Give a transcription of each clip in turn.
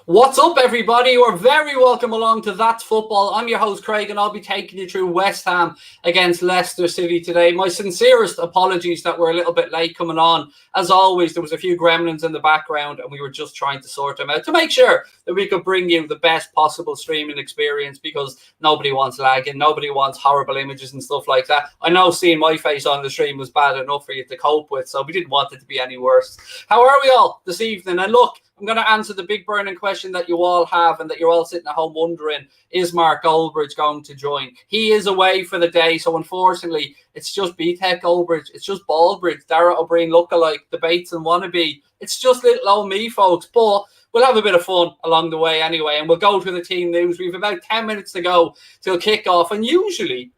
What's up, everybody? You are very welcome along to That's Football. I'm your host, Craig, and I'll be taking you through West Ham against Leicester City today. My sincerest apologies that we're a little bit late coming on. As always, there was a few gremlins in the background, and we were just trying to sort them out to make sure that we could bring you the best possible streaming experience, because nobody wants lagging, nobody wants horrible images and stuff like that. I know seeing my face on the stream was bad enough for you to cope with, so we didn't want it to be any worse. How are we all this evening? And look, I'm going to answer the big burning question that you all have and that you're all sitting at home wondering, is Mark Goldbridge going to join? He is away for the day, so unfortunately, it's just BTEC Goldbridge. It's just Baldbridge, Dara O'Brien lookalike, debates and wannabe. It's just little old me, folks, but we'll have a bit of fun along the way anyway, and we'll go through the team news. We've about 10 minutes to go till kick-off, and usually,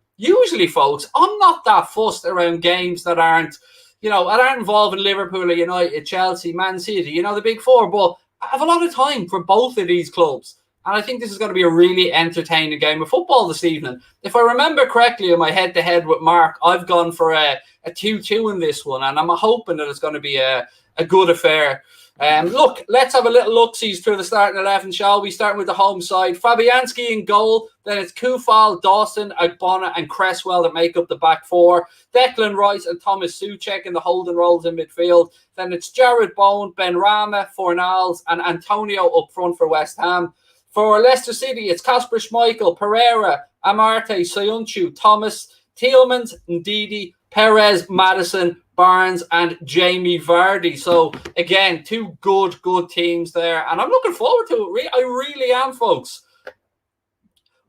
folks, I'm not that fussed around games that aren't involving Liverpool or United, Chelsea, Man City, the big four. But I have a lot of time for both of these clubs. And I think this is going to be a really entertaining game of football this evening. If I remember correctly in my head-to-head with Mark, I've gone for a 2-2 in this one. And I'm hoping that it's going to be a good affair. Look, let's have a little look-sees through the starting 11, shall we? Starting with the home side. Fabianski in goal. Then it's Kufal, Dawson, Agbonna and Cresswell that make up the back four. Declan Rice and Thomas Souček in the holding roles in midfield. Then it's Jared Bowen, Benrahma, Fornals and Antonio up front for West Ham. For Leicester City, it's Kasper Schmeichel, Pereira, Amarte, Soyuncu, Thomas, Tielemans, Ndidi, Perez, Maddison, Barnes and Jamie Vardy. So again, two good teams there, and I'm looking forward to it. I really am, folks.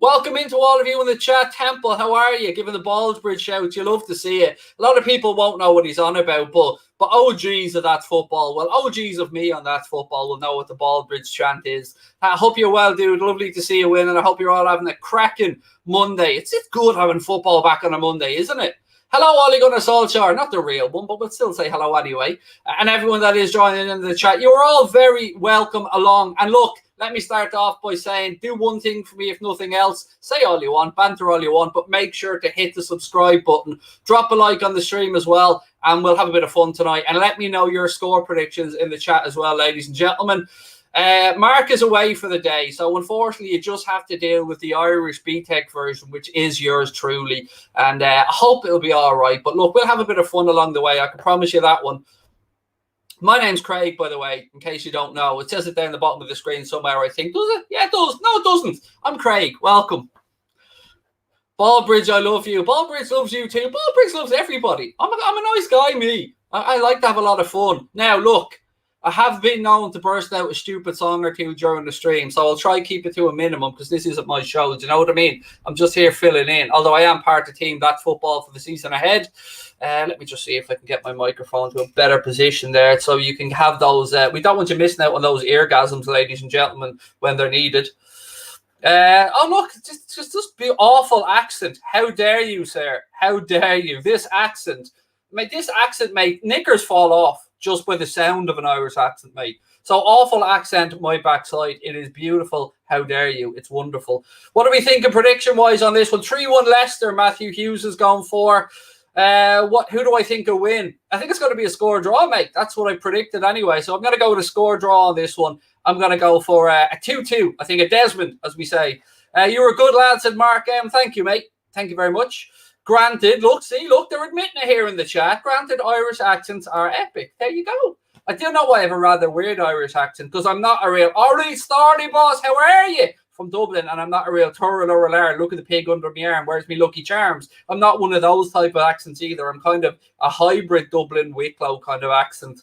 Welcome into all of you in the chat. Temple, how are you? Giving the Baldbridge shout. You love to see it. A lot of people won't know what he's on about, but OGs of That's Football, well, OGs of me on That's Football will know what the Baldbridge chant is. I hope you're well, dude. Lovely to see you win, and I hope you're all having a cracking Monday. It's good having football back on a Monday, isn't it? Hello, Ole Gunnar Solskjaer. Not the real one, but we'll still say hello anyway. And everyone that is joining in the chat, you're all very welcome along. And look, let me start off by saying, do one thing for me, if nothing else. Say all you want, banter all you want, but make sure to hit the subscribe button. Drop a like on the stream as well, and we'll have a bit of fun tonight. And let me know your score predictions in the chat as well, ladies and gentlemen. Mark is away for the day, so unfortunately you just have to deal with the Irish BTEC version, which is yours truly, and I hope it'll be all right. But look, we'll have a bit of fun along the way, I can promise you that one. My name's Craig, by the way, in case you don't know. It says it down the bottom of the screen somewhere, I think. Does it? Yeah, it does. No, it doesn't. I'm Craig. Welcome. Baldbridge, I love you. Baldbridge loves you too. Baldbridge loves everybody. I'm a nice guy, me. I like to have a lot of fun. Now, look, I have been known to burst out a stupid song or two during the stream, so I'll try to keep it to a minimum because this isn't my show. Do you know what I mean? I'm just here filling in, although I am part of the team That's Football for the season ahead. Let me just see if I can get my microphone to a better position there so you can have those. We don't want you missing out on those eargasms, ladies and gentlemen, when they're needed. Oh, look, just be awful accent. How dare you, sir? How dare you? This accent, mate, knickers fall off just by the sound of an Irish accent, mate. So awful accent, my backside. It is beautiful. How dare you? It's wonderful. What are we thinking prediction-wise on this one? 3-1 Leicester, Matthew Hughes is going for. Who do I think will win? I think it's going to be a score draw, mate. That's what I predicted anyway. So I'm going to go with a score draw on this one. I'm going to go for a 2-2. I think a Desmond, as we say. You're a good lad, said Mark M. Thank you, mate. Thank you very much. Granted, look, they're admitting it here in the chat. Granted, Irish accents are epic. There you go. I do know I have a rather weird Irish accent because I'm not a real, all right, Starly boss, how are you? From Dublin, and I'm not a real Turrell or a look at the pig under my arm, where's me Lucky Charms? I'm not one of those type of accents either. I'm kind of a hybrid Dublin Wicklow kind of accent.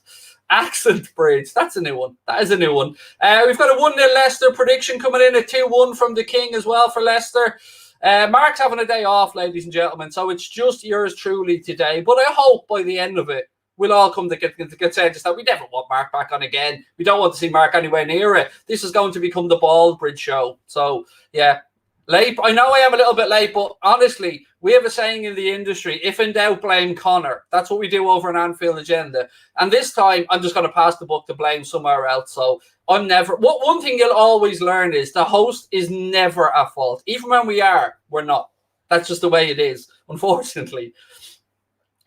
Accent bridge. That's a new one. That is a new one. We've got a 1-0 Leicester prediction coming in, a 2-1 from the King as well for Leicester. Mark's having a day off, ladies and gentlemen, so it's just yours truly today. But I hope by the end of it, we'll all come to consensus that we never want Mark back on again. We don't want to see Mark anywhere near it. This is going to become the Baldbridge show. So, yeah, late. I know I am a little bit late, but honestly, we have a saying in the industry, if in doubt, blame Connor. That's what we do over an Anfield Agenda. And this time, I'm just going to pass the buck to blame somewhere else. So I'm never... One thing you'll always learn is the host is never at fault. Even when we are, we're not. That's just the way it is, unfortunately.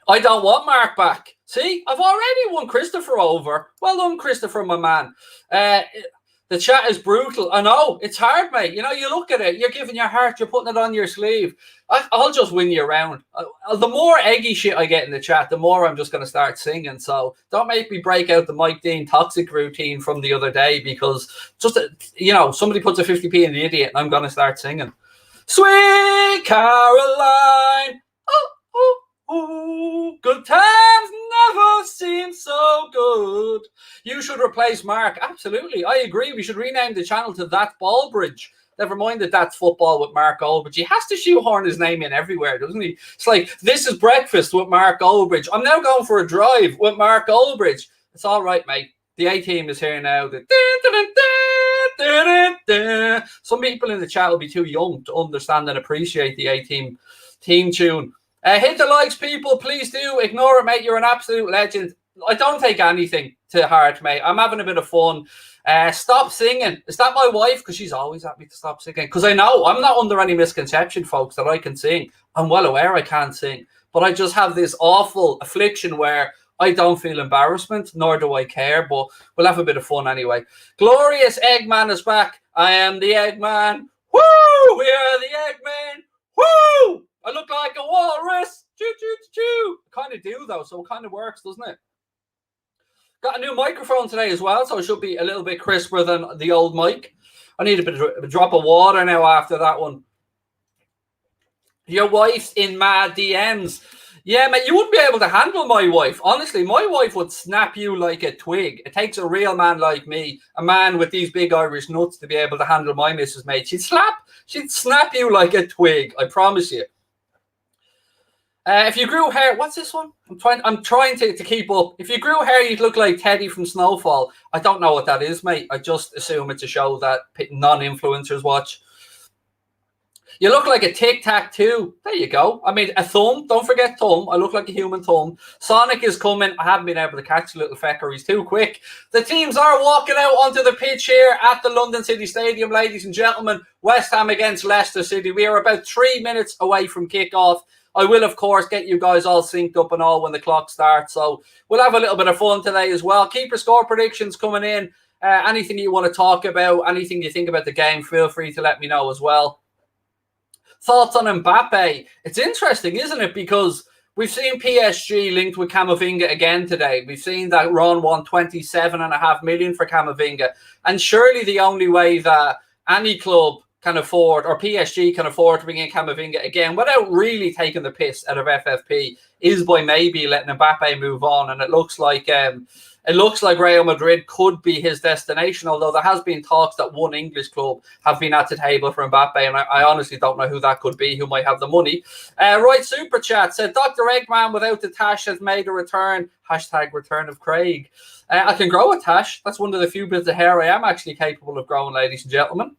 I don't want Mark back. See, I've already won Christopher over. Well done, Christopher, my man. The chat is brutal. I know, it's hard, mate. You know, you look at it, you're giving your heart, you're putting it on your sleeve. I'll just win you around. The more eggy shit I get in the chat, the more I'm just going to start singing. So don't make me break out the Mike Dean toxic routine from the other day, because just, somebody puts a 50p in the idiot and I'm going to start singing. Sweet Caroline, oh, oh, oh, good times never seem so good. You should replace Mark. Absolutely, I agree. We should rename the channel to That Ballbridge. Never mind that That's Football with Mark Goldbridge. He has to shoehorn his name in everywhere, doesn't he? It's like, this is breakfast with Mark Goldbridge. I'm now going for a drive with Mark Goldbridge. It's all right, mate. The A-team is here now. Some people in the chat will be too young to understand and appreciate the A-team team tune. Hit the likes, people. Please do. Ignore it, mate. You're an absolute legend. I don't take anything to heart, mate. I'm having a bit of fun. Stop singing. Is that my wife? Because she's always at me to stop singing. Because I know I'm not under any misconception, folks, that I can sing. I'm well aware I can't sing. But I just have this awful affliction where I don't feel embarrassment, nor do I care. But we'll have a bit of fun anyway. Glorious Eggman is back. I am the Eggman. Woo! We are the Eggman. Woo! I look like a walrus. Choo, choo, choo, choo. Kind of do, though, so it kind of works, doesn't it? Got a new microphone today as well, so it should be a little bit crisper than the old mic. I need a drop of water now after that one. Your wife's in mad DMs. Yeah, mate, you wouldn't be able to handle my wife. Honestly, my wife would snap you like a twig. It takes a real man like me, a man with these big Irish nuts, to be able to handle my missus, mate. She'd snap you like a twig, I promise you. If you grew hair, what's this one? I'm trying to keep up. If you grew hair, you'd look like Teddy from Snowfall. I don't know what that is, mate. I just assume it's a show that non-influencers watch. You look like a tic-tac-toe. There you go. I mean, a thumb. Don't forget thumb. I look like a human thumb. Sonic is coming. I haven't been able to catch the little fecker. He's too quick. The teams are walking out onto the pitch here at the London City Stadium, ladies and gentlemen. West Ham against Leicester City. We are about 3 minutes away from kickoff. I will, of course, get you guys all synced up and all when the clock starts. So we'll have a little bit of fun today as well. Keep your score predictions coming in. Anything you want to talk about, anything you think about the game, feel free to let me know as well. Thoughts on Mbappe? It's interesting, isn't it? Because we've seen PSG linked with Camavinga again today. We've seen that Ron won 27.5 million for Camavinga. And surely the only way that any club can afford, or PSG can afford, to bring in Camavinga again without really taking the piss out of FFP is by maybe letting Mbappe move on. And it looks like Real Madrid could be his destination, although there has been talks that one English club have been at the table for Mbappe, and I honestly don't know who that could be, who might have the money. Right, Super Chat said, Dr. Eggman without the tash has made a return. Hashtag return of Craig. I can grow a tash. That's one of the few bits of hair I am actually capable of growing, ladies and gentlemen.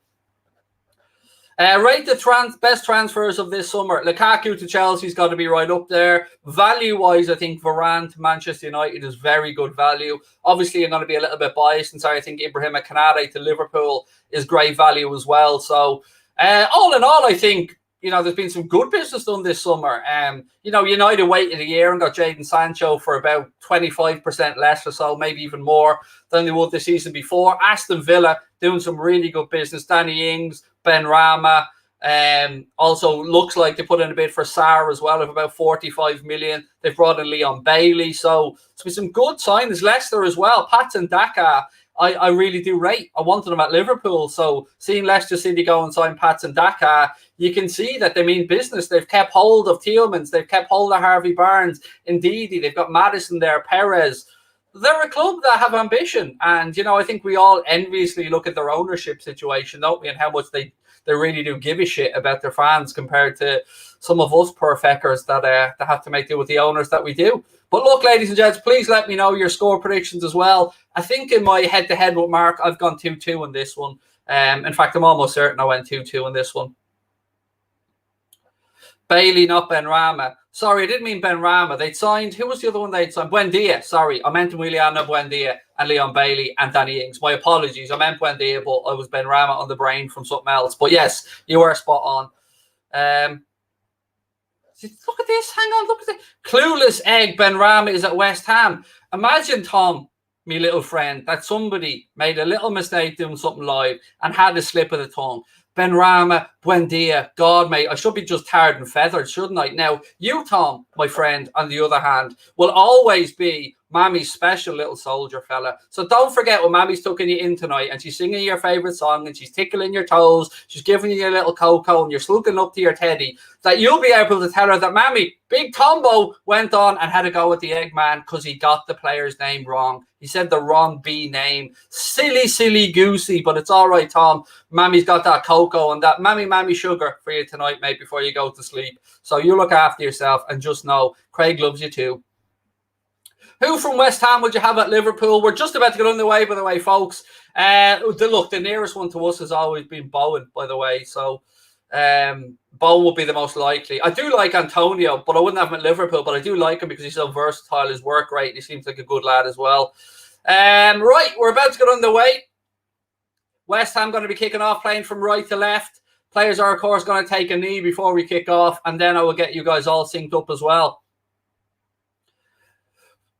Rate the best transfers of this summer. Lukaku to Chelsea's got to be right up there. Value-wise, I think Varane to Manchester United is very good value. Obviously, I'm going to be a little bit biased and say I think Ibrahima Konate to Liverpool is great value as well. So, all in all, I think, there's been some good business done this summer. United waited a year and got Jadon Sancho for about 25% less or so, maybe even more than they would the season before. Aston Villa doing some really good business. Danny Ings, Ben Rama. Also looks like they put in a bid for Sarr as well of about 45 million. They've brought in Leon Bailey. So it's been some good signings. Leicester as well. Patson Daka, I really do rate. I wanted them at Liverpool. So seeing Leicester City go and sign Patson Daka, you can see that they mean business. They've kept hold of Tielemans. They've kept hold of Harvey Barnes. Ndidi. They've got Maddison there, Perez. They're a club that have ambition. And, I think we all enviously look at their ownership situation, don't we, and how much they really do give a shit about their fans compared to some of us poor feckers that have to make do with the owners that we do. But look, ladies and gents, please let me know your score predictions as well. I think in my head-to-head with Mark, I've gone 2-2 in this one. In fact, I'm almost certain I went 2-2 in this one. Bailey, not Ben Rama. Sorry, I didn't mean Ben Rama. They'd signed, who was the other one they'd signed? Buendia. Sorry, I meant Emiliano Buendia and Leon Bailey and Danny Ings. My apologies. I meant Buendia, but I was Ben Rama on the brain from something else. But yes, you were spot on. Look at this. Hang on, look at this. Clueless egg Ben Rama is at West Ham. Imagine, Tom, me little friend, that somebody made a little mistake doing something live and had a slip of the tongue. Benrahma, buen dia. God, mate, I should be just tarred and feathered, shouldn't I? Now, you, Tom, my friend, on the other hand, will always be Mammy's special little soldier fella. So don't forget when Mammy's tucking you in tonight and she's singing your favourite song and she's tickling your toes, she's giving you your little cocoa and you're slugging up to your teddy, that you'll be able to tell her that Mammy, Big Tombo, went on and had a go at the Eggman because he got the player's name wrong. He said the wrong B name. Silly goosey, but it's all right, Tom. Mammy's got that cocoa and that mammy sugar for you tonight, mate, before you go to sleep. So you look after yourself and just know Craig loves you too. Who from West Ham would you have at Liverpool? We're just about to get underway, by the way, folks. Look, the nearest one to us has always been Bowen, by the way. So Bowen would be the most likely. I do like Antonio, but I wouldn't have him at Liverpool. But I do like him because he's so versatile. His work rate, he seems like a good lad as well. Right, we're about to get underway. West Ham going to be kicking off, playing from right to left. Players are, of course, going to take a knee before we kick off, and then I will get you guys all synced up as well.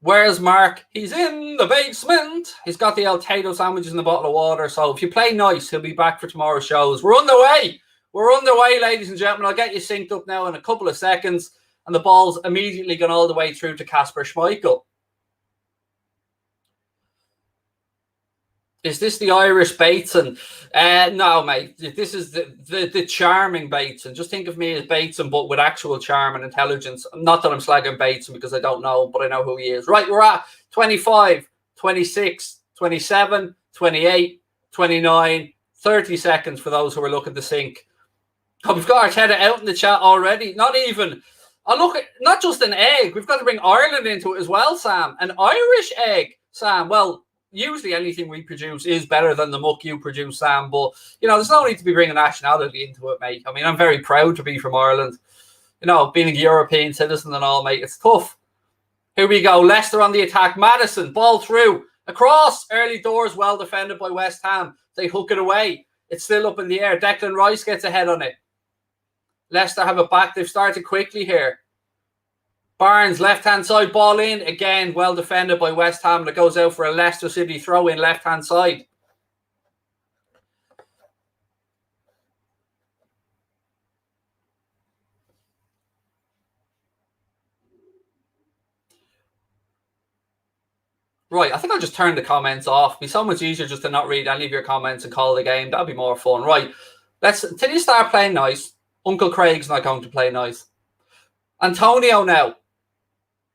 Where's Mark? He's in the basement. He's got the El Tato sandwiches and a bottle of water. So if you play nice, he'll be back for tomorrow's shows. We're underway. We're underway, ladies and gentlemen. I'll get you synced up now in a couple of seconds. And the ball's immediately gone all the way through to Kasper Schmeichel. Is this the Irish Bateson? No, mate. This is the charming Bateson. Just think of me as Bateson, but with actual charm and intelligence. Not that I'm slagging Bateson because I don't know, but I know who he is. Right, we're at 25, 26, 27, 28, 29, 30 seconds for those who are looking to sync. Oh, we've got Arteta out in the chat already. Not just an egg. We've got to bring Ireland into it as well, Sam. An Irish egg, Sam. Well, usually anything we produce is better than the muck you produce, Sam. But, there's no need to be bringing nationality into it, mate. I mean, I'm very proud to be from Ireland. Being a European citizen and all, mate, it's tough. Here we go. Leicester on the attack. Madison, ball through. Across. Early doors, well defended by West Ham. They hook it away. It's still up in the air. Declan Rice gets ahead on it. Leicester have it back. They've started quickly here. Barnes, left-hand side, ball in. Again, well defended by West Ham. And it goes out for a Leicester City throw-in left-hand side. Right, I think I'll just turn the comments off. It'd be so much easier just to not read any of your comments and call the game. That'd be more fun. Right, till you start playing nice. Uncle Craig's not going to play nice. Antonio now.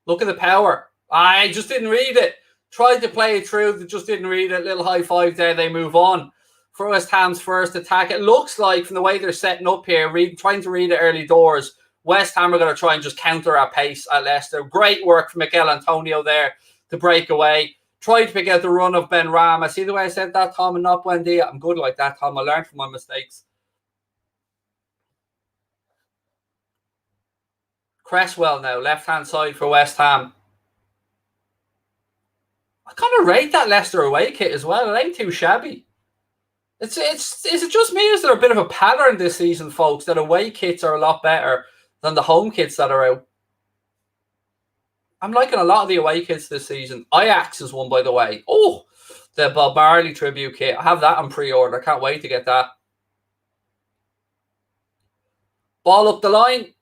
Look at the power. I just didn't read it. Tried to play it through, just didn't read it. Little high five there. They move on. For West Ham's first attack, it looks like from the way they're setting up here, trying to read it early doors, West Ham are going to try and just counter our pace at Leicester. Great work from Mikel Antonio there to break away. Tried to pick out the run of Benrahma. See the way I said that, Tom, and not buen dia? I'm good like that, Tom. I learned from my mistakes. Cresswell now, left-hand side for West Ham. I kind of rate that Leicester away kit as well. It ain't too shabby. Is it just me? Is there a bit of a pattern this season, folks, that away kits are a lot better than the home kits that are out? I'm liking a lot of the away kits this season. Ajax is one, by the way. Oh, the Bob Marley tribute kit. I have that on pre-order. I can't wait to get that. Ball up the line.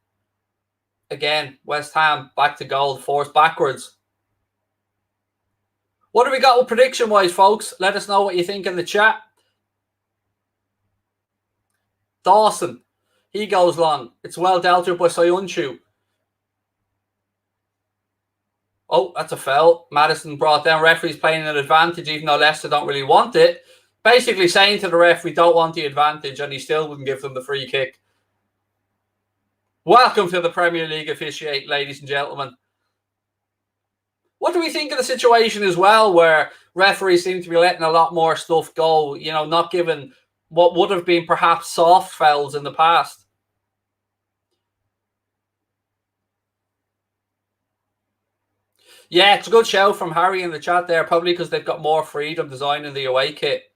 Again, West Ham back to goal, forced backwards. What do we got with prediction-wise, folks? Let us know what you think in the chat. Dawson, he goes long. It's well dealt with by Soyuncu. Oh, that's a foul. Madison brought down. Referee's playing an advantage, even though Leicester don't really want it. Basically saying to the ref, we don't want the advantage, and he still wouldn't give them the free kick. Welcome to the Premier League officiate, ladies and gentlemen. What do we think of the situation as well, where referees seem to be letting a lot more stuff go, not giving what would have been perhaps soft fouls in the past? Yeah, it's a good show from Harry in the chat there, probably because they've got more freedom designing the away kit.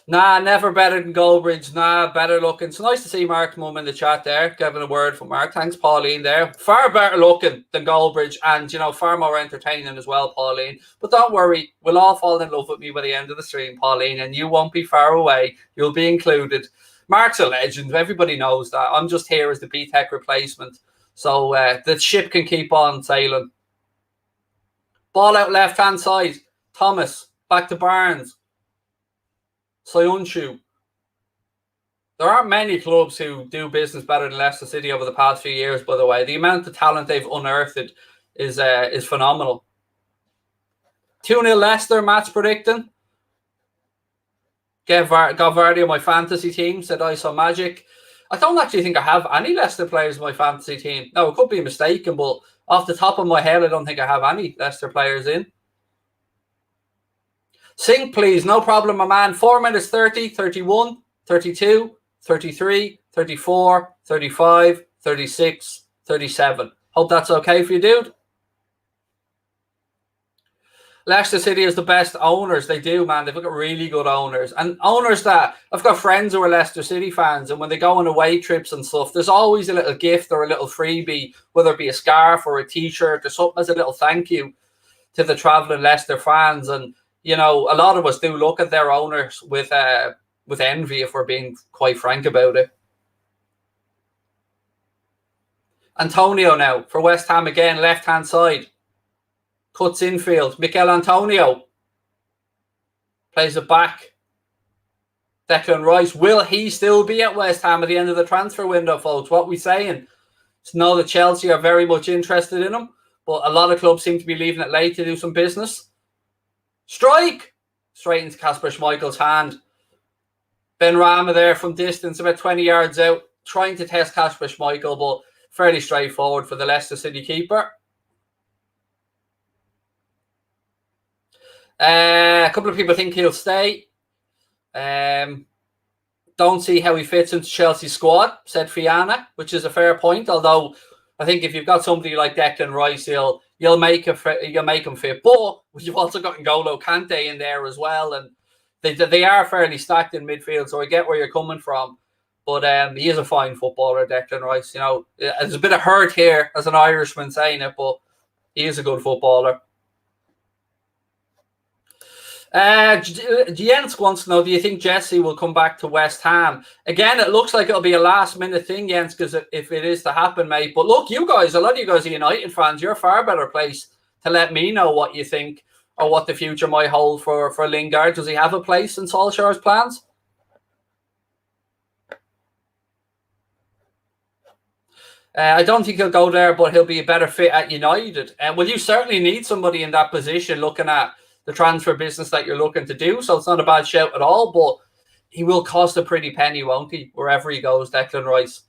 Nah, never better than Goldbridge. Nah, better looking. It's nice to see Mark's mum in the chat there, giving a word from Mark. Thanks, Pauline, there. Far better looking than Goldbridge and, far more entertaining as well, Pauline. But don't worry, we'll all fall in love with me by the end of the stream, Pauline, and you won't be far away. You'll be included. Mark's a legend. Everybody knows that. I'm just here as the B-Tech replacement. So the ship can keep on sailing. Ball out left-hand side. Thomas, back to Barnes. Soyuncu. There aren't many clubs who do business better than Leicester City over the past few years, by the way. The amount of talent they've unearthed is phenomenal. 2-0 Leicester, match predicting. Got Vardy on my fantasy team, said I saw magic. I don't actually think I have any Leicester players in my fantasy team. No, it could be mistaken, but off the top of my head, I don't think I have any Leicester players in. Sync, please. No problem, my man. 4 minutes 30, 31, 32, 33, 34, 35, 36, 37. Hope that's okay for you, dude. Leicester City is the best owners. They do, man. They've got really good owners. And owners that... I've got friends who are Leicester City fans, and when they go on away trips and stuff, there's always a little gift or a little freebie, whether it be a scarf or a T-shirt or something as a little thank you to the travelling Leicester fans. And a lot of us do look at their owners with envy, if we're being quite frank about it. Antonio now for West Ham again, left-hand side. Cuts infield. Mikel Antonio plays it back. Declan Rice. Will he still be at West Ham at the end of the transfer window, folks? What we saying? It's know that Chelsea are very much interested in him, but a lot of clubs seem to be leaving it late to do some business. Strike! Straight into Kasper Schmeichel's hand. Ben Rama there from distance, about 20 yards out, trying to test Kasper Schmeichel, but fairly straightforward for the Leicester City keeper. A couple of people think he'll stay. Don't see how he fits into Chelsea's squad, said Fiana, which is a fair point. Although I think if you've got somebody like Declan Rice, you'll make him fit. But you've also got N'Golo Kante in there as well, and they are fairly stacked in midfield. So I get where you're coming from, but he is a fine footballer, Declan Rice. There's a bit of hurt here as an Irishman saying it, but he is a good footballer. Jens wants to know, do you think Jesse will come back to West Ham? Again, it looks like it'll be a last-minute thing, Jens, because if it is to happen, mate. But look, a lot of you guys are United fans. You're a far better place to let me know what you think or what the future might hold for Lingard. Does he have a place in Solskjaer's plans? I don't think he'll go there, but he'll be a better fit at United. Well, you certainly need somebody in that position looking at the transfer business that you're looking to do. So it's not a bad shout at all, but he will cost a pretty penny, won't he? Wherever he goes, Declan Rice.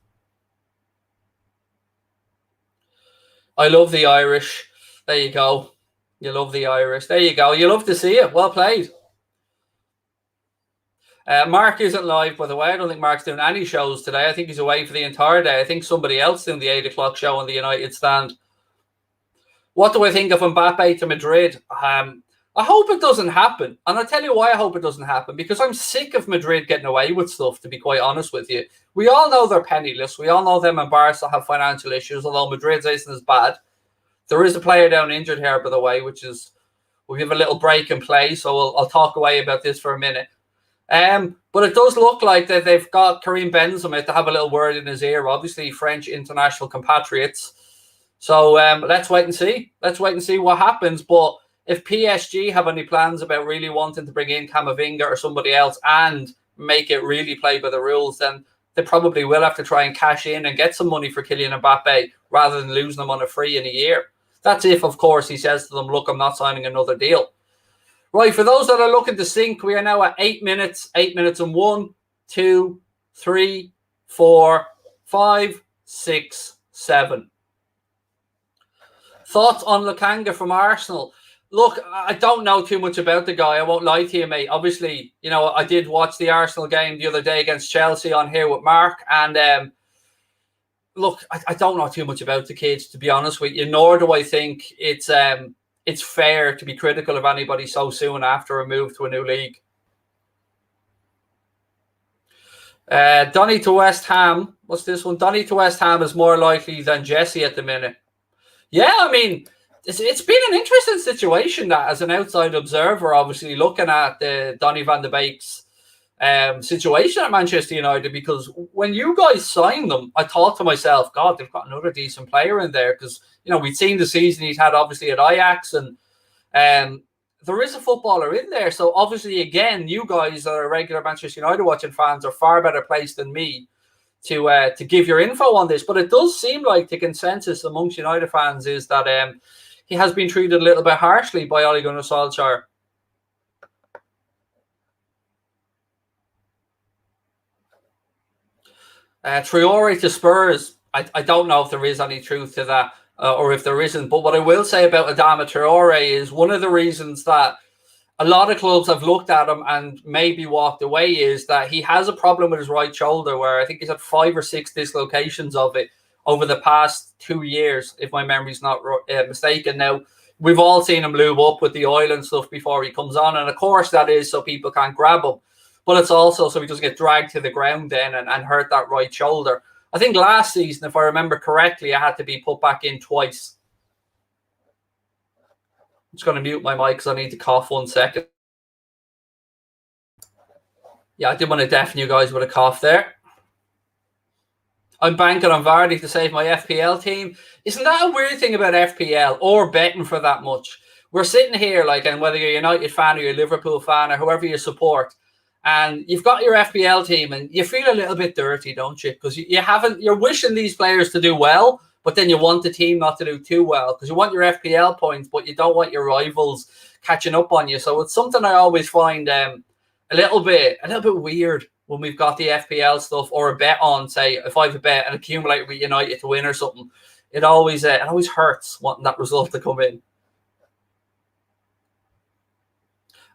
I love the Irish. There you go. You love the Irish. There you go. You love to see it. Well played. Mark isn't live, by the way. I don't think Mark's doing any shows today. I think he's away for the entire day. I think somebody else doing the 8 o'clock show on the United stand. What do I think of Mbappe to Madrid? I hope it doesn't happen. And I'll tell you why I hope it doesn't happen. Because I'm sick of Madrid getting away with stuff, to be quite honest with you. We all know they're penniless. We all know them and Barca have financial issues, although Madrid's isn't as bad. There is a player down injured here, by the way, which is... we have a little break in play, so I'll talk away about this for a minute. But it does look like that they've got Karim Benzema to have a little word in his ear. Obviously, French international compatriots. So let's wait and see. Let's wait and see what happens. But if PSG have any plans about really wanting to bring in Camavinga or somebody else and make it really play by the rules, then they probably will have to try and cash in and get some money for Kylian Mbappe rather than losing them on a free in a year. That's if, of course, he says to them, look, I'm not signing another deal. Right, for those that are looking to sync, we are now at 8 minutes. 8 minutes and 1, 2, 3, 4, 5, 6, 7. Thoughts on Lukanga from Arsenal? Look, I don't know too much about the guy. I won't lie to you, mate. Obviously, I did watch the Arsenal game the other day against Chelsea on here with Mark. And look, I don't know too much about the kids, to be honest with you, nor do I think it's fair to be critical of anybody so soon after a move to a new league. Donny to West Ham. What's this one? Donny to West Ham is more likely than Jesse at the minute. Yeah, I mean, it's been an interesting situation that, as an outside observer, obviously looking at the Donny van de Beek's situation at Manchester United, because when you guys signed them, I thought to myself, God, they've got another decent player in there, because we'd seen the season he's had obviously at Ajax, and there is a footballer in there. So obviously, again, you guys that are regular Manchester United watching fans are far better placed than me to give your info on this. But it does seem like the consensus amongst United fans is that he has been treated a little bit harshly by Ole Gunnar Solskjaer. Traore to Spurs. I don't know if there is any truth to that or if there isn't. But what I will say about Adama Traore is one of the reasons that a lot of clubs have looked at him and maybe walked away is that he has a problem with his right shoulder, where I think he's had 5 or 6 dislocations of it over the past 2 years, if my memory's not mistaken. Now, we've all seen him lube up with the oil and stuff before he comes on. And of course that is so people can't grab him. But it's also so he doesn't get dragged to the ground then and hurt that right shoulder. I think last season, if I remember correctly, I had to be put back in twice. I'm just going to mute my mic because I need to cough 1 second. Yeah, I did want to deafen you guys with a cough there. I'm banking on Vardy to save my FPL team. Isn't that a weird thing about FPL or betting for that much? We're sitting here, and whether you're a United fan or you're a Liverpool fan or whoever you support, and you've got your FPL team and you feel a little bit dirty, don't you? Because you're wishing these players to do well, but then you want the team not to do too well because you want your FPL points, but you don't want your rivals catching up on you. So it's something I always find a little bit weird when we've got the FPL stuff or a bet on, say, if I have a bet and accumulate with United to win or something, it always hurts wanting that result to come in.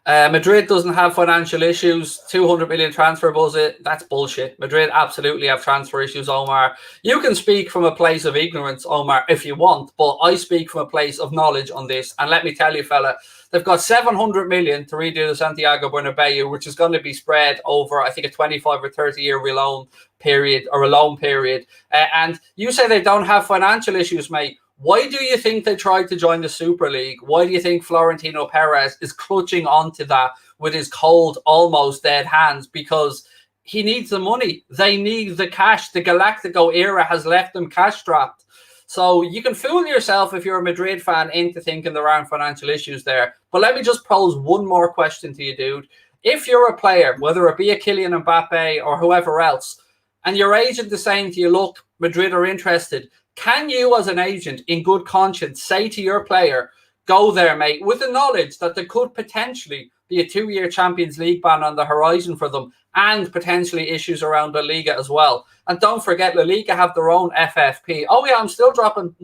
Madrid doesn't have financial issues. 200 million transfer budget. That's bullshit. Madrid absolutely have transfer issues, Omar. You can speak from a place of ignorance, Omar, if you want, but I speak from a place of knowledge on this. And let me tell you, fella, they've got 700 million to redo the Santiago Bernabeu, which is going to be spread over, I think, a 25 or 30-year loan period. And you say they don't have financial issues, mate. Why do you think they tried to join the Super League? Why do you think Florentino Perez is clutching onto that with his cold, almost dead hands? Because he needs the money. They need the cash. The Galactico era has left them cash-strapped. So you can fool yourself if you're a Madrid fan into thinking there aren't financial issues there. But let me just pose one more question to you, dude. If you're a player, whether it be a Kylian Mbappe or whoever else, and your agent is saying to you, look, Madrid are interested, can you, as an agent, in good conscience, say to your player, go there, mate, with the knowledge that there could potentially be a 2-year Champions League ban on the horizon for them and potentially issues around La Liga as well? And don't forget, La Liga have their own FFP. Oh, yeah, I'm still dropping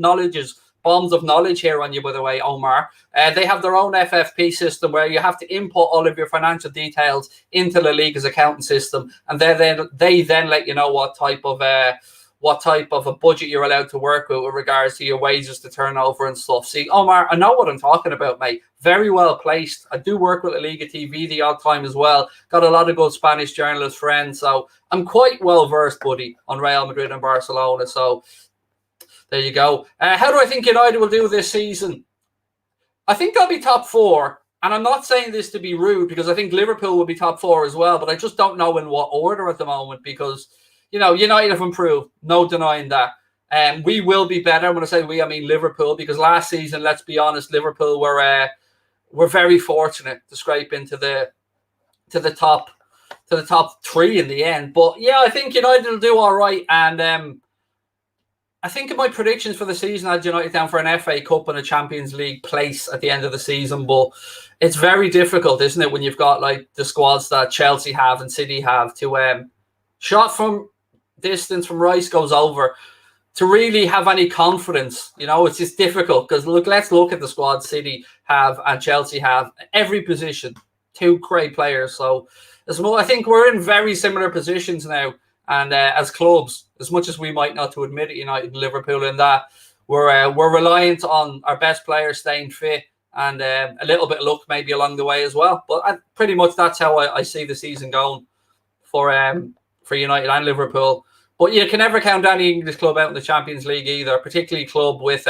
bombs of knowledge here on you, by the way, Omar. They have their own FFP system where you have to input all of your financial details into La Liga's accounting system, and they then let you know what type of a budget you're allowed to work with regards to your wages to turnover and stuff. See, Omar, I know what I'm talking about, mate. Very well placed. I do work with La Liga TV the odd time as well. Got a lot of good Spanish journalist friends. So I'm quite well versed, buddy, on Real Madrid and Barcelona. So there you go. How do I think United will do this season? I think they'll be top 4. And I'm not saying this to be rude because I think Liverpool will be top 4 as well. But I just don't know in what order at the moment because United have improved, no denying that. We will be better. When I say we, I mean Liverpool, because last season, let's be honest, Liverpool were very fortunate to scrape into the top 3 in the end. But yeah, I think United will do all right. And I think in my predictions for the season, I had United down for an FA Cup and a Champions League place at the end of the season. But it's very difficult, isn't it, when you've got like the squads that Chelsea have and City have to shot from distance from Rice goes over to really have any confidence. It's just difficult because let's look at the squad City have and Chelsea have. Every position, 2 great players. So I think we're in very similar positions now. And as clubs, as much as we might not to admit it, United and Liverpool, in that we're reliant on our best players staying fit and a little bit of luck maybe along the way as well. But pretty much that's how I see the season going for for United and Liverpool. But you can never count any English club out in the Champions League either, particularly club with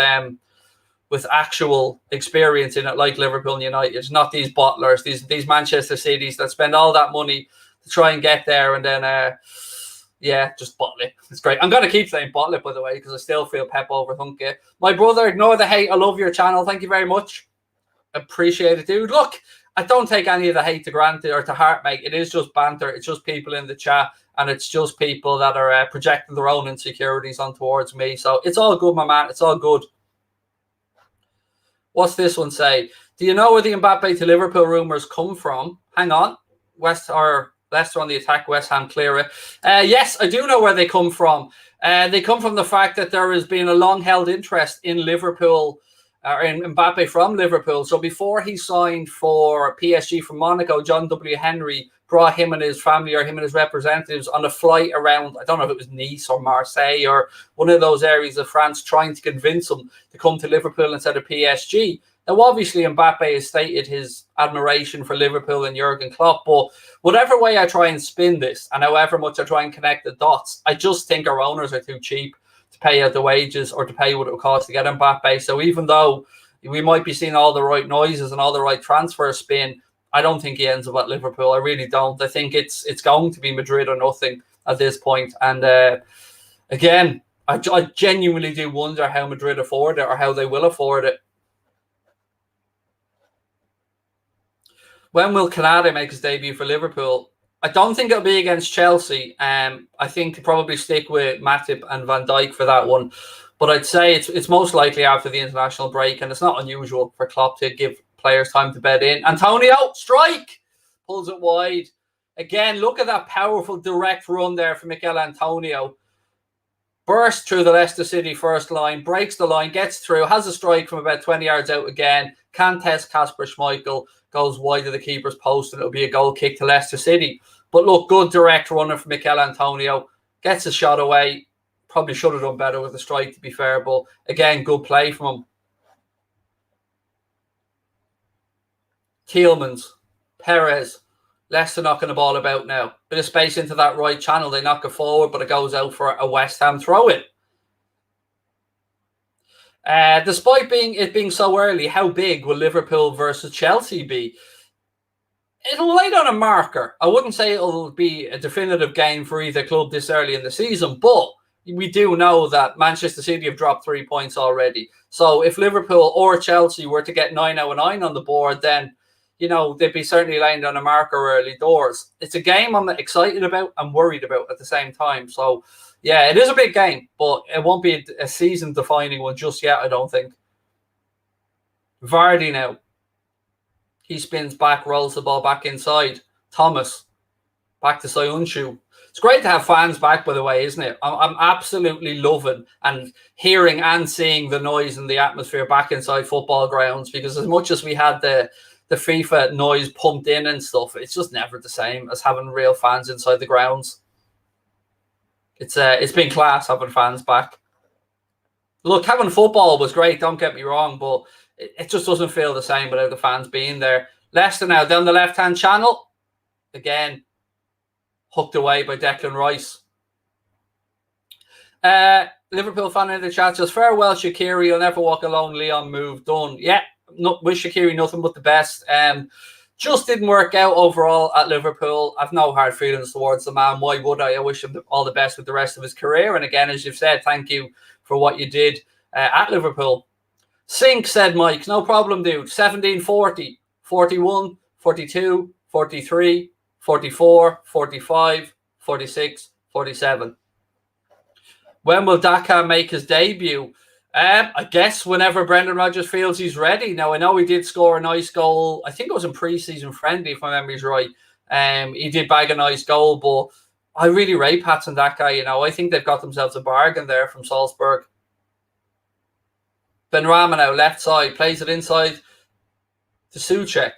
actual experience in it, like Liverpool and United. Not these bottlers, these Manchester Cities that spend all that money to try and get there and then just bottle it. It's great. I'm going to keep saying bottle it, by the way, because I still feel Pep overthunk it. My brother, ignore the hate. I love your channel. Thank you very much. Appreciate it, dude. Look, I don't take any of the hate to granted or to heart, mate. It is just banter. It's just people in the chat, and it's just people that are projecting their own insecurities on towards me. So it's all good, my man. It's all good. What's this one say? Do you know where the Mbappe to Liverpool rumours come from? Hang on. Leicester on the attack, West Ham clear it. Yes, I do know where they come from. They come from the fact that there has been a long-held interest in Liverpool, or in Mbappe from Liverpool. So before he signed for PSG from Monaco, John W. Henry brought him and his family or him and his representatives on a flight around, I don't know if it was Nice or Marseille or one of those areas of France, trying to convince him to come to Liverpool instead of PSG. Now, obviously, Mbappe has stated his admiration for Liverpool and Jurgen Klopp, but whatever way I try and spin this, and however much I try and connect the dots, I just think our owners are too cheap to pay out the wages or to pay what it would cost to get Mbappe. So even though we might be seeing all the right noises and all the right transfer spin, I don't think he ends up at Liverpool. I really don't. I think it's going to be Madrid or nothing at this point. And again, I genuinely do wonder how Madrid afford it or how they will afford it. When will Canada make his debut for Liverpool? I don't think it'll be against Chelsea. I think to probably stick with Matip and Van Dijk for that one. But I'd say it's most likely after the international break, and it's not unusual for Klopp to give players time to bed in. Antonio, strike! Pulls it wide. Again, look at that powerful direct run there from Mikel Antonio. Burst through the Leicester City first line, breaks the line, gets through, has a strike from about 20 yards out again. Can't test Kasper Schmeichel, goes wide of the keeper's post, and it'll be a goal kick to Leicester City. But look, good direct runner from Mikel Antonio. Gets a shot away. Probably should have done better with the strike, to be fair. But again, good play from him. Tielemans, Perez, Leicester knocking the ball about now. Bit of space into that right channel. They knock it forward, but it goes out for a West Ham throw-in. Despite it being so early, how big will Liverpool versus Chelsea be? It'll lay down a marker. I wouldn't say it'll be a definitive game for either club this early in the season, but we do know that Manchester City have dropped 3 points already. So if Liverpool or Chelsea were to get 9 out of 9 on the board, then they'd be certainly laying down a marker early doors. It's a game I'm excited about and worried about at the same time. So, yeah, it is a big game, but it won't be a season-defining one just yet, I don't think. Vardy now. He spins back, rolls the ball back inside. Thomas. Back to Soyuncu. It's great to have fans back, by the way, isn't it? I'm absolutely loving and hearing and seeing the noise and the atmosphere back inside football grounds, because as much as we had the FIFA noise pumped in and stuff, it's just never the same as having real fans inside the grounds. It's been class having fans back. Look, having football was great, don't get me wrong, but it just doesn't feel the same without the fans being there. Leicester now down the left-hand channel. Again, hooked away by Declan Rice. Liverpool fan in the chat says, farewell, Shaqiri. You'll never walk alone. Leon move done. Yeah, wish Shaqiri nothing but the best. Just didn't work out overall at Liverpool. I've no hard feelings towards the man. Why would I? I wish him all the best with the rest of his career. And again, as you've said, thank you for what you did at Liverpool. Sink, said Mike. No problem, dude. 17, 40, 41, 42, 43, 44, 45, 46, 47. When will Daka make his debut? I guess whenever Brendan Rodgers feels he's ready. Now, I know he did score a nice goal. I think it was in pre-season friendly, if my memory's right. He did bag a nice goal, but I really rate Patson Daka. I think they've got themselves a bargain there from Salzburg. Benrahma now, left side, plays it inside to Souček.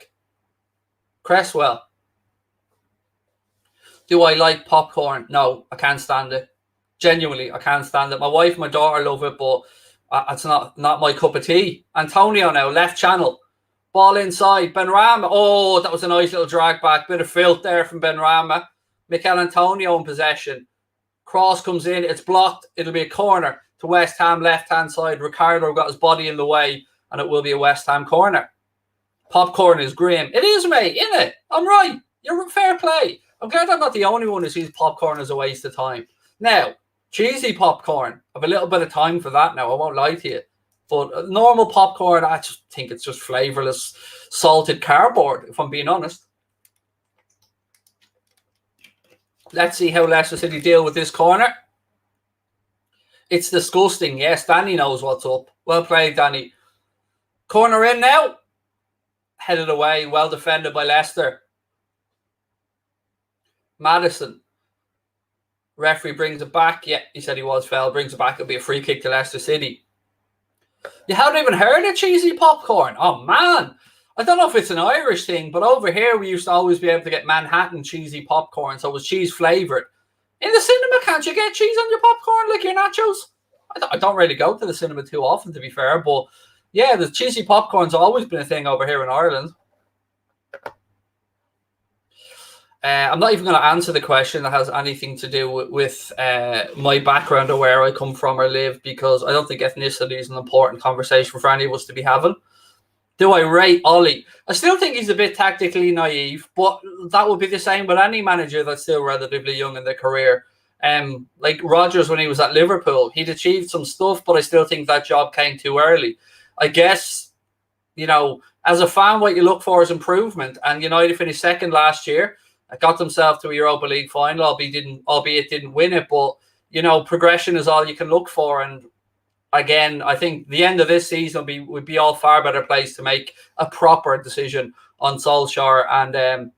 Cresswell. Do I like popcorn? No, I can't stand it. Genuinely, I can't stand it. My wife and my daughter love it, but it's not my cup of tea. Antonio now, left channel. Ball inside. Benrahma. Oh, that was a nice little drag back. Bit of filth there from Benrahma. Mikel Antonio in possession. Cross comes in, it's blocked. It'll be a corner to West Ham, left-hand side. Ricardo got his body in the way, and it will be a West Ham corner. Popcorn is grim. It is, mate, isn't it? I'm right. You're fair play. I'm glad I'm not the only one who sees popcorn as a waste of time. Now, cheesy popcorn, I have a little bit of time for that now, I won't lie to you. But normal popcorn, I just think it's just flavourless, salted cardboard, if I'm being honest. Let's see how Leicester City deal with this corner. It's disgusting. Yes, Danny knows what's up. Well played, Danny. Corner in now. Headed away. Well defended by Leicester. Maddison. Referee brings it back. Yeah, he said he was foul. Brings it back. It'll be a free kick to Leicester City. You haven't even heard of cheesy popcorn? Oh, man. I don't know if it's an Irish thing, but over here we used to always be able to get Manhattan cheesy popcorn, so it was cheese flavoured. In the cinema, can't you get cheese on your popcorn like your nachos? I don't really go to the cinema too often, to be fair, but yeah, the cheesy popcorn's always been a thing over here in Ireland. I'm not even going to answer the question that has anything to do with my background or where I come from or live, because I don't think ethnicity is an important conversation for any of us to be having. Do I rate Ollie? I still think he's a bit tactically naive, but that would be the same with any manager that's still relatively young in their career. Like Rodgers when he was at Liverpool, he'd achieved some stuff, but I still think that job came too early. I guess, you know, as a fan, what you look for is improvement. And United finished second last year. Got themselves to a Europa League final, albeit didn't win it. But, you know, progression is all you can look for. And again, I think the end of this season would be all far better place to make a proper decision on Solskjaer. And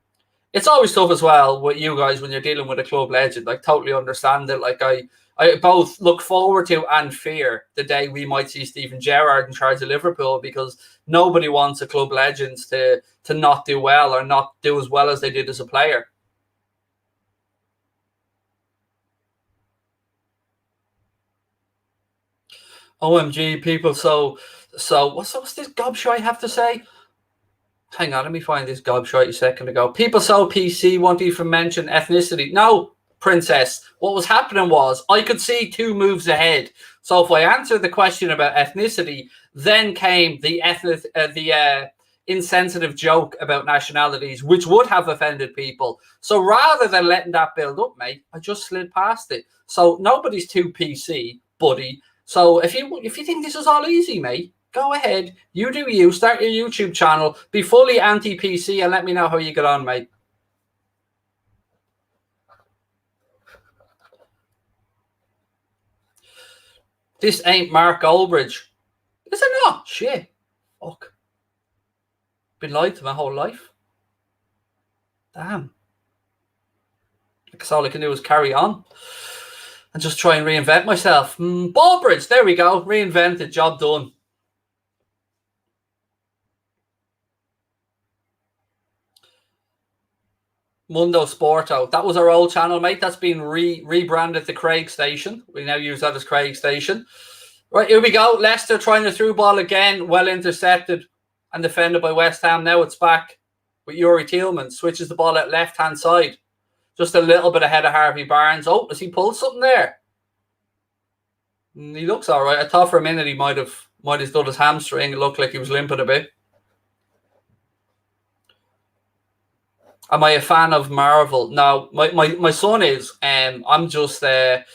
it's always tough as well with you guys when you're dealing with a club legend. Like, totally understand it. Like, I both look forward to and fear the day we might see Steven Gerrard in charge of Liverpool, because nobody wants a club legends to not do well or not do as well as they did as a player. OMG, people. So what's this gobshite have to say? Hang on, let me find this gobshite a second ago. People so PC won't even mention ethnicity. No, Princess. What was happening was I could see two moves ahead. So if I answered the question about ethnicity, then came the insensitive joke about nationalities, which would have offended people. So rather than letting that build up, mate, I just slid past it. So nobody's too PC, buddy. So if you think this is all easy, mate, go ahead. You do you. Start your YouTube channel. Be fully anti-PC and let me know how you get on, mate. This ain't Mark Goldbridge. Is it not? Shit. Fuck. Been lied to my whole life. Damn. Because all I can do is carry on and just try and reinvent myself. Ballbridge, there we go. Reinvented, job done. Mundo Sporto. That was our old channel, mate. That's been rebranded to Craig Station. We now use that as Craig Station. Right, here we go. Leicester trying the through ball again. Well intercepted and defended by West Ham. Now it's back with Yuri Tielemans. Switches the ball at left-hand side. Just a little bit ahead of Harvey Barnes. Oh, does he pull something there? He looks all right. I thought for a minute he might have done his hamstring. It looked like he was limping a bit. Am I a fan of Marvel? No, my son is. I'm just, I'm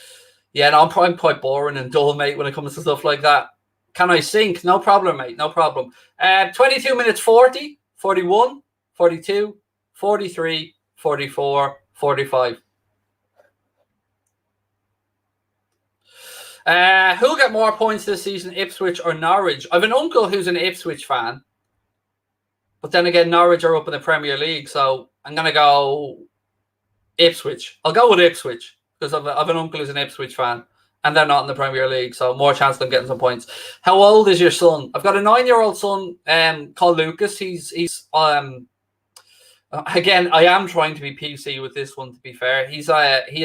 probably quite boring and dull, mate, when it comes to stuff like that. Can I sync? No problem, mate. No problem. 22 minutes 40, 41, 42, 43, 44, 45. Who'll get more points this season, Ipswich or Norwich? I have an uncle who's an Ipswich fan. But then again, Norwich are up in the Premier League, so I'm going to go Ipswich. I'll go with Ipswich because I have an uncle who's an Ipswich fan and they're not in the Premier League, so more chance of them getting some points. How old is your son? I've got a 9-year-old son called Lucas. He's again, I am trying to be PC with this one, to be fair. He has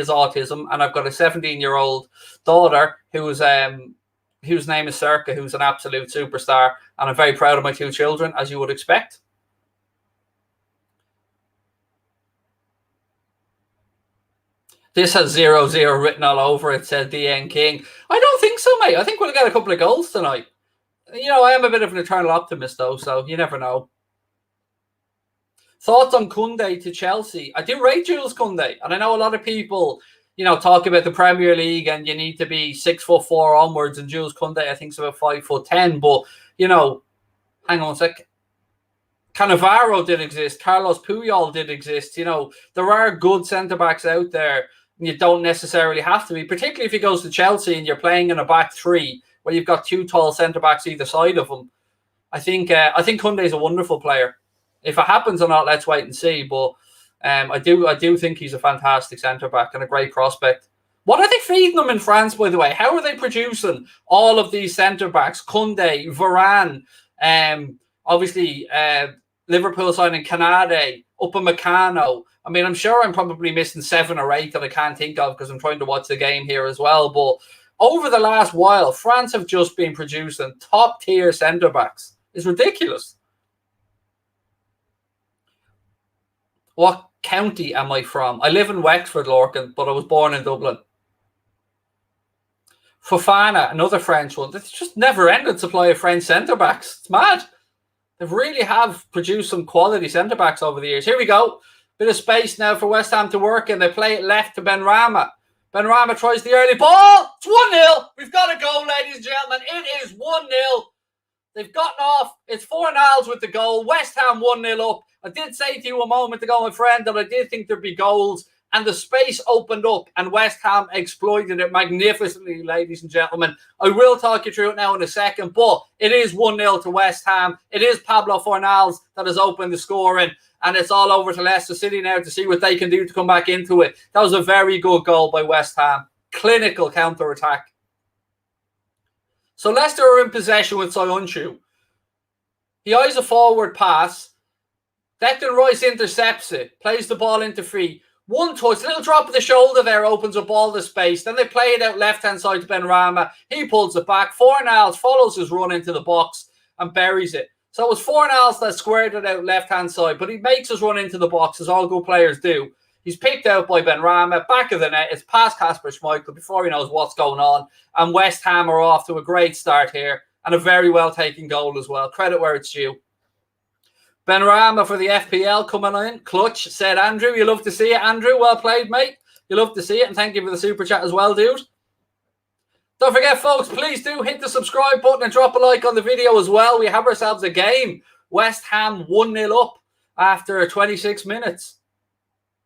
autism, and I've got a 17-year-old daughter whose name is Circa, who's an absolute superstar, and I'm very proud of my two children, as you would expect. This has 0-0 written all over it, said DN King. I don't think so, mate. I think we'll get a couple of goals tonight. You know, I am a bit of an eternal optimist, though, so you never know. Thoughts on Koundé to Chelsea? I do rate Jules Koundé, and I know a lot of people, you know, talk about the Premier League and you need to be 6'4" onwards, and Jules Koundé, I think, is about 5'10". But, you know, hang on a sec. Cannavaro did exist. Carlos Puyol did exist. You know, there are good centre-backs out there. You don't necessarily have to be, particularly if he goes to Chelsea and you're playing in a back three where you've got two tall centre-backs either side of him. I think Koundé is a wonderful player. If it happens or not, let's wait and see. But I do think he's a fantastic centre-back and a great prospect. What are they feeding them in France, by the way? How are they producing all of these centre-backs? Koundé, Varane, obviously Liverpool signing Canade, Upamecano. I mean, I'm sure I'm probably missing 7 or 8 that I can't think of because I'm trying to watch the game here as well. But over the last while, France have just been producing top-tier centre-backs. It's ridiculous. What county am I from? I live in Wexford, Lorcan, but I was born in Dublin. Fofana, another French one. It's just never-ending supply of French centre-backs. It's mad. They really have produced some quality centre-backs over the years. Here we go. Bit of space now for West Ham to work, and they play it left to Benrahma. Benrahma tries the early ball. It's 1-0. We've got a goal, ladies and gentlemen. It is 1-0. They've gotten off. It's 4-0 with the goal. West Ham 1-0 up. I did say to you a moment ago, my friend, that I did think there'd be goals, and the space opened up, and West Ham exploited it magnificently, ladies and gentlemen. I will talk you through it now in a second, but it is 1-0 to West Ham. It is Pablo Fornals that has opened the scoring, and it's all over to Leicester City now to see what they can do to come back into it. That was a very good goal by West Ham. Clinical counter-attack. So Leicester are in possession with Soyuncu. He eyes a forward pass. Declan Rice intercepts it, plays the ball into free. One touch, little drop of the shoulder there opens up all the space. Then they play it out left-hand side to Benrahma. He pulls it back. Fornals follows his run into the box and buries it. So it was Fornals that squared it out left-hand side, but he makes his run into the box, as all good players do. He's picked out by Benrahma, back of the net. It's past Kasper Schmeichel before he knows what's going on. And West Ham are off to a great start here and a very well-taken goal as well. Credit where it's due. Benrahma for the FPL coming in. Clutch, said Andrew. You love to see it, Andrew. Well played, mate. You love to see it. And thank you for the super chat as well, dude. Don't forget, folks, please do hit the subscribe button and drop a like on the video as well. We have ourselves a game. West Ham 1-0 up after 26 minutes.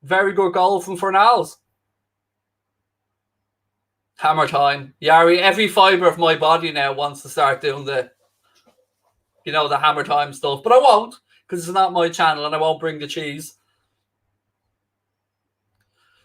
Very good goal from Fornals. Hammer time. Yari, every fibre of my body now wants to start doing the, you know, the hammer time stuff. But I won't, because it's not my channel and I won't bring the cheese.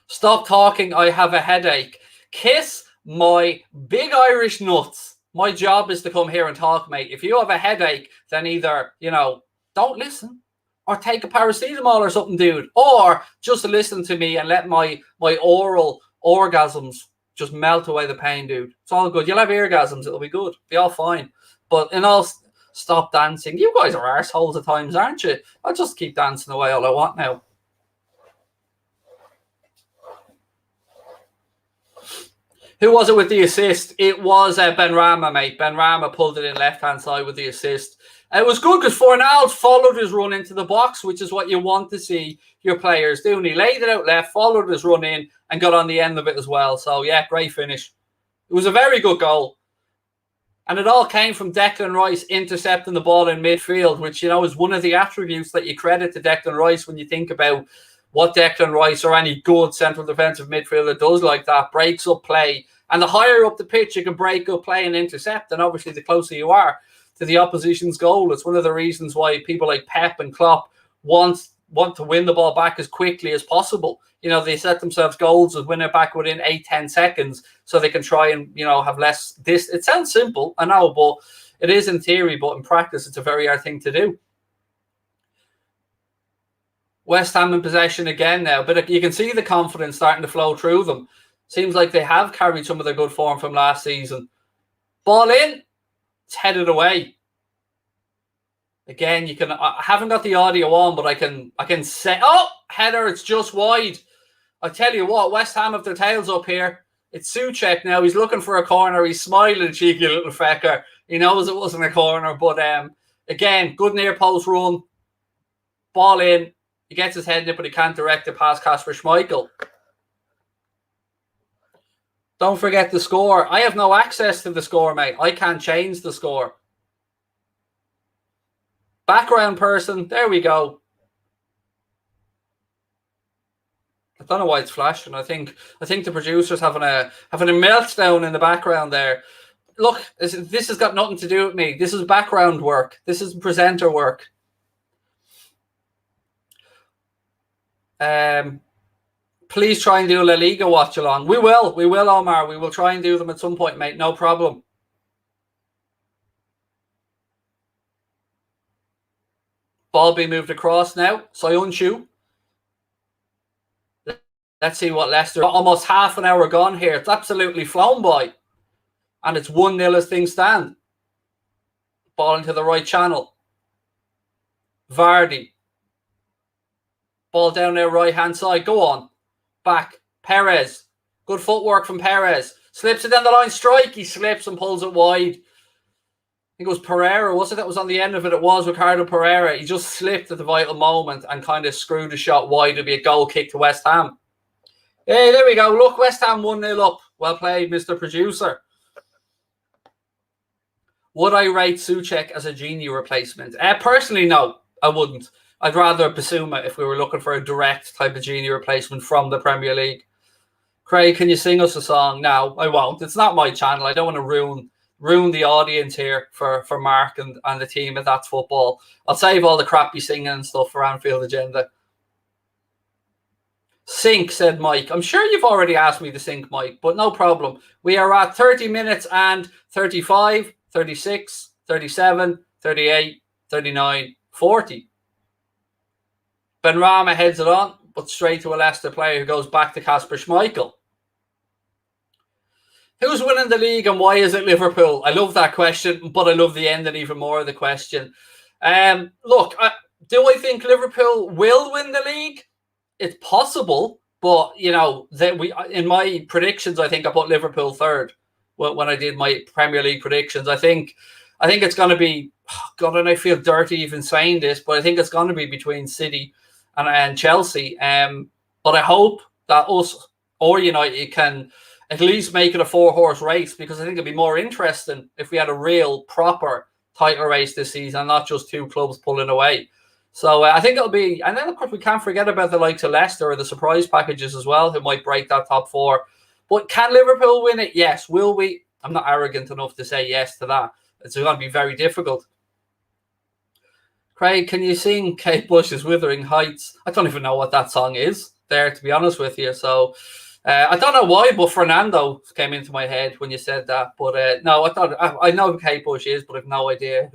Stop talking. I have a headache. Kiss my big Irish nuts. My job is to come here and talk, mate. If you have a headache, then either, you know, don't listen or take a paracetamol or something, dude. Or just listen to me and let my oral orgasms just melt away the pain, dude. It's all good. You'll have orgasms. It'll be good. Be all fine. But in all, stop dancing. You guys are arseholes at times, aren't you? I'll just keep dancing away all I want now. Who was it with the assist? It was Benrahma, mate. Benrahma pulled it in left-hand side with the assist. It was good because Fornals followed his run into the box, which is what you want to see your players do. And he laid it out left, followed his run in, and got on the end of it as well. So, yeah, great finish. It was a very good goal. And it all came from Declan Rice intercepting the ball in midfield, which, you know, is one of the attributes that you credit to Declan Rice when you think about what Declan Rice or any good central defensive midfielder does like that, breaks up play. And the higher up the pitch you can break up play and intercept, and obviously the closer you are to the opposition's goal. It's one of the reasons why people like Pep and Klopp want to win the ball back as quickly as possible. You know, they set themselves goals of winning it back within 8-10 seconds so they can try and, you know, have less. It sounds simple, I know, but it is in theory, but in practice it's a very hard thing to do. West Ham in possession again now, but you can see the confidence starting to flow through them. Seems like they have carried some of their good form from last season. Ball in, it's headed away. Again, I haven't got the audio on, but I can say, oh, header, it's just wide. I tell you what, West Ham have their tails up here. It's Souček now. He's looking for a corner. He's smiling, cheeky little fecker. He knows it wasn't a corner, but again, good near post run. Ball in. He gets his head in it, but he can't direct it past Kasper Schmeichel. Don't forget the score. I have no access to the score, mate. I can't change the score. Background person. There we go. I don't know why it's flashing. I think the producer's having a meltdown in the background there. Look, this has got nothing to do with me. This is background work. This is presenter work. Please try and do La Liga watch along. We will, Omar. We will try and do them at some point, mate. No problem. Ball being moved across now. Soyuncu. Let's see what Leicester. Almost half an hour gone here. It's absolutely flown by. And it's 1-0 as things stand. Ball into the right channel. Vardy. Ball down there, right-hand side. Go on. Back. Perez. Good footwork from Perez. Slips it down the line. Strike. He slips and pulls it wide. I think it was Pereira, was it? That was on the end of it. It was Ricardo Pereira. He just slipped at the vital moment and kind of screwed the shot wide. It'd be a goal kick to West Ham. Hey, there we go. Look, West Ham 1-0 up. Well played, Mr. Producer. Would I rate Souček as a genie replacement? Personally, no, I wouldn't. I'd rather Basuma if we were looking for a direct type of genie replacement from the Premier League. Craig, can you sing us a song? No, I won't. It's not my channel. I don't want to ruin the audience here for Mark and the team at That's Football. I'll save all the crappy singing and stuff for Anfield Agenda. Sync, said Mike. I'm sure you've already asked me to sync, Mike, but no problem. We are at 30 minutes and 35, 36, 37, 38, 39, 40. Benrahma heads it on, but straight to a Leicester player who goes back to Kasper Schmeichel. Who's winning the league and why is it Liverpool? I love that question, but I love the ending even more of the question. Look, do I think Liverpool will win the league? It's possible, but you know, in my predictions, I think I put Liverpool third when I did my Premier League predictions. I think it's going to be, God, and I feel dirty even saying this, but I think it's going to be between City and Chelsea. But I hope that us or United can at least make it a 4-horse race, because I think it'd be more interesting if we had a real proper title race this season, not just two clubs pulling away. So I think it'll be, and then of course we can't forget about the likes of Leicester or the surprise packages as well, who might break that top four. But can Liverpool win it? Yes. Will we? I'm not arrogant enough to say yes to that. It's going to be very difficult. Craig, can you sing Kate Bush's Wuthering Heights? I don't even know what that song is there, to be honest with you. So I don't know why, but Fernando came into my head when you said that. But no, I know who Kate Bush is, but I've no idea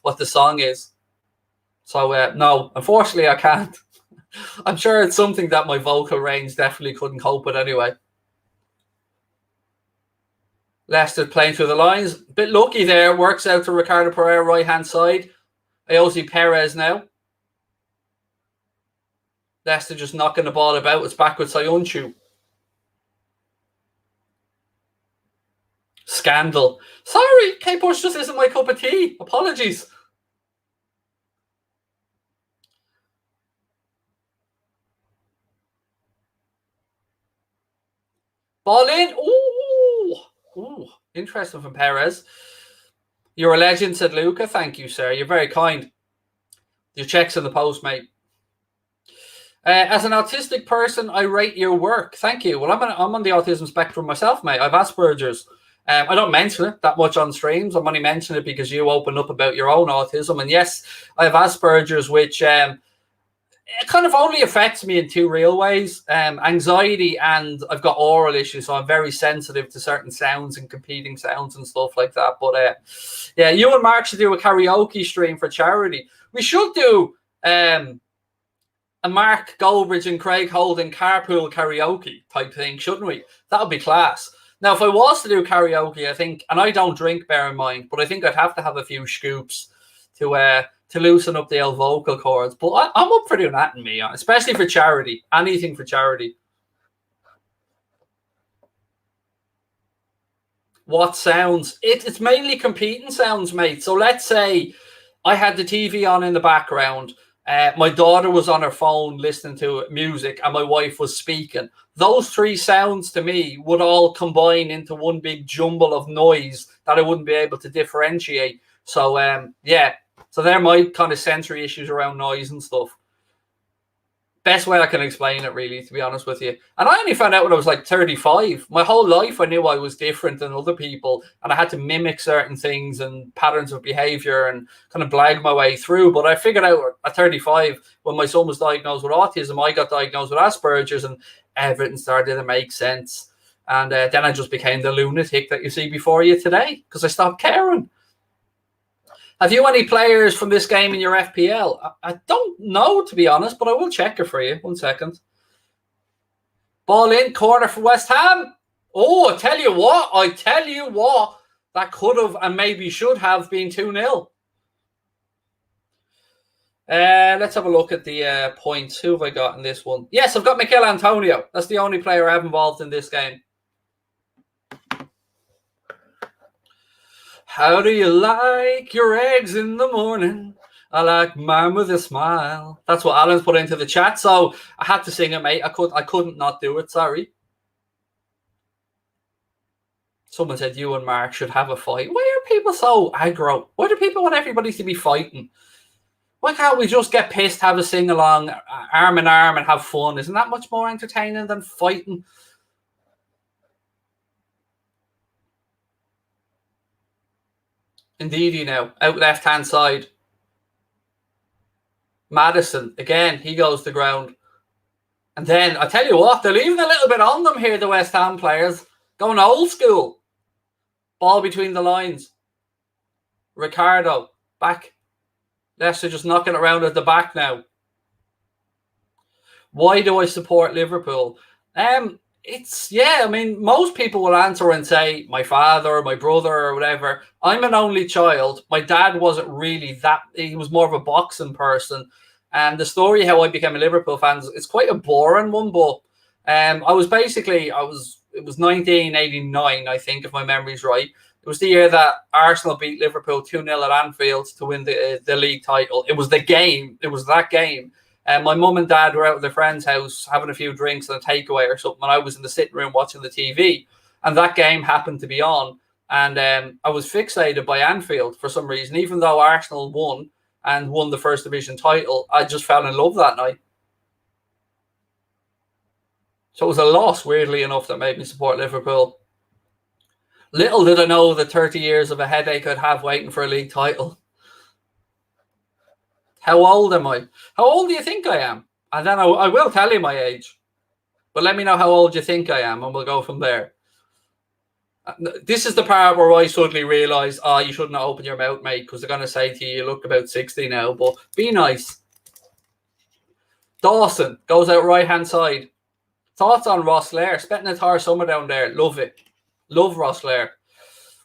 what the song is. So no, unfortunately I can't. I'm sure it's something that my vocal range definitely couldn't cope with anyway. Leicester playing through the lines. Bit lucky there. Works out to Ricardo Pereira, right-hand side. Ayoze Perez now. Leicester just knocking the ball about. It's back with Soyuncu. Scandal. Sorry, Kate Bush just isn't my cup of tea. Apologies. Ball in. Ooh, interesting from Perez. You're a legend, said Luca. Thank you, sir. You're very kind. Your check's in the post, mate. As an autistic person, I rate your work. Thank you. Well, I'm on the autism spectrum myself, mate. I have Asperger's. I don't mention it that much on streams. I'm only mentioning it because you opened up about your own autism. And yes, I have Asperger's, which it kind of only affects me in two real ways. Anxiety, and I've got oral issues, so I'm very sensitive to certain sounds and competing sounds and stuff like that. But yeah, you and Mark should do a karaoke stream for charity. We should do a Mark Goldbridge and Craig Houlden carpool karaoke type thing, shouldn't we? That would be class. Now, if I was to do karaoke, I think, and I don't drink, bear in mind, but I think I'd have to have a few scoops to loosen up the old vocal cords. But I'm up for doing that in me, especially for charity. Anything for charity. What sounds? It's mainly competing sounds, mate. So let's say I had the TV on in the background. My daughter was on her phone listening to music, and my wife was speaking. Those three sounds to me would all combine into one big jumble of noise that I wouldn't be able to differentiate. So, yeah. So they're my kind of sensory issues around noise and stuff. Best way I can explain it, really, to be honest with you. And I only found out when I was like 35. My whole life, I knew I was different than other people, and I had to mimic certain things and patterns of behavior and kind of blag my way through. But I figured out at 35, when my son was diagnosed with autism, I got diagnosed with Asperger's, and everything started to make sense. And then I just became the lunatic that you see before you today because I stopped caring. Have you any players from this game in your FPL? I don't know, to be honest, but I will check it for you. 1 second. Ball in, corner for West Ham. Oh, I tell you what. That could have and maybe should have been 2-0. Let's have a look at the points. Who have I got in this one? Yes, I've got Mikel Antonio. That's the only player I have involved in this game. How do you like your eggs in the morning? I like mine with a smile. That's what Alan's put into the chat, so I had to sing it, mate. I couldn't not do it. Sorry. Someone said you and Mark should have a fight. Why are people so aggro? Why do people want everybody to be fighting? Why can't we just get pissed, have a sing-along, arm in arm, and have fun? Isn't that much more entertaining than fighting? Indeed, you know, out left-hand side. Madison, again, he goes to ground. And then, I tell you what, they're leaving a little bit on them here, the West Ham players. Going old school. Ball between the lines. Ricardo, back. Leicester just knocking around at the back now. Why do I support Liverpool? I mean, most people will answer and say, my father or my brother or whatever. I'm an only child. My dad wasn't really that. He was more of a boxing person. And the story how I became a Liverpool fan is quite a boring one, but it was 1989, I think, if my memory's right. It was the year that Arsenal beat Liverpool 2-0 at Anfield to win the league title. It was the game. It was that game. My mum and dad were out at their friend's house having a few drinks and a takeaway or something, and I was in the sitting room watching the TV, and that game happened to be on. And I was fixated by Anfield for some reason, even though Arsenal won the First Division title. I just fell in love that night. So it was a loss, weirdly enough, that made me support Liverpool. Little did I know the 30 years of a headache I'd have waiting for a league title. How old am I? How old do you think I am? And then I will tell you my age. But let me know how old you think I am, and we'll go from there. This is the part where I suddenly realise, you shouldn't have opened your mouth, mate, because they're going to say to you, you look about 60 now, but be nice. Dawson goes out right-hand side. Thoughts on Rosslare? Spent an entire summer down there. Love it. Love Rosslare.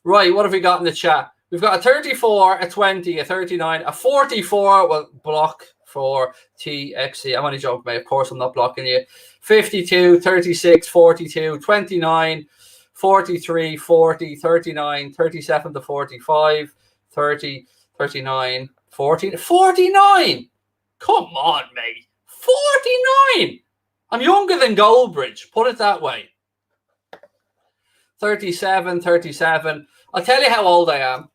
Right, what have we got in the chat? We've got a 34, a 20, a 39, a 44. Well, block for TXC. I'm only joking, mate. Of course, I'm not blocking you. 52, 36, 42, 29, 43, 40, 39, 37 to 45, 30, 39, 40, 49. Come on, mate. 49. I'm younger than Goldbridge. Put it that way. 37, 37. I'll tell you how old I am.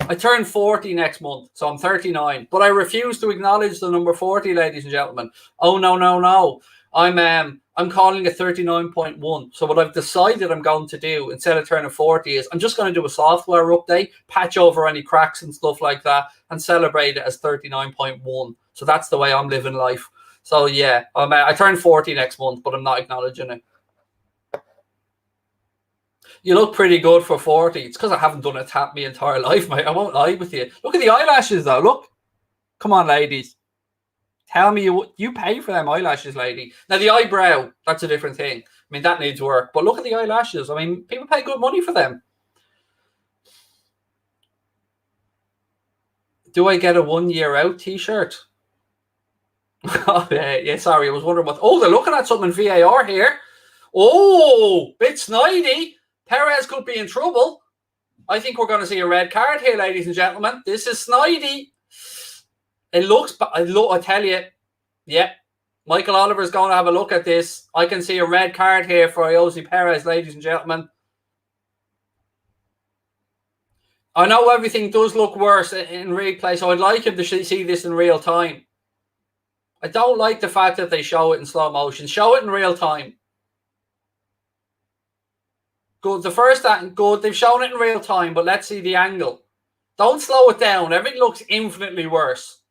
I turn 40 next month, so I'm 39. But I refuse to acknowledge the number 40, ladies and gentlemen. Oh, no. I'm calling it 39.1. So what I've decided I'm going to do instead of turning 40 is I'm just going to do a software update, patch over any cracks and stuff like that, and celebrate it as 39.1. So that's the way I'm living life. So yeah, I turn 40 next month, but I'm not acknowledging it. You look pretty good for 40. It's because I haven't done a tap my entire life, mate. I won't lie with you. Look at the eyelashes, though. Look. Come on, ladies. Tell me you pay for them eyelashes, lady. Now, the eyebrow, that's a different thing. I mean, that needs work. But look at the eyelashes. I mean, people pay good money for them. Do I get a 1 year out t-shirt? Oh, yeah, sorry. I was wondering what... Oh, they're looking at something VAR here. Oh, bit snidey. Perez could be in trouble. I think we're going to see a red card here, ladies and gentlemen. This is snidey. It looks, I tell you, yeah, Michael Oliver's going to have a look at this. I can see a red card here for Jose Perez, ladies and gentlemen. I know everything does look worse in replay, so I'd like him to see this in real time. I don't like the fact that they show it in slow motion. Show it in real time. Good. The first act, good. They've shown it in real time, but let's see the angle. Don't slow it down. Everything looks infinitely worse.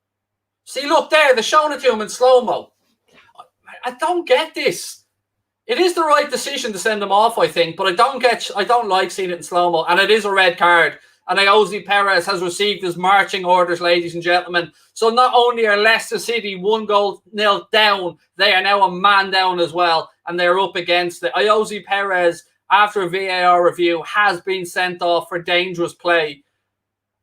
See, look there. They're showing it to him in slow-mo. I don't get this. It is the right decision to send him off, I think, but I don't like seeing it in slow-mo, and it is a red card. And Jose Perez has received his marching orders, ladies and gentlemen. So not only are Leicester City 1-0 down, they are now a man down as well, and they're up against it. Jose Perez, after a VAR review, has been sent off for dangerous play.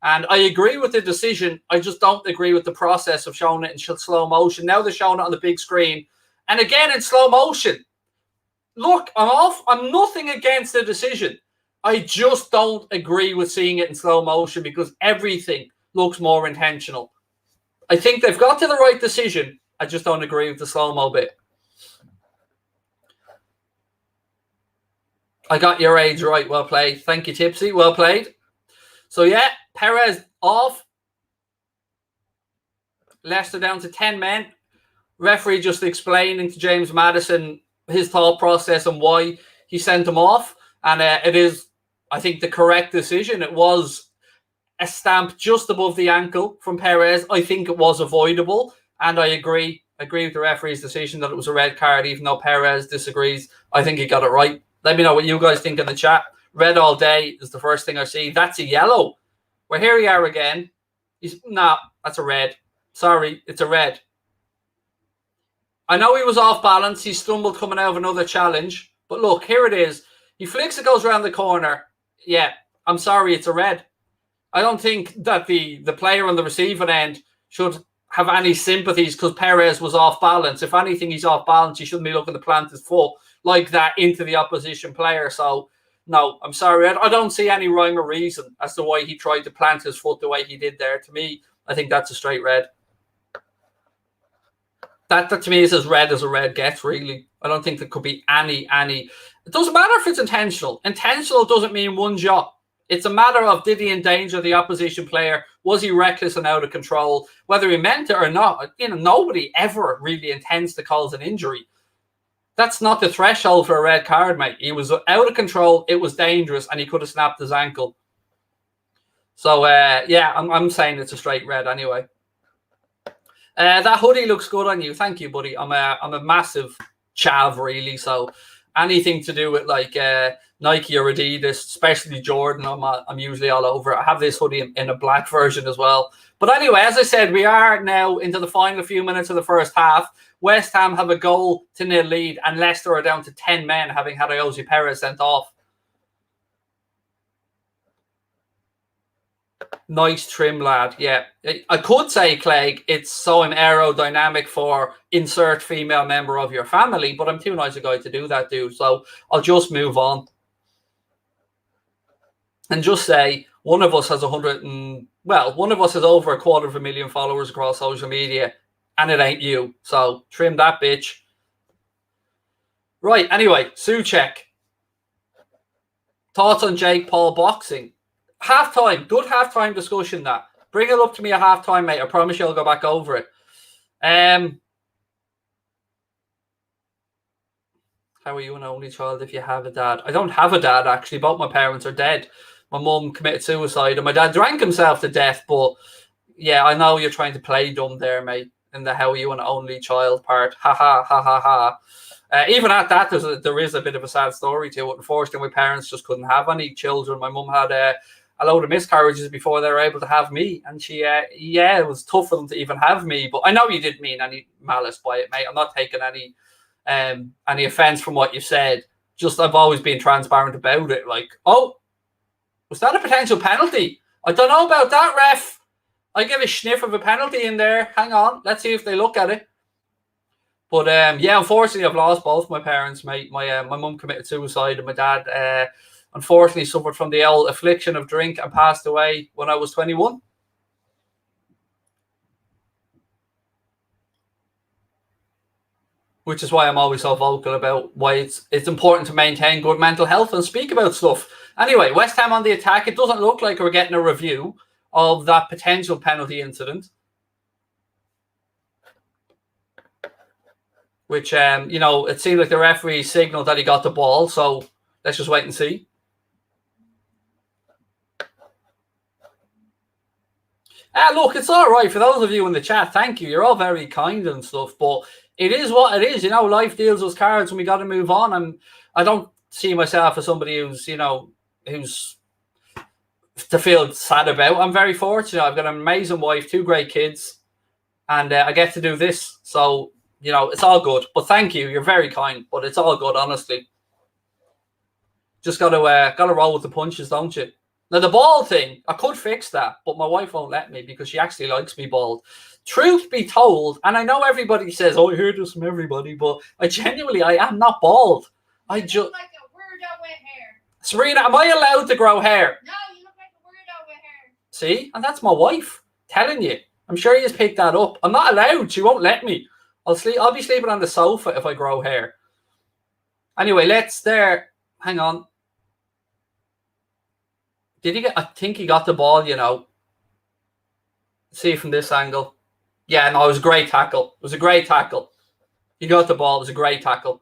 And I agree with the decision. I just don't agree with the process of showing it in slow motion. Now they're showing it on the big screen. And again, in slow motion. Look, I'm nothing against the decision. I just don't agree with seeing it in slow motion because everything looks more intentional. I think they've got to the right decision. I just don't agree with the slow-mo bit. I got your age right. Well played. Thank you, Tipsy. Well played. So, yeah, Perez off. Leicester down to 10 men. Referee just explaining to James Maddison his thought process and why he sent him off. And it is, I think, the correct decision. It was a stamp just above the ankle from Perez. I think it was avoidable. And I agree with the referee's decision that it was a red card, even though Perez disagrees. I think he got it right. Let me know what you guys think in the chat. Red all day is the first thing I see. That's a yellow. Well, here we are again. That's a red. Sorry, it's a red. I know he was off balance. He stumbled coming out of another challenge. But look, here it is. He flicks it, goes around the corner. Yeah, I'm sorry, it's a red. I don't think that the player on the receiving end should have any sympathies because Perez was off balance. If anything, he's off balance. He shouldn't be looking to plant his foot like that into the opposition player. So, no, I'm sorry. I don't see any rhyme or reason as to why he tried to plant his foot the way he did there. To me, I think that's a straight red. That to me is as red as a red gets, really. I don't think there could be any. It doesn't matter if it's intentional. Intentional doesn't mean one shot. It's a matter of, did he endanger the opposition player? Was he reckless and out of control? Whether he meant it or not, nobody ever really intends to cause an injury. That's not the threshold for a red card, mate. He was out of control. It was dangerous, and he could have snapped his ankle. So, yeah, I'm saying it's a straight red anyway. That hoodie looks good on you. Thank you, buddy. I'm a massive chav, really. So anything to do with like Nike or Adidas, especially Jordan, I'm usually all over it. I have this hoodie in a black version as well. But anyway, as I said, we are now into the final few minutes of the first half. West Ham have a 0-0 lead, and Leicester are down to 10 men, having had Jose Perez sent off. Nice trim, lad. Yeah, I could say, Clegg, it's so aerodynamic for insert female member of your family, but I'm too nice a guy to do that, dude. So I'll just move on and just say one of us has one of us has over 250,000 followers across social media, and it ain't you. So trim that bitch. Right. Anyway, Souček. Thoughts on Jake Paul boxing? Halftime, good halftime discussion. That bring it up to me at halftime, mate. I promise you I'll go back over it. How are you an only child if you have a dad? I don't have a dad, actually. Both my parents are dead. My mum committed suicide and my dad drank himself to death. But yeah, I know you're trying to play dumb there, mate, in the how are you an only child part. Ha ha ha ha ha. Even at that, there is a bit of a sad story to it. Unfortunately, my parents just couldn't have any children. My mum had a load of miscarriages before they were able to have me. And she, it was tough for them to even have me. But I know you didn't mean any malice by it, mate. I'm not taking any offense from what you said. Just I've always been transparent about it. Like, oh, was that a potential penalty? I don't know about that, ref. I give a sniff of a penalty in there. Hang on. Let's see if they look at it. But yeah, unfortunately, I've lost both my parents, mate. My mum committed suicide, and my dad, unfortunately suffered from the old affliction of drink and passed away when I was 21. Which is why I'm always so vocal about why it's important to maintain good mental health and speak about stuff. Anyway, West Ham on the attack. It doesn't look like we're getting a review of that potential penalty incident. Which, it seemed like the referee signaled that he got the ball. So let's just wait and see. Look, it's all right. For those of you in the chat, thank you. You're all very kind and stuff. But it is what it is. Life deals us cards and we got to move on. I don't see myself as somebody who's to feel sad about. I'm very fortunate. I've got an amazing wife, 2 great kids, and I get to do this. So, it's all good. But thank you. You're very kind. But it's all good, honestly. Just got to roll with the punches, don't you? Now, the bald thing, I could fix that, but my wife won't let me because she actually likes me bald. Truth be told, and I know everybody says, I hear this from everybody, but I am not bald. I just look like a weirdo with hair. Serena, am I allowed to grow hair? No, you look like a weirdo with hair. See? And that's my wife telling you. I'm sure you just picked that up. I'm not allowed. She won't let me. I'll be sleeping on the sofa if I grow hair. Anyway, hang on. I think he got the ball, See from this angle. Yeah, no, it was a great tackle. It was a great tackle. He got the ball. It was a great tackle.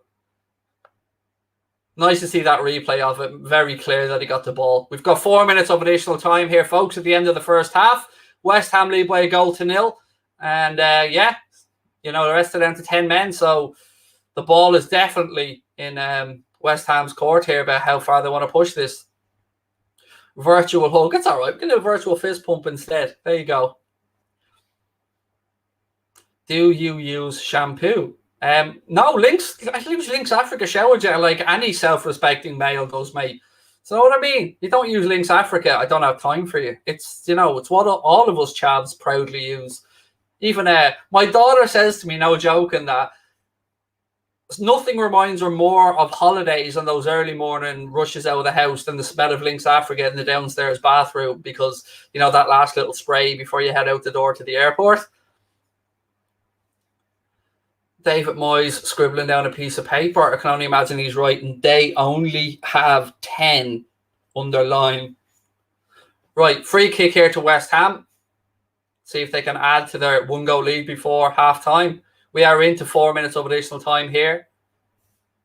Nice to see that replay of it. Very clear that he got the ball. We've got 4 minutes of additional time here, folks, at the end of the first half. West Ham lead by a goal to 0. And, the rest of them to 10 men. So the ball is definitely in West Ham's court here about how far they want to push this. Virtual hug. It's all right. We can do a virtual fist pump instead. There you go. Do you use shampoo? No, Lynx. I use Lynx Africa shower gel like any self-respecting male does, mate. So what I mean? You don't use Lynx Africa. I don't have time for you. It's it's what all of us chavs proudly use. Even my daughter says to me, no joking, that nothing reminds her more of holidays and those early morning rushes out of the house than the smell of Lynx Africa in the downstairs bathroom because, that last little spray before you head out the door to the airport. David Moyes scribbling down a piece of paper. I can only imagine he's writing, they only have 10 underline. Right, free kick here to West Ham. See if they can add to their 1-goal lead before half-time. We are into 4 minutes of additional time here.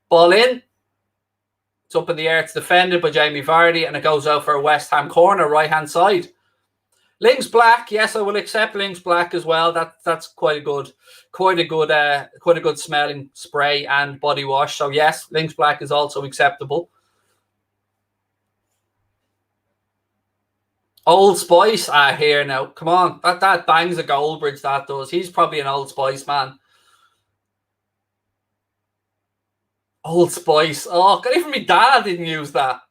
Ball in. It's up in the air. It's defended by Jamie Vardy, and it goes out for a West Ham corner, right-hand side. Lynx Black. Yes, I will accept Lynx Black as well. That's quite a good smelling spray and body wash. So yes, Lynx Black is also acceptable. Old Spice here now. Come on, that bangs a Goldbridge. That does. He's probably an Old Spice man. Old Spice. Oh, even my dad didn't use that.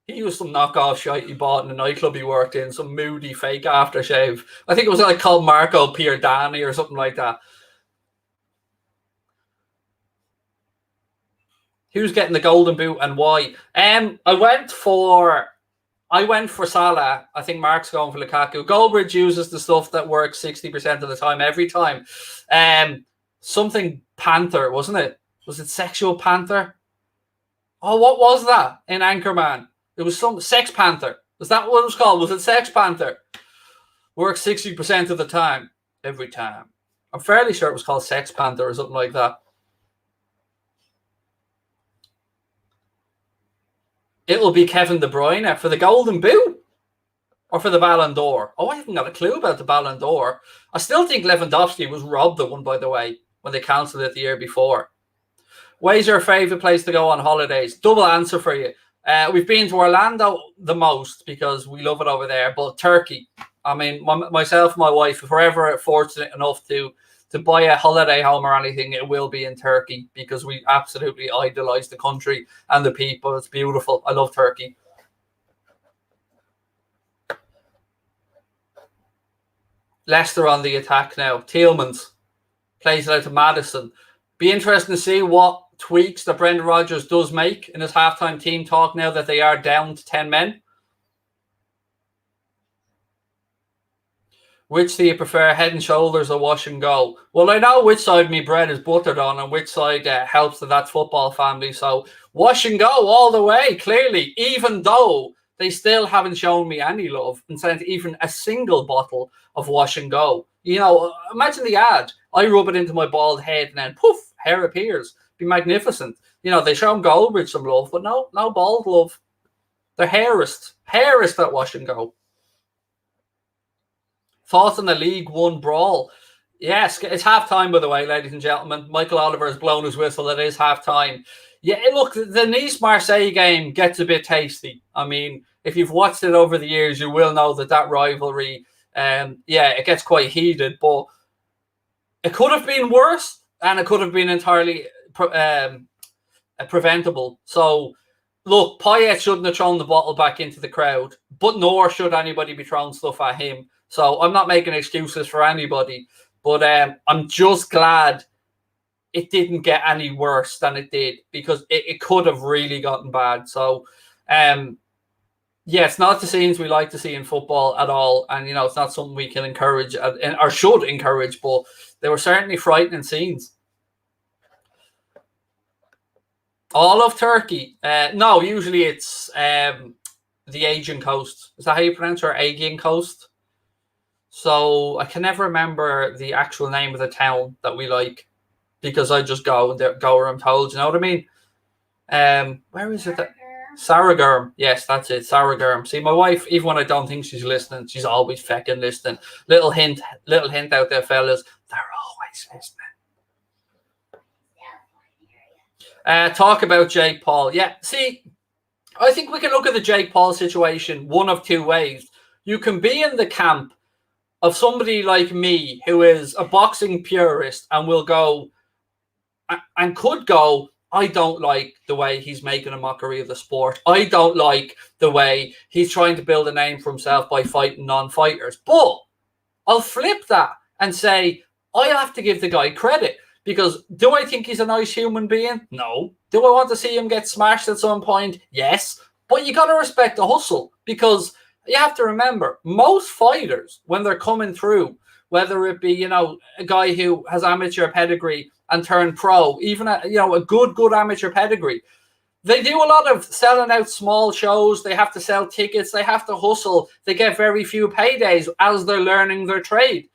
He used some knockoff shite he bought in a nightclub he worked in, some moody fake aftershave. I think it was like called Marco Pierdani or something like that. Who's getting the golden boot and why? I went for Salah. I think Mark's going for Lukaku. Goldbridge uses the stuff that works 60% of the time, every time. Something Panther, wasn't it? Was it Sexual Panther? Oh, what was that in Anchorman? It was some Sex Panther. Was that what it was called? Was it Sex Panther? Works 60% of the time. Every time. I'm fairly sure it was called Sex Panther or something like that. It'll be Kevin De Bruyne for the Golden Boot. Or for the Ballon d'Or. Oh, I haven't got a clue about the Ballon d'Or. I still think Lewandowski was robbed the one, by the way, when they cancelled it the year before. Where's your favourite place to go on holidays? Double answer for you. We've been to Orlando the most because we love it over there. But Turkey, I mean, myself and my wife, if we're ever fortunate enough to buy a holiday home or anything, it will be in Turkey because we absolutely idolise the country and the people. It's beautiful. I love Turkey. Leicester on the attack now. Tielemans plays it out to Maddison. Be interesting to see what tweaks that Brendan Rodgers does make in his halftime team talk now that they are down to 10 men. Which do you prefer, Head and Shoulders or Wash and Go? Well, I know which side me bread is buttered on and which side helps the That's Football family. So Wash and Go all the way, clearly, even though they still haven't shown me any love and sent even a single bottle of Wash and Go. You know, imagine the ad. I rub it into my bald head and then poof, hair appears. Be magnificent. You know, they show Goldbridge some love, but no bald love. They're hairist at Wash and Go. Thoughts on the League One brawl? Yes, it's half-time, by the way, ladies and gentlemen. Michael Oliver has blown his whistle. It is half-time. Yeah, look, the Nice-Marseille game gets a bit tasty. I mean, if you've watched it over the years, you will know that rivalry, it gets quite heated. But it could have been worse, and it could have been entirely preventable. So, look, Payet shouldn't have thrown the bottle back into the crowd, but nor should anybody be throwing stuff at him. So I'm not making excuses for anybody, but I'm just glad it didn't get any worse than it did, because it could have really gotten bad. So, it's not the scenes we like to see in football at all. And, you know, it's not something we can encourage or should encourage, but they were certainly frightening scenes. All of Turkey? No, usually it's the Aegean coast. Is that how you pronounce it? Or Aegean coast? So I can never remember the actual name of the town that we like, because I just go where I'm told. You know what I mean? Where is it? Saragurm. Yes, that's it. Saragurm. See, my wife, even when I don't think she's listening, she's always feckin' listening. Little hint out there, fellas. They're always listening. Talk about Jake Paul. Yeah, see, I think we can look at the Jake Paul situation one of two ways. You can be in the camp of somebody like me who is a boxing purist and will go and could go, I don't like the way he's making a mockery of the sport. I don't like the way he's trying to build a name for himself by fighting non-fighters. But I'll flip that and say, I have to give the guy credit, because do I think he's a nice human being? No. Do I want to see him get smashed at some point? Yes. But you got to respect the hustle, because you have to remember, most fighters, when they're coming through, whether it be, you know, a guy who has amateur pedigree and turned pro, even a good amateur pedigree, they do a lot of selling out small shows. They have to sell tickets. They have to hustle. They get very few paydays as they're learning their trade.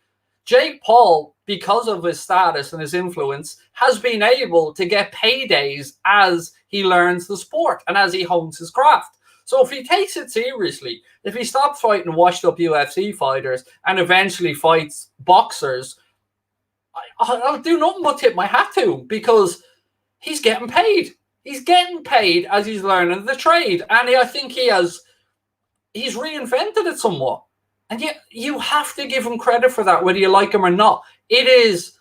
Jake Paul, because of his status and his influence, has been able to get paydays as he learns the sport and as he hones his craft. So if he takes it seriously, if he stops fighting washed-up UFC fighters and eventually fights boxers, I'll do nothing but tip my hat to him, because he's getting paid. He's getting paid as he's learning the trade. And I think he's reinvented it somewhat. And yet you have to give him credit for that, whether you like him or not. It is,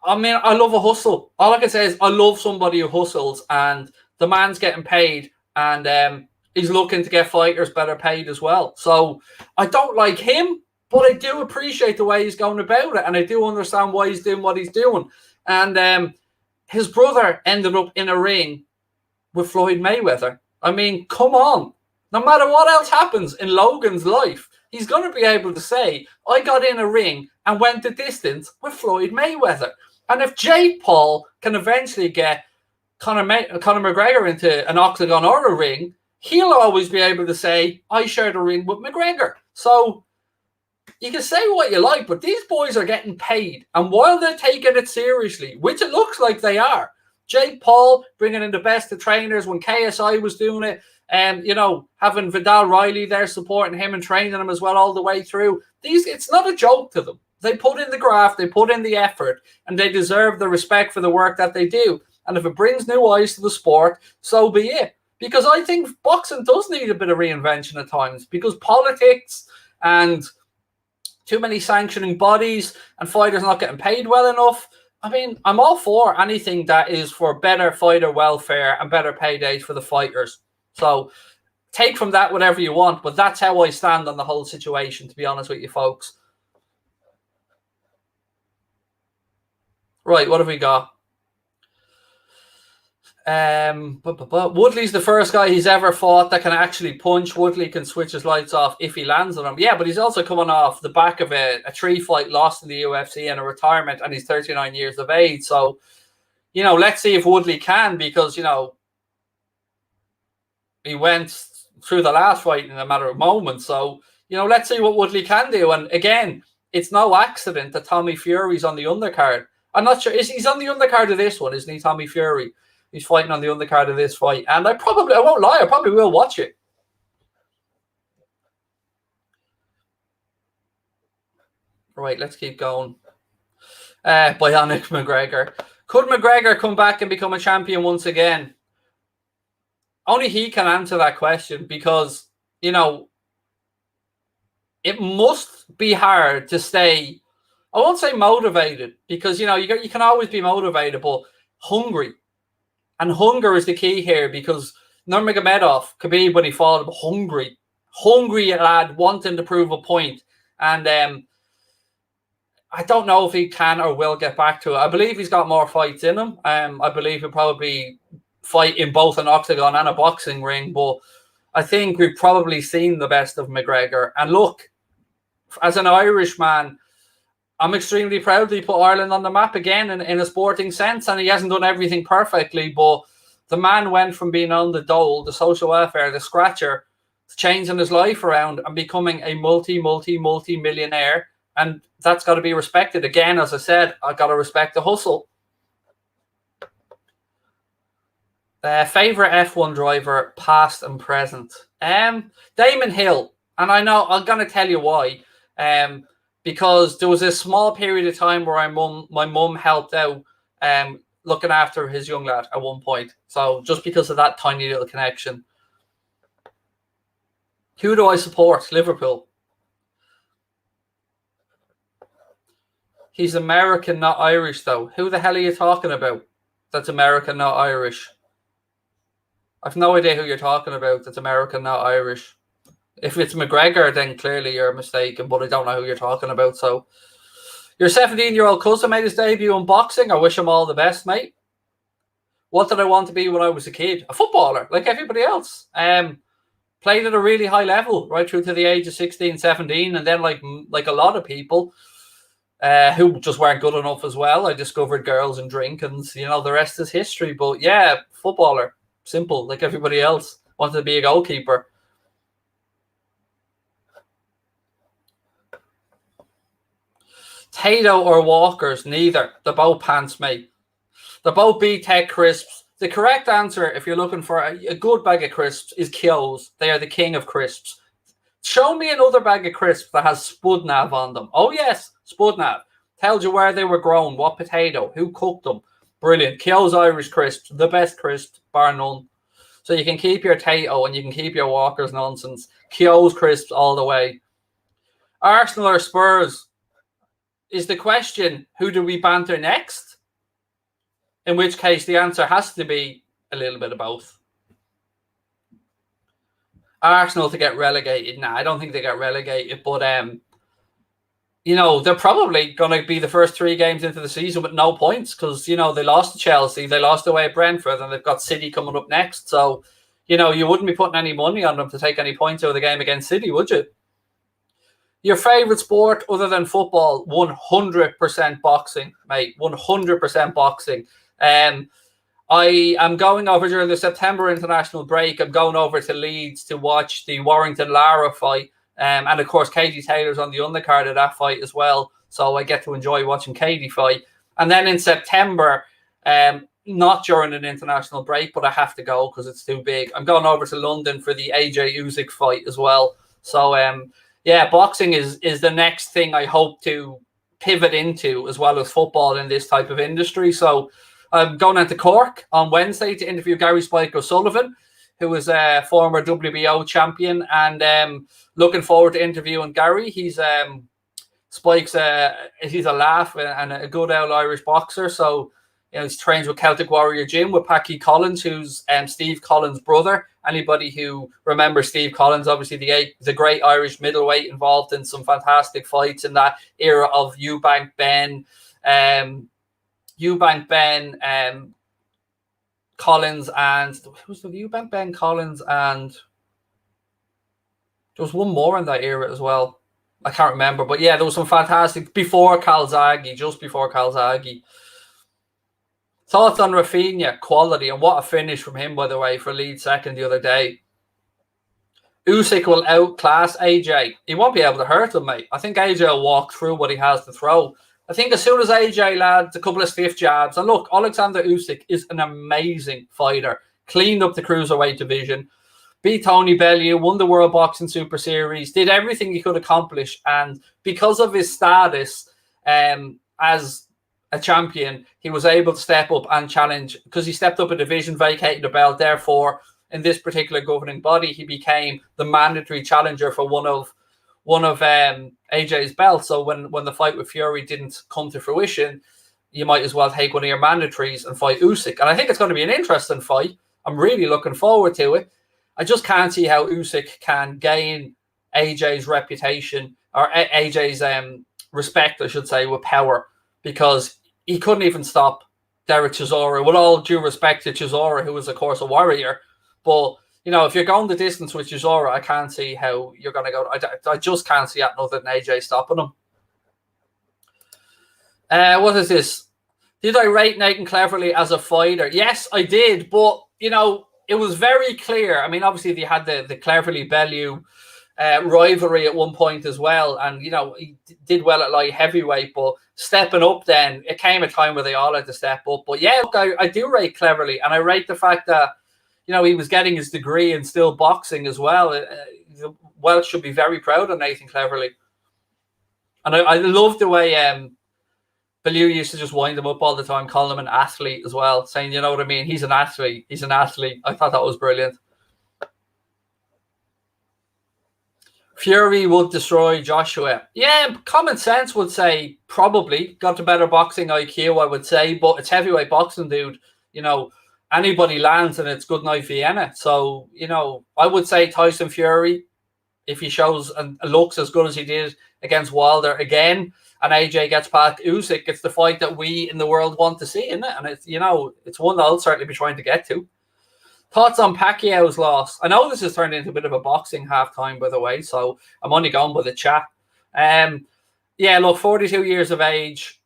I mean, I love a hustle. All I can say is I love somebody who hustles, and the man's getting paid. And he's looking to get fighters better paid as well. So I don't like him, but I do appreciate the way he's going about it. And I do understand why he's doing what he's doing. And his brother ended up in a ring with Floyd Mayweather. I mean, come on. No matter what else happens in Logan's life, he's going to be able to say, I got in a ring and went the distance with Floyd Mayweather. And if Jake Paul can eventually get Conor McGregor into an octagon or a ring, he'll always be able to say, I shared a ring with McGregor. So you can say what you like, but these boys are getting paid. And while they're taking it seriously, which it looks like they are, Jake Paul bringing in the best of trainers when KSI was doing it, and, having Vidal Riley there supporting him and training him as well all the way through. It's not a joke to them. They put in the graft, they put in the effort, and they deserve the respect for the work that they do. And if it brings new eyes to the sport, so be it. Because I think boxing does need a bit of reinvention at times, because politics and too many sanctioning bodies and fighters not getting paid well enough. I mean, I'm all for anything that is for better fighter welfare and better paydays for the fighters. So take from that whatever you want, but that's how I stand on the whole situation, to be honest with you folks. Right, what have we got? But Woodley's the first guy he's ever fought that can actually punch. Woodley can switch his lights off if he lands on him. Yeah, but he's also coming off the back of a 3-fight loss in the UFC and a retirement, and he's 39 years of age. So, let's see if Woodley can, because, he went through the last fight in a matter of moments. So, let's see what Woodley can do. And again, it's no accident that Tommy Fury's on the undercard. I'm not sure. He's on the undercard of this one, isn't he, Tommy Fury? He's fighting on the undercard of this fight. And I won't lie, I probably will watch it. Right, let's keep going. Bionic McGregor. Could McGregor come back and become a champion once again? Only he can answer that question, because, it must be hard to stay, I won't say motivated, because, you can always be motivated, but hungry. And hunger is the key here, because Nurmagomedov, Khabib, when he fought, hungry lad, wanting to prove a point. And I don't know if he can or will get back to it. I believe he's got more fights in him. I believe he'll probably fight in both an octagon and a boxing ring, but I think we've probably seen the best of McGregor. And look, as an Irishman, I'm extremely proud that he put Ireland on the map again in a sporting sense, and he hasn't done everything perfectly, but the man went from being on the dole, the social welfare, the scratcher, to changing his life around and becoming a multi-millionaire, and that's got to be respected. Again, as I said, I've got to respect the hustle. Favorite F1 driver, past and present? Damon Hill, and I know I'm going to tell you why. Because there was a small period of time where my mum helped out looking after his young lad at one point. So just because of that tiny little connection. Who do I support? Liverpool. He's American, not Irish, though. Who the hell are you talking about that's American, not Irish? I've no idea who you're talking about that's American, not Irish. If it's McGregor, then clearly you're mistaken, but I don't know who you're talking about. So, your 17-year-old cousin made his debut in boxing. I wish him all the best, mate. What did I want to be when I was a kid? A footballer, like everybody else. Played at a really high level, right through to the age of 16, 17. And then, like a lot of people who just weren't good enough as well, I discovered girls and drink, and, the rest is history. But, yeah, footballer. Simple, like everybody else. Wanted to be a goalkeeper. Tato or Walkers? Neither. They're both pants, mate. They're both B-Tech crisps. The correct answer, if you're looking for a good bag of crisps, is Kyo's. They are the king of crisps. Show me another bag of crisps that has Spudnav on them. Oh, yes, Spudnav. Tells you where they were grown, what potato, who cooked them. Brilliant. Kyo's Irish crisps, the best crisps, bar none. So you can keep your Tato and you can keep your Walkers nonsense. Kyo's crisps all the way. Arsenal or Spurs? Is the question, who do we banter next? In which case, the answer has to be a little bit of both. Arsenal to get relegated? Nah, I don't think they get relegated. But, they're probably going to be the first 3 games into the season with no points because, they lost to Chelsea, they lost away at Brentford, and they've got City coming up next. So, you wouldn't be putting any money on them to take any points out of the game against City, would you? Your favourite sport other than football? 100% boxing, mate. 100% boxing. I am going over during the September international break. I'm going over to Leeds to watch the Warrington-Lara fight. And, of course, Katie Taylor's on the undercard of that fight as well. So I get to enjoy watching Katie fight. And then in September, not during an international break, but I have to go because it's too big. I'm going over to London for the AJ Usyk fight as well. So, yeah, boxing is the next thing I hope to pivot into, as well as football in this type of industry. So I'm going out to Cork on Wednesday to interview Gary Spike O'Sullivan, who is a former WBO champion, and looking forward to interviewing Gary. He's Spike's he's a laugh and a good old Irish boxer. So he's trained with Celtic Warrior Gym with Pacquiao Collins, who's Steve Collins' brother. Anybody who remembers Steve Collins, obviously the great Irish middleweight involved in some fantastic fights in that era of Eubank Ben, Collins and who was the Eubank? Ben Collins, and there was one more in that era as well. I can't remember, but yeah, there was some fantastic before Calzaghe, just before Calzaghe. Thoughts on Rafinha, quality, and what a finish from him, by the way, for lead second the other day. Usyk will outclass AJ. He won't be able to hurt him, mate. I think AJ will walk through what he has to throw. I think as soon as AJ lands a couple of stiff jabs, and look, Alexander Usyk is an amazing fighter. Cleaned up the cruiserweight division, beat Tony Bellew, won the World Boxing Super Series, did everything he could accomplish, and because of his status as a champion, he was able to step up and challenge, because he stepped up a division, vacated the belt. Therefore, in this particular governing body, he became the mandatory challenger for one of AJ's belts. So when the fight with Fury didn't come to fruition, you might as well take one of your mandatories and fight Usyk. And I think it's going to be an interesting fight. I'm really looking forward to it. I just can't see how Usyk can gain AJ's reputation, or AJ's respect, I should say, with power, because he couldn't even stop Derek Chisora. With all due respect to Chisora, who was, of course, a warrior. But, you know, if you're going the distance with Chisora, I can't see how you're going to go. I just can't see that other than AJ stopping him. What is this? Did I rate Nathan Cleverly as a fighter? Yes, I did. But, you know, it was very clear. I mean, obviously, they had the Cleverly Bellew rivalry at one point as well. And, you know, he did well at light heavyweight. But stepping up then, it came a time where they all had to step up. But, yeah, look, I do rate Cleverly. And I rate the fact that, you know, he was getting his degree and still boxing as well. The Welsh should be very proud of Nathan Cleverly. And I love the way Bellew used to just wind him up all the time, calling him an athlete as well, saying, you know what I mean? He's an athlete. He's an athlete. I thought that was brilliant. Fury would destroy Joshua. Yeah, common sense would say probably. Got a better boxing IQ, I would say. But it's heavyweight boxing, dude. You know, anybody lands and it's good night Vienna. So, you know, I would say Tyson Fury, if he shows and looks as good as he did against Wilder again, and AJ gets past Usyk, it's the fight that we in the world want to see, isn't it? And it's, you know, it's one that I'll certainly be trying to get to. Thoughts on Pacquiao's loss? I know this has turned into a bit of a boxing halftime, by the way, so I'm only going by the chat. Yeah, look, 42 years of age.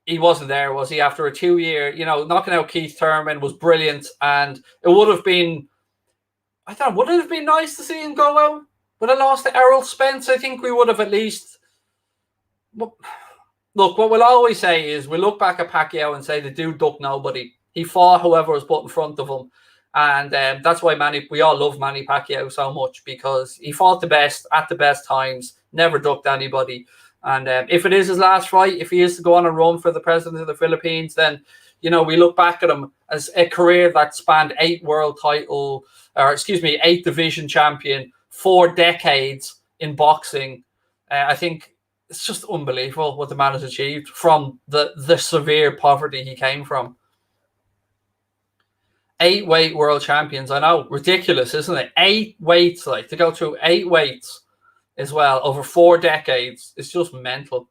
He wasn't there, was he? After a 2-year, you know, knocking out Keith Thurman was brilliant. And it would have been, I don't know, would it have been nice to see him go out with a loss to Errol Spence? I think we would have at least. But look, what we'll always say is we look back at Pacquiao and say the dude ducked nobody. He fought whoever was put in front of him. And that's why we all love Manny Pacquiao so much, because he fought the best at the best times, never ducked anybody. And if it is his last fight, if he is to go on a run for the president of the Philippines, then, you know, we look back at him as a career that spanned 8 division champion, 4 decades in boxing. I think it's just unbelievable what the man has achieved from the severe poverty he came from. 8 weight world champions. I know, ridiculous, isn't it? 8 weights, like, to go through 8 weights as well over 4 decades. It's just mental.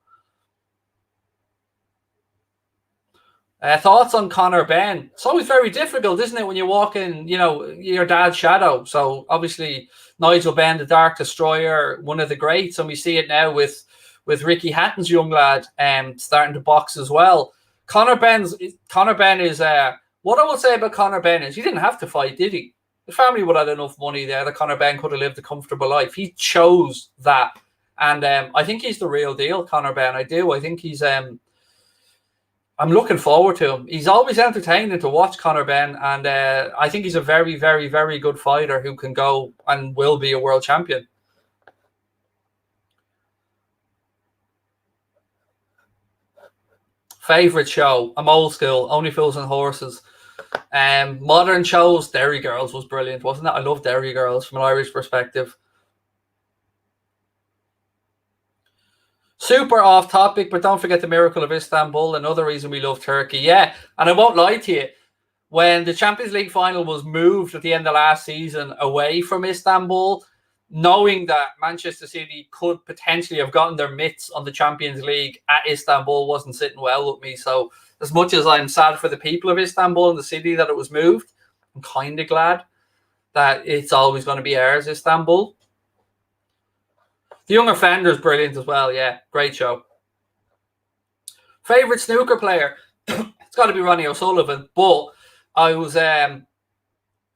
Thoughts on Conor Benn? It's always very difficult, isn't it, when you walk in, you know, your dad's shadow. So obviously Nigel Benn, the Dark Destroyer, one of the greats, and we see it now with Ricky Hatton's young lad starting to box as well. Conor Benn is what I will say about Conor Benn is he didn't have to fight, did he? The family would have had enough money there that Conor Benn could have lived a comfortable life. He chose that. And I think he's the real deal, Conor Benn. I do. I think he's... I'm looking forward to him. He's always entertaining to watch, Conor Benn. And I think he's a very, very, very good fighter who can go and will be a world champion. Favorite show? I'm old school. Only Fools and Horses. Modern shows, Derry Girls was brilliant, wasn't it? I love Derry Girls from an Irish perspective. Super off topic, but don't forget the Miracle of Istanbul, another reason we love Turkey. Yeah, and I won't lie to you, when the Champions League final was moved at the end of last season away from Istanbul, knowing that Manchester City could potentially have gotten their mitts on the Champions League at Istanbul wasn't sitting well with me. So as much as I'm sad for the people of Istanbul and the city that it was moved, I'm kind of glad that it's always going to be ours, Istanbul. The Young Offender is brilliant as well. Yeah, great show. Favorite snooker player? It's got to be Ronnie O'Sullivan. But I was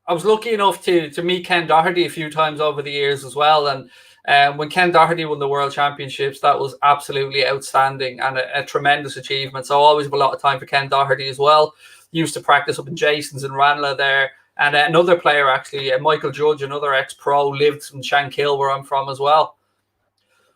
lucky enough to meet Ken Doherty a few times over the years as well. And when Ken Doherty won the World Championships, that was absolutely outstanding and a tremendous achievement. So I always have a lot of time for Ken Doherty as well. Used to practice up in Jason's in Ranelagh there. And another player, actually, Michael Judge, another ex-pro, lived in Shankill, where I'm from as well.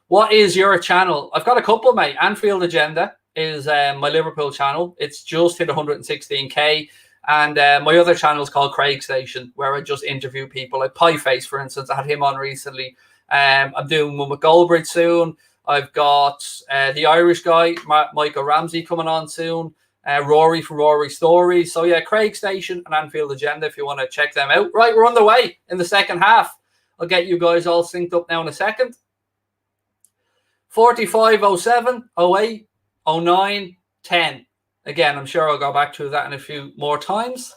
What is your channel? I've got a couple, mate. Anfield Agenda is my Liverpool channel. It's just hit 116k. And my other channel is called Craig Station, where I just interview people like Pieface, for instance. I had him on recently. I'm doing one with Goldbridge soon. I've got the Irish guy, Michael Ramsey, coming on soon. Rory from Rory Stories. So yeah, Craig Station and Anfield Agenda if you want to check them out. Right, we're on the way in the second half. I'll get you guys all synced up now in a second. 45, 07, 08, 09, 10. Again, I'm sure I'll go back to that in a few more times.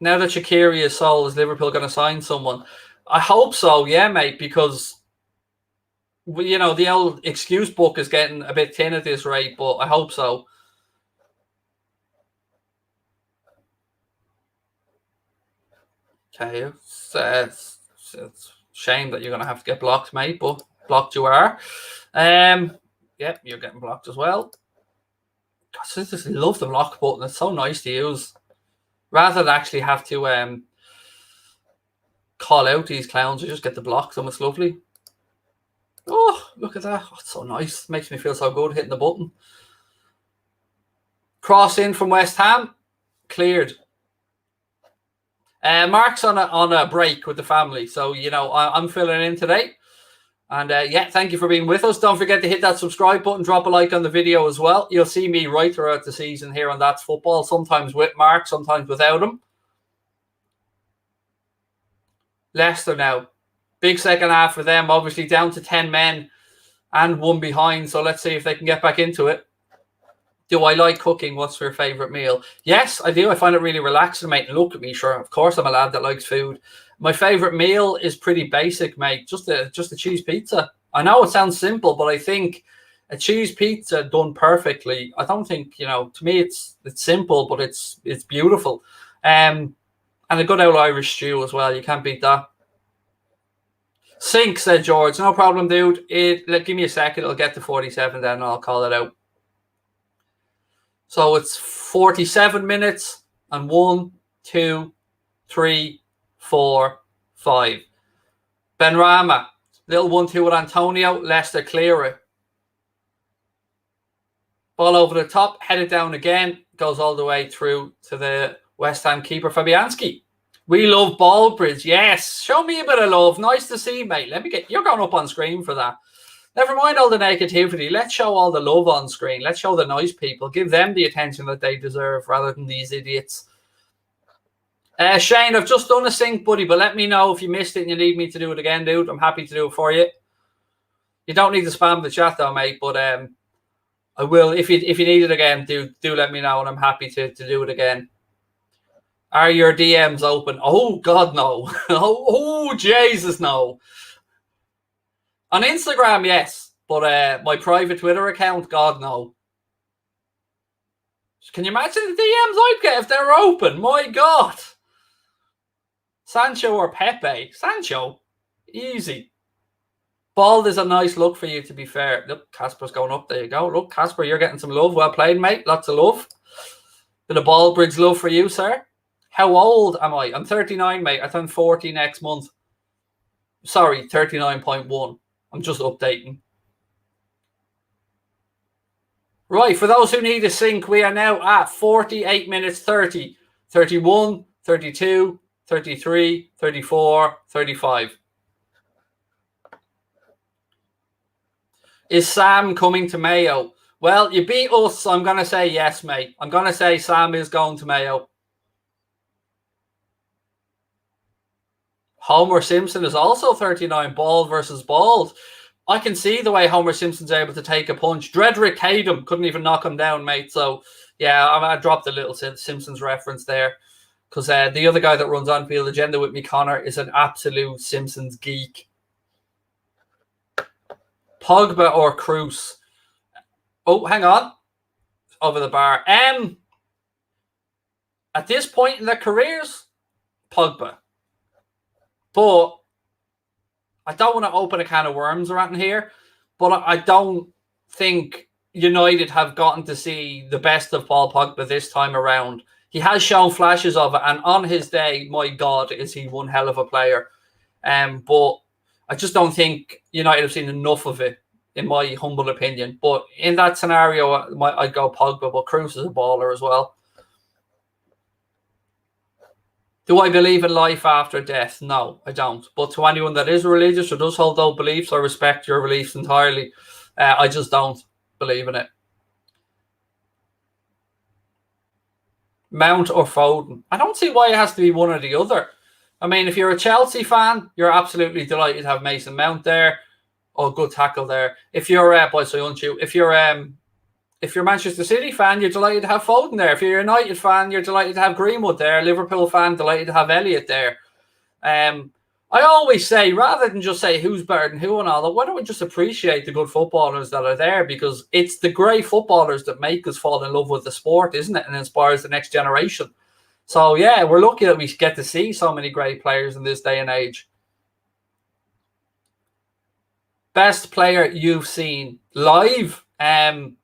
Now that Shaqiri is sold, is Liverpool going to sign someone? I hope so, yeah, mate, because you know, the old excuse book is getting a bit thin at this rate, but I hope so. Okay, it's a shame that you're going to have to get blocked, mate, but blocked you are. Yeah, you're getting blocked as well. I just love the block button. It's so nice to use. Rather than actually have to call out these clowns, you just get to block them. It's lovely. Oh, look at that. Oh, it's so nice. Makes me feel so good hitting the button. Cross in from West Ham. Cleared. Mark's on a break with the family. So, you know, I'm filling in today. And yeah, thank you for being with us. Don't forget to hit that subscribe button. Drop a like on the video as well. You'll see me right throughout the season here on That's Football. Sometimes with Mark, sometimes without him. Leicester now. Big second half for them. Obviously down to 10 men and one behind. So let's see if they can get back into it. Do I like cooking? What's your favourite meal? Yes, I do. I find it really relaxing, mate. And look at me, sure. Of course, I'm a lad that likes food. My favourite meal is pretty basic, mate. Just a cheese pizza. I know it sounds simple, but I think a cheese pizza done perfectly. I don't think, you know, to me it's simple, but it's beautiful. And a good old Irish stew as well. You can't beat that. Sync, said George. No problem, dude. Give me a second. It'll get to 47 then and I'll call it out. So it's 47 minutes and 1, 2, 3, 4, 5. Benrahma. Little 1-2 with Antonio. Leicester clear it. Ball over the top. Headed down again. Goes all the way through to the West Ham keeper, Fabianski. We love Goldbridge. Yes. Show me a bit of love. Nice to see, mate. You're going up on screen for that. Never mind all the negativity. Let's show all the love on screen. Let's show the nice people. Give them the attention that they deserve rather than these idiots. Shane, I've just done a sync, buddy, but let me know if you missed it and you need me to do it again, dude. I'm happy to do it for you. You don't need to spam the chat, though, mate, but I will. If you need it again, do let me know, and I'm happy to do it again. Are your DMs open? Oh, God, no. oh, Jesus, no. On Instagram, yes, but my private Twitter account, God, no. Can you imagine the DMs I'd get if they're open? My God. Sancho or Pepe? Sancho. Easy. Bald is a nice look for you, to be fair. Look, Casper's going up. There you go. Look, Casper, you're getting some love. Well played, mate. Lots of love. Bit of Baldbridge love for you, sir. How old am I? I'm 39, mate. I turn 40 next month. Sorry, 39.1. I'm just updating. Right, for those who need a sync, we are now at 48 minutes 30, 31, 32, 33, 34, 35. Is Sam coming to Mayo? Well, you beat us, so I'm going to say yes, mate. I'm going to say Sam is going to Mayo. Homer Simpson is also 39. Bald versus Bald. I can see the way Homer Simpson's able to take a punch. Dredrick Tatum couldn't even knock him down, mate. So, yeah, I dropped a little Simpsons reference there. Because the other guy that runs on field agenda with me, Connor, is an absolute Simpsons geek. Pogba or Kroos? Oh, hang on. Over the bar. At this point in their careers, Pogba. But I don't want to open a can of worms around here, but I don't think United have gotten to see the best of Paul Pogba this time around. He has shown flashes of it, and on his day, my God, is he one hell of a player. But I just don't think United have seen enough of it, in my humble opinion. But in that scenario, I'd go Pogba, but Kroos is a baller as well. Do I believe in life after death? No, I don't. But to anyone that is religious or does hold those beliefs, I respect your beliefs entirely. I just don't believe in it. Mount or Foden? I don't see why it has to be one or the other. I mean, if you're a Chelsea fan, you're absolutely delighted to have Mason Mount there. Oh, good tackle there. If you're if you're a Manchester City fan, you're delighted to have Foden there. If you're a United fan, you're delighted to have Greenwood there. Liverpool fan, delighted to have Elliott there. I always say, rather than just say who's better than who and all that, why don't we just appreciate the good footballers that are there? Because it's the great footballers that make us fall in love with the sport, isn't it? And inspires the next generation. So, yeah, we're lucky that we get to see so many great players in this day and age. Best player you've seen live? Well,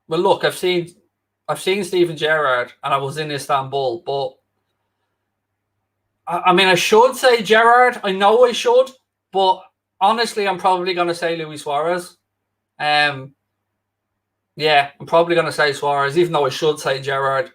look, I've seen Steven Gerrard, and I was in Istanbul, but I mean, I should say Gerrard. I know I should, but honestly, I'm probably going to say Luis Suarez. Yeah, I'm probably going to say Suarez, even though I should say Gerrard.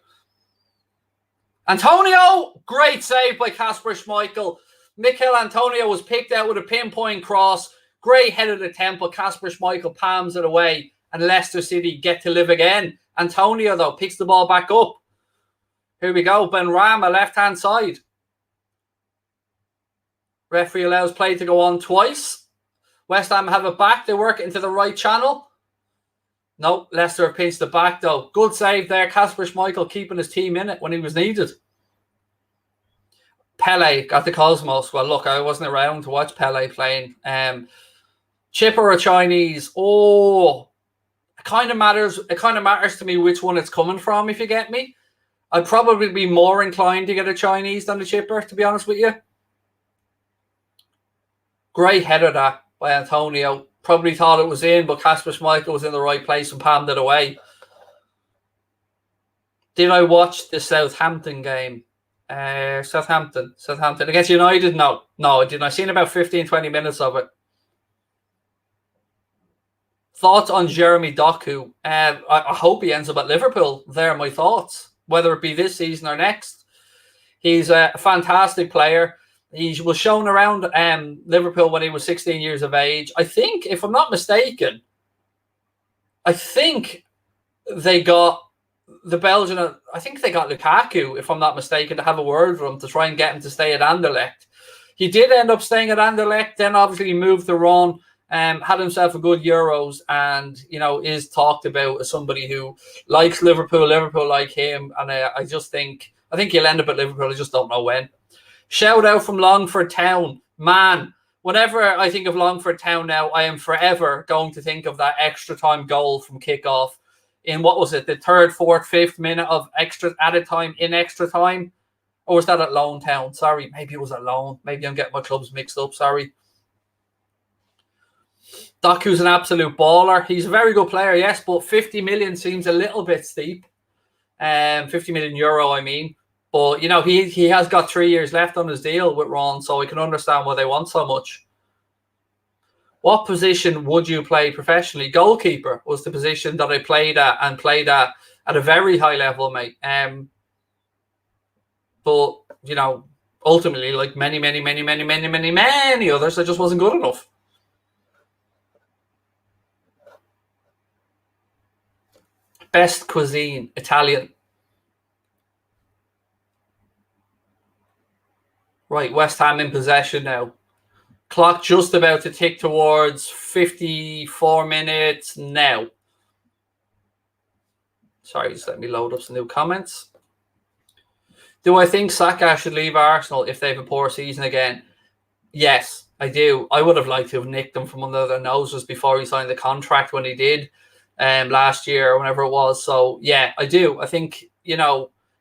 Antonio, great save by Kasper Schmeichel. Mikel Antonio was picked out with a pinpoint cross. Great headed attempt, but Kasper Schmeichel palms it away, and Leicester City get to live again. Antonio, though, picks the ball back up. Here we go. Benrahma, left-hand side. Referee allows play to go on twice. West Ham have it back. They work it into the right channel. No, Leicester have pinched it back, though. Good save there. Kasper Schmeichel keeping his team in it when he was needed. Pele got the Cosmos. Well, look, I wasn't around to watch Pele playing. Chipper or Chinese? Oh, it kind of matters. It kind of matters to me which one it's coming from, if you get me. I'd probably be more inclined to get a Chinese than a chipper, to be honest with you. Great header that by Antonio. Probably thought it was in, but Kasper Schmeichel was in the right place and palmed it away. Did I watch the Southampton game? Southampton against United? No, I didn't. I've seen about 15-20 minutes of it. Thoughts on Jeremy Doku? I hope he ends up at Liverpool. There are my thoughts, whether it be this season or next. He's a fantastic player. He was shown around Liverpool when he was 16 years of age. I think, if I'm not mistaken, they got the Belgian. I think they got Lukaku, if I'm not mistaken, to have a word with him to try and get him to stay at Anderlecht. He did end up staying at Anderlecht. Then obviously he moved to Ron, had himself a good Euros, and is talked about as somebody who likes Liverpool like him. And I think he'll end up at Liverpool. I just don't know when. Shout out from Longford Town. Man, whenever I think of Longford Town now, I am forever going to think of that extra time goal from kickoff in, what was it, the 3rd, 4th, 5th minute of extra added time in extra time? Or was that at Lone Town? Sorry, maybe it was at Lone. Maybe I'm getting my clubs mixed up. Sorry. Doku's an absolute baller. He's a very good player, yes, but 50 million seems a little bit steep. 50 million euro, I mean. But, he has got 3 years left on his deal with Ron, so I can understand why they want so much. What position would you play professionally? Goalkeeper was the position that I played at at a very high level, mate. But, ultimately, like many others, I just wasn't good enough. Best cuisine, Italian. Right, West Ham in possession now. Clock just about to tick towards 54 minutes now. Sorry, just let me load up some new comments. Do I think Saka should leave Arsenal if they have a poor season again? Yes, I do. I would have liked to have nicked them from under their noses before he signed the contract when he did last year or whenever it was. So, yeah, I do. I think,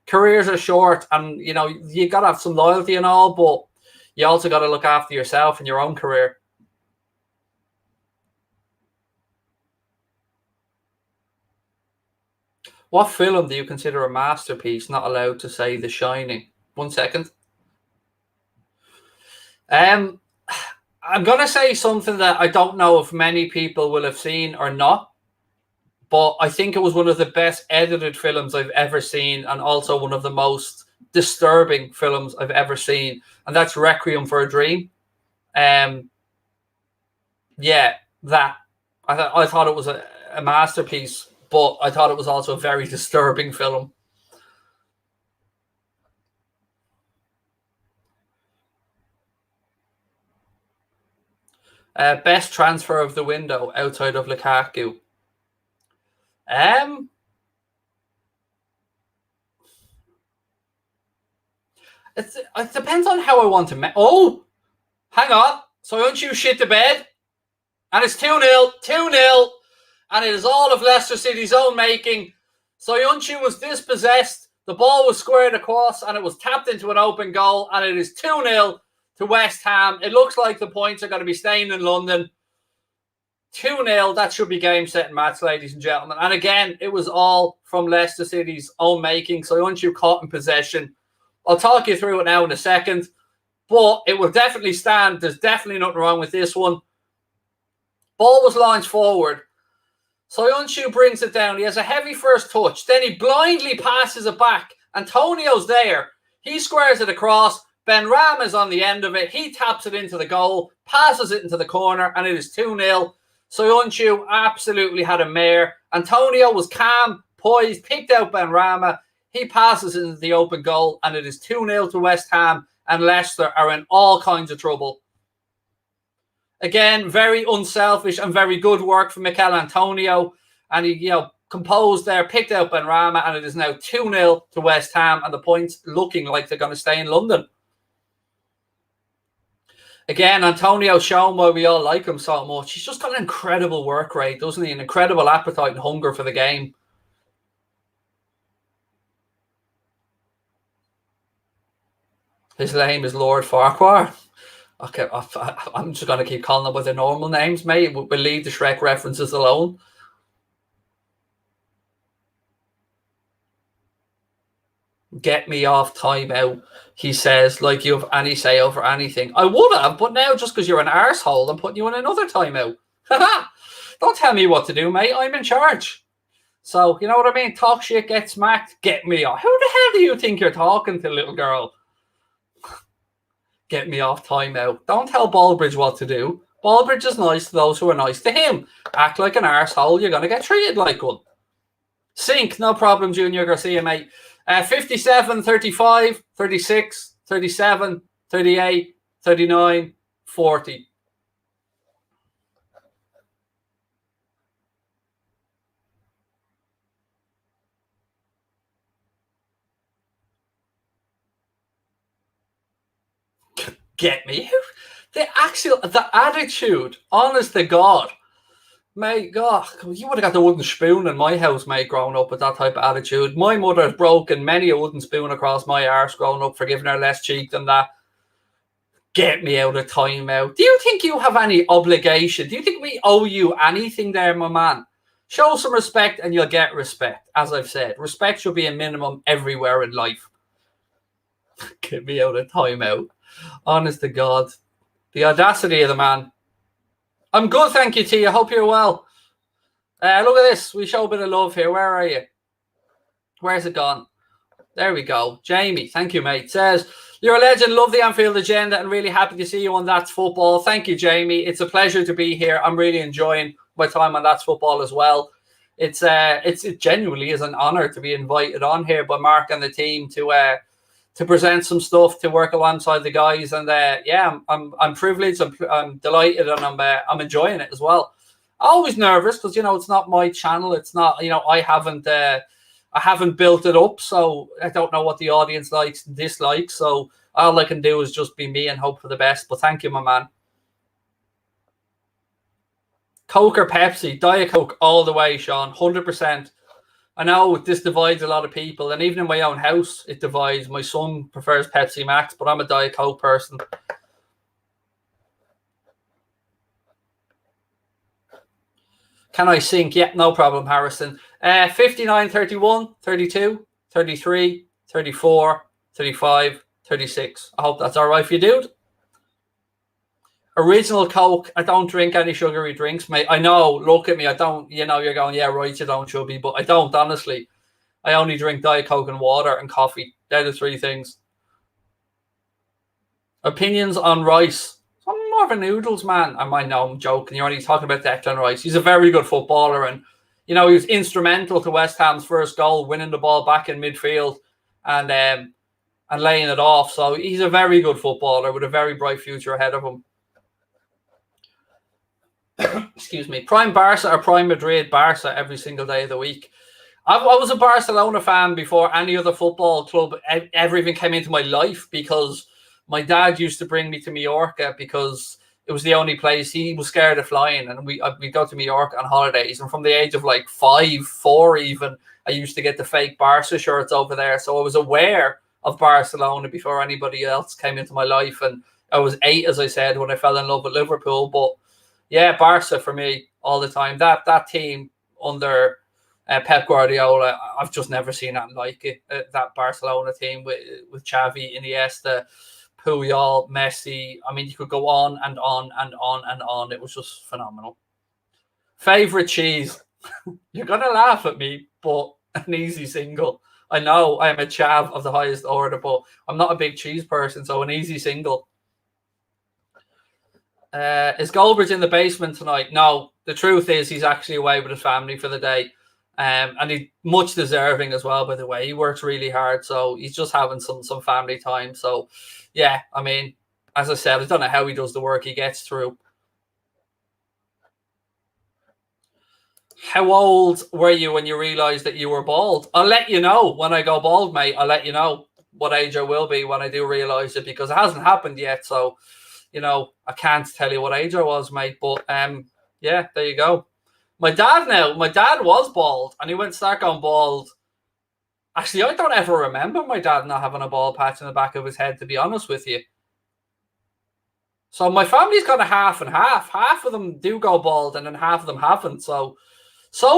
careers are short and, you got to have some loyalty and all, but you also got to look after yourself and your own career. What film do you consider a masterpiece? Not allowed to say The Shining. 1 second. I'm going to say something that I don't know if many people will have seen or not, but I think it was one of the best edited films I've ever seen and also one of the most disturbing films I've ever seen, and that's Requiem for a Dream. I thought it was a masterpiece, but I thought it was also a very disturbing film. Best transfer of the window outside of Lukaku. It depends on how I want to. Oh, hang on. So don't you shit the bed? And it's 2-0, 2-0. And it is all of Leicester City's own making. Soyuncu was dispossessed. The ball was squared across and it was tapped into an open goal. And it is 2-0 to West Ham. It looks like the points are going to be staying in London. 2-0. That should be game, set, and match, ladies and gentlemen. And again, it was all from Leicester City's own making. Soyuncu caught in possession. I'll talk you through it now in a second. But it will definitely stand. There's definitely nothing wrong with this one. Ball was launched forward. Soyuncu brings it down. He has a heavy first touch. Then he blindly passes it back. Antonio's there. He squares it across. Benrahma's on the end of it. He taps it into the goal, passes it into the corner, and it is 2-0. Soyuncu absolutely had a mare. Antonio was calm, poised, picked out Benrahma. He passes it into the open goal, and it is 2-0 to West Ham, and Leicester are in all kinds of trouble. Again, very unselfish and very good work from Mikel Antonio. And he, composed there, picked out Benrahma, and it is now 2-0 to West Ham, and the points looking like they're going to stay in London. Again, Antonio showing why we all like him so much. He's just got an incredible work rate, doesn't he? An incredible appetite and hunger for the game. His name is Lord Farquhar. Okay, I'm just going to keep calling them with their normal names, mate. We'll leave the Shrek references alone. Get me off timeout, he says, like you have any say over anything. I would have, but now just because you're an arsehole, I'm putting you in another timeout. Don't tell me what to do, mate. I'm in charge. So, you know what I mean? Talk shit, get smacked, get me off. Who the hell do you think you're talking to, little girl? Get me off timeout. Don't tell Goldbridge what to do. Goldbridge is nice to those who are nice to him. Act like an arsehole, you're going to get treated like one. Sink, no problem, Junior Garcia, mate. 57, 35, 36, 37, 38, 39, 40. Get me? The attitude, honest to God. Mate, God, you would have got the wooden spoon in my house, mate, growing up with that type of attitude. My mother has broken many a wooden spoon across my arse growing up for giving her less cheek than that. Get me out of timeout. Do you think you have any obligation? Do you think we owe you anything there, my man? Show some respect and you'll get respect. As I've said, respect should be a minimum everywhere in life. Get me out of timeout. Honest to God. The audacity of the man. I'm good, thank you, T. I hope you're well. Look at this. We show a bit of love here. Where are you? Where's it gone? There we go. Jamie, thank you, mate. Says, you're a legend. Love the Anfield agenda and really happy to see you on That's Football. Thank you, Jamie. It's a pleasure to be here. I'm really enjoying my time on That's Football as well. It genuinely is an honour to be invited on here by Mark and the team to to present some stuff, to work alongside the guys, and yeah, I'm privileged. I'm delighted, and I'm enjoying it as well. Always nervous because it's not my channel. It's not I haven't built it up, so I don't know what the audience likes and dislikes. So all I can do is just be me and hope for the best. But thank you, my man. Coke or Pepsi? Diet Coke all the way, Sean. 100%. I know this divides a lot of people, and even in my own house, it divides. My son prefers Pepsi Max, but I'm a Diet Coke person. Can I sync? Yeah, no problem, Harrison. 59, 31, 32, 33, 34, 35, 36. I hope that's all right for you, dude. Original Coke. I don't drink any sugary drinks, mate. I know. Look at me. I don't. You're going, yeah, right, you don't, chubby. But I don't, honestly. I only drink Diet Coke and water and coffee. They're the three things. Opinions on Rice. I'm more of a noodles man. I might know, I'm joking. You're only talking about Declan Rice. He's a very good footballer, and he was instrumental to West Ham's first goal, winning the ball back in midfield and laying it off. So he's a very good footballer with a very bright future ahead of him. Excuse me. Prime Barca or Prime Madrid? Barca every single day of the week. I was a Barcelona fan before any other football club ever even came into my life, because my dad used to bring me to Mallorca because it was the only place. He was scared of flying, and we'd go to Mallorca on holidays. And from the age of like 5, 4 even, I used to get the fake Barca shirts over there. So I was aware of Barcelona before anybody else came into my life. And I was 8, as I said, when I fell in love with Liverpool. But yeah, Barca for me all the time. That team under Pep Guardiola, I've just never seen that like it. That Barcelona team with Xavi, Iniesta, Puyol, Messi. I mean, you could go on and on and on and on. It was just phenomenal. Favorite cheese? You're gonna laugh at me, but an easy single. I know I am a chav of the highest order, but I'm not a big cheese person, so an easy single. Is Goldbridge in the basement tonight? No. The truth is he's actually away with his family for the day. And he's much deserving as well, by the way. He works really hard, so he's just having some family time. So, yeah, I mean, as I said, I don't know how he does the work he gets through. How old were you when you realised that you were bald? I'll let you know when I go bald, mate. I'll let you know what age I will be when I do realise it, because it hasn't happened yet. So, I can't tell you what age I was, mate. But, yeah, there you go. My dad was bald, and he went start going bald. Actually, I don't ever remember my dad not having a bald patch in the back of his head, to be honest with you. So my family's kind of half and half. Half of them do go bald, and then half of them haven't. So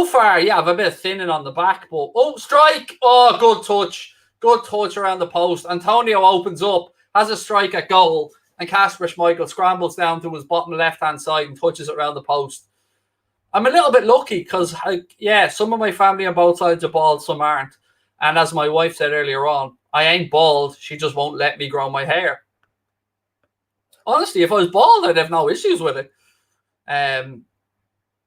far, yeah, I have a bit of thinning on the back. But, strike! Oh, good touch. Good touch around the post. Antonio opens up, has a strike at goal, and Kasper Schmeichel scrambles down to his bottom left-hand side and touches it around the post. I'm a little bit lucky because, some of my family on both sides are bald, some aren't. And as my wife said earlier on, I ain't bald. She just won't let me grow my hair. Honestly, if I was bald, I'd have no issues with it.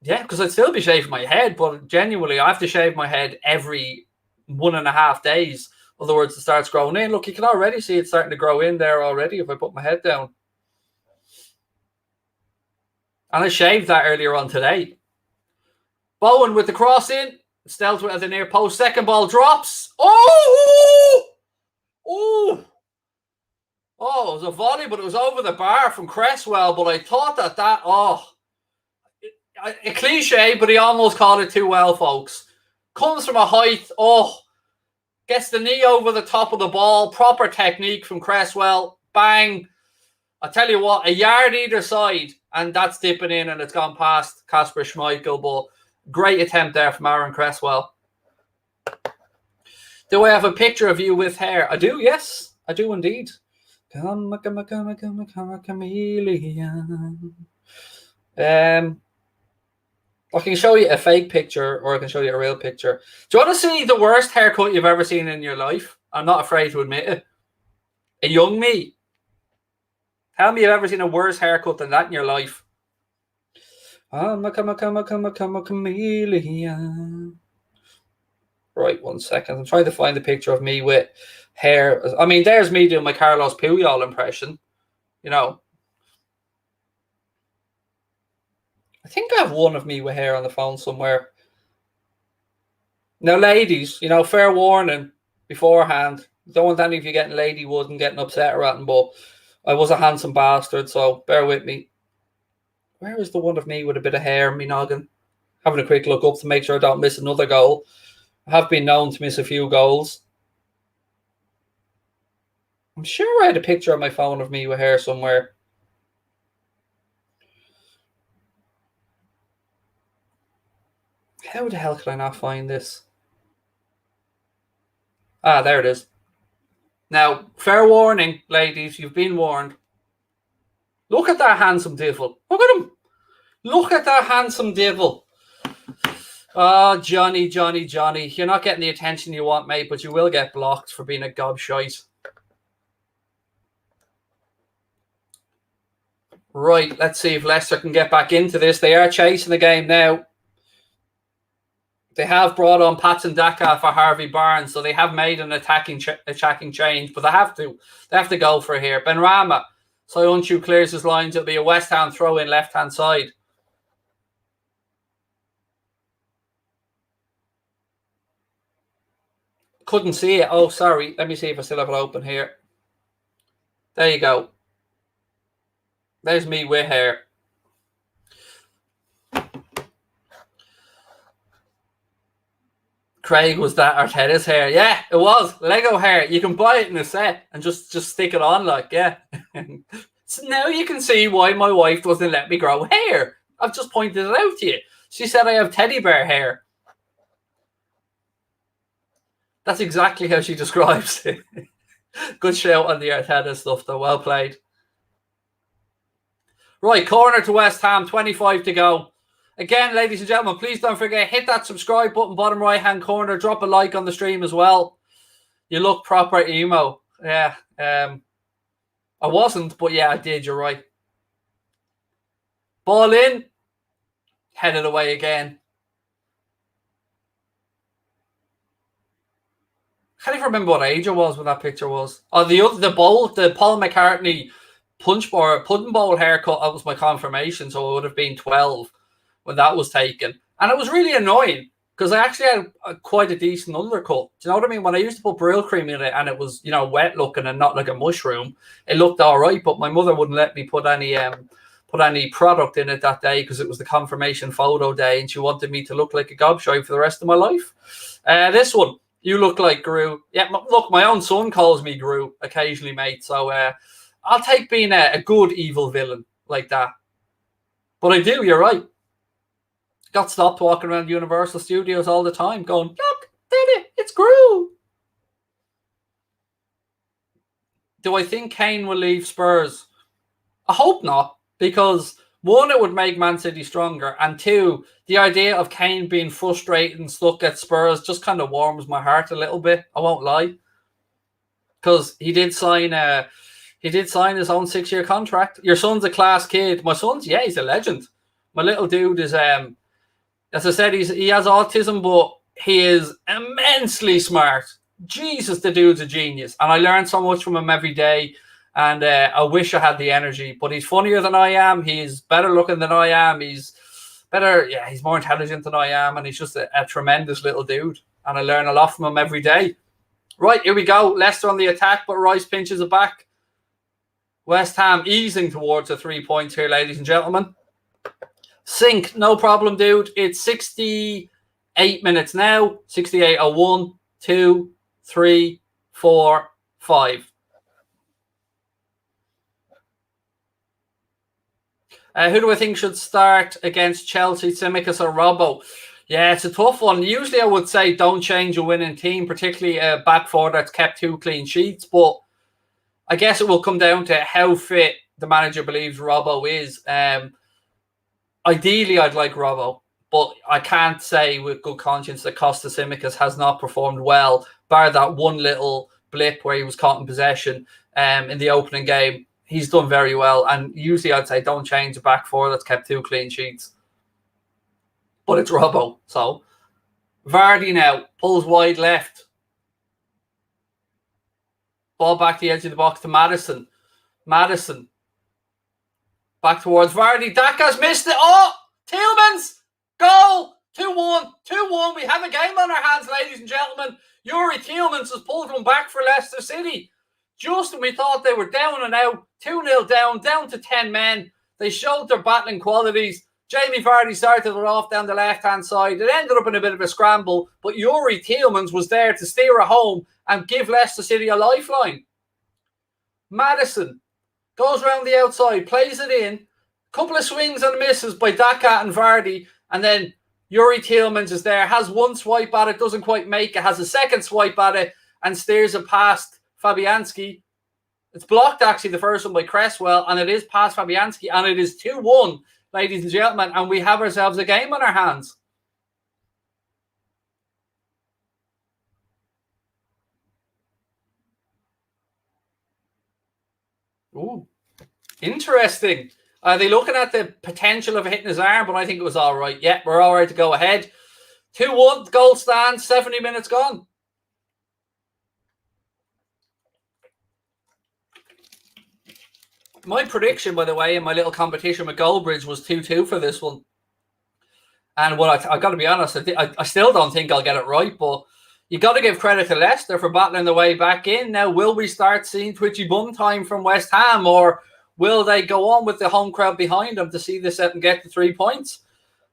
Because I'd still be shaving my head. But genuinely, I have to shave my head every 1.5 days. In other words, it starts growing in. Look, you can already see it starting to grow in there already if I put my head down. And I shaved that earlier on today. Bowen with the cross in. It's dealt with at the near post. Second ball drops. Oh! It was a volley, but it was over the bar from Cresswell. But I thought a cliche, but he almost called it too well, folks. Comes from a height. Gets the knee over the top of the ball. Proper technique from Cresswell. Bang. I tell you what, a yard either side, and that's dipping in, and it's gone past Kasper Schmeichel. But great attempt there from Aaron Cresswell. Do I have a picture of you with hair? I do, yes. I do indeed. Come, chameleon. I can show you a fake picture, or I can show you a real picture. Do you want to see the worst haircut you've ever seen in your life? I'm not afraid to admit it. A young me. Tell me you've ever seen a worse haircut than that in your life. I'm a chameleon. Right, 1 second. I'm trying to find a picture of me with hair. I mean, there's me doing my Carlos Puyol impression. You know, I think I have one of me with hair on the phone somewhere. Now, ladies, you know, fair warning beforehand. Don't want any of you getting ladywood and getting upset or anything, but I was a handsome bastard, so bear with me. Where is the one of me with a bit of hair in me noggin? Having a quick look up to make sure I don't miss another goal. I have been known to miss a few goals. I'm sure I had a picture on my phone of me with hair somewhere. How the hell can I not find this? Ah, there it is. Now, fair warning, ladies, you've been warned. Look at that handsome devil. Look at him. Look at that handsome devil. Oh, Johnny. You're not getting the attention you want, mate, but you will get blocked for being a gobshite. Right, let's see if Leicester can get back into this. They are chasing the game now. They have brought on Patson Daka for Harvey Barnes, so they have made an attacking change, but they have to go for it here. Benrahma, so Unchu clears his lines. It'll be a West Ham throw in left-hand side. Couldn't see it. Oh, sorry. Let me see if I still have it open here. There you go. There's me with hair. Craig, was that Arteta's hair? Yeah, it was. Lego hair. You can buy it in a set and just stick it on, like, yeah. So now you can see why my wife doesn't let me grow hair. I've just pointed it out to you. She said I have teddy bear hair. That's exactly how she describes it. Good shout on the Arteta stuff, though. Well played. Right, corner to West Ham, 25 to go. Again, ladies and gentlemen, please don't forget, hit that subscribe button, bottom right-hand corner. Drop a like on the stream as well. You look proper emo. Yeah. I wasn't, but yeah, I did. You're right. Ball in. Headed away again. I can't even remember what age I was when that picture was. Oh, the Paul McCartney pudding bowl haircut, that was my confirmation, so it would have been 12 when that was taken. And it was really annoying because I actually had quite a decent undercut. Do you know what I mean? When I used to put Brill cream in it and it was, you know, wet looking and not like a mushroom, it looked all right, but my mother wouldn't let me put any product in it that day because it was the confirmation photo day and she wanted me to look like a gobshite for the rest of my life. This one, you look like Gru. Yeah, look, my own son calls me Gru occasionally, mate. So I'll take being a good evil villain like that. But I do, you're right. Got stopped walking around Universal Studios all the time going, look, did it, it's Gru. Do I think Kane will leave Spurs? I hope not, because one, it would make Man City stronger, and two, the idea of Kane being frustrated and stuck at Spurs just kind of warms my heart a little bit. I won't lie, because he did sign his own 6-year contract. Your son's a class kid. My son's, yeah, he's a legend. My little dude is, as I said, he has autism, but he is immensely smart. Jesus, the dude's a genius, and I learn so much from him every day. And I wish I had the energy, but he's funnier than I am. He's better looking than I am. He's better. Yeah, he's more intelligent than I am. And he's just a tremendous little dude. And I learn a lot from him every day. Right, here we go. Leicester on the attack, but Rice pinches it back. West Ham easing towards the 3 points here, ladies and gentlemen. Sink, no problem, dude. It's 68 minutes now. 68, 1, 2, 3, 4, 5. Who do I think should start against Chelsea, Tsimikas or Robbo? Yeah, it's a tough one. Usually I would say don't change a winning team, particularly a back four that's kept 2 clean sheets. But I guess it will come down to how fit the manager believes Robbo is. Ideally, I'd like Robbo, but I can't say with good conscience that Costa Tsimikas has not performed well, bar that one little blip where he was caught in possession in the opening game. He's done very well, and usually I'd say don't change the back four that's kept 2 clean sheets. But it's Robbo, so Vardy now pulls wide left. Ball back to the edge of the box to Maddison. Maddison. Back towards Vardy. Daka's missed it. Oh! Tielemans! Goal! 2-1. 2-1. We have a game on our hands, ladies and gentlemen. Youri Tielemans has pulled one back for Leicester City. Just when we thought they were down and out, 2-0 down to 10 men. They showed their battling qualities. Jamie Vardy started it off down the left-hand side. It ended up in a bit of a scramble, but Youri Tielemans was there to steer it home and give Leicester City a lifeline. Maddison goes around the outside, plays it in. Couple of swings and misses by Daka and Vardy, and then Youri Tielemans is there, has one swipe at it, doesn't quite make it, has a second swipe at it, and steers it past Fabianski. It's blocked, actually, the first one by Cresswell, and it is past Fabianski, and it is 2-1, ladies and gentlemen, and we have ourselves a game on our hands. Ooh, interesting. Are they looking at the potential of hitting his arm? But I think it was all right. Yeah, we're all right to go ahead. 2-1, goal stand, 70 minutes gone. My prediction, by the way, in my little competition with Goldbridge was 2-2 for this one. And what I got to be honest, I still don't think I'll get it right, but you got to give credit to Leicester for battling their way back in. Now, will we start seeing twitchy bum time from West Ham, or will they go on with the home crowd behind them to see this out and get the 3 points?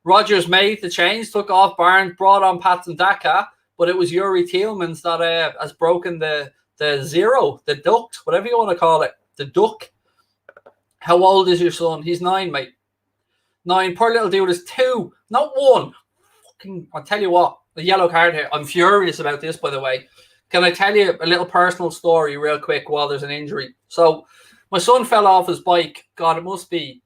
Rodgers made the change, took off Barnes, brought on Patson Daka, but it was Youri Tielemans that has broken the zero, the duct, whatever you want to call it, the duck. How old is your son? He's 9, mate. 9. Poor little dude is 2, not 1. I'll tell you what, the yellow card here. I'm furious about this, by the way. Can I tell you a little personal story real quick while there's an injury? So my son fell off his bike. God, it must be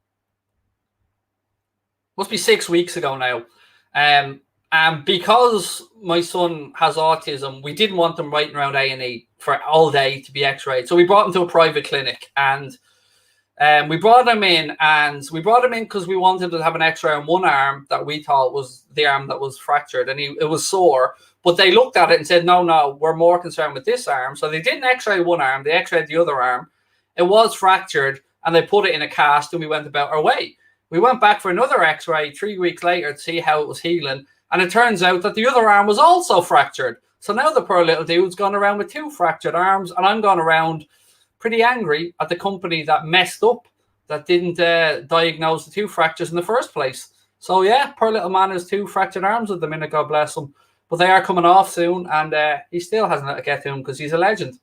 6 weeks ago now. And because my son has autism, we didn't want him waiting around A&E for all day to be x-rayed. So we brought him to a private clinic, and we brought him in because we wanted to have an x-ray on one arm that we thought was the arm that was fractured, and it was sore. But they looked at it and said, no, we're more concerned with this arm. So they didn't x-ray one arm, they x-rayed the other arm. It was fractured, and they put it in a cast, and we went about our way. We went back for another x-ray 3 weeks later to see how it was healing, and it turns out that the other arm was also fractured. So now the poor little dude's gone around with 2 fractured arms, and I'm gone around pretty angry at the company that messed up, that didn't diagnose the 2 fractures in the first place. So yeah, poor little man has 2 fractured arms at the minute, God bless him. But they are coming off soon, and he still hasn't let it get to him because he's a legend.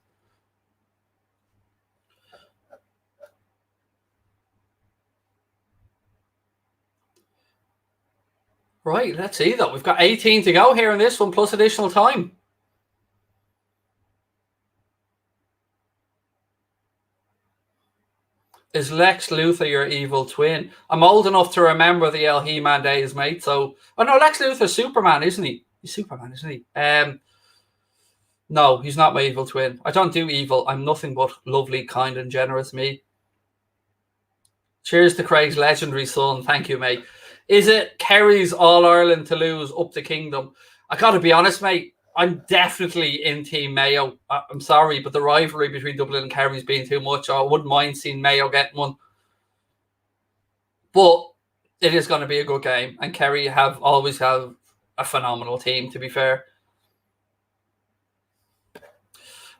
Right, let's see though. We've got 18 to go here in this one, plus additional time. Is Lex Luthor your evil twin? I'm old enough to remember the El He-Man days, mate. So, oh no, Lex Luthor's Superman, isn't he? He's Superman, isn't he? No, he's not my evil twin. I don't do evil. I'm nothing but lovely, kind, and generous me. Cheers to Craig's legendary son. Thank you, mate. Is it Kerry's All-Ireland to lose up the Kingdom? I got to be honest, mate. I'm definitely in Team Mayo. I'm sorry, but the rivalry between Dublin and Kerry's been too much. I wouldn't mind seeing Mayo getting one. But it is going to be a good game. And Kerry always have a phenomenal team, to be fair.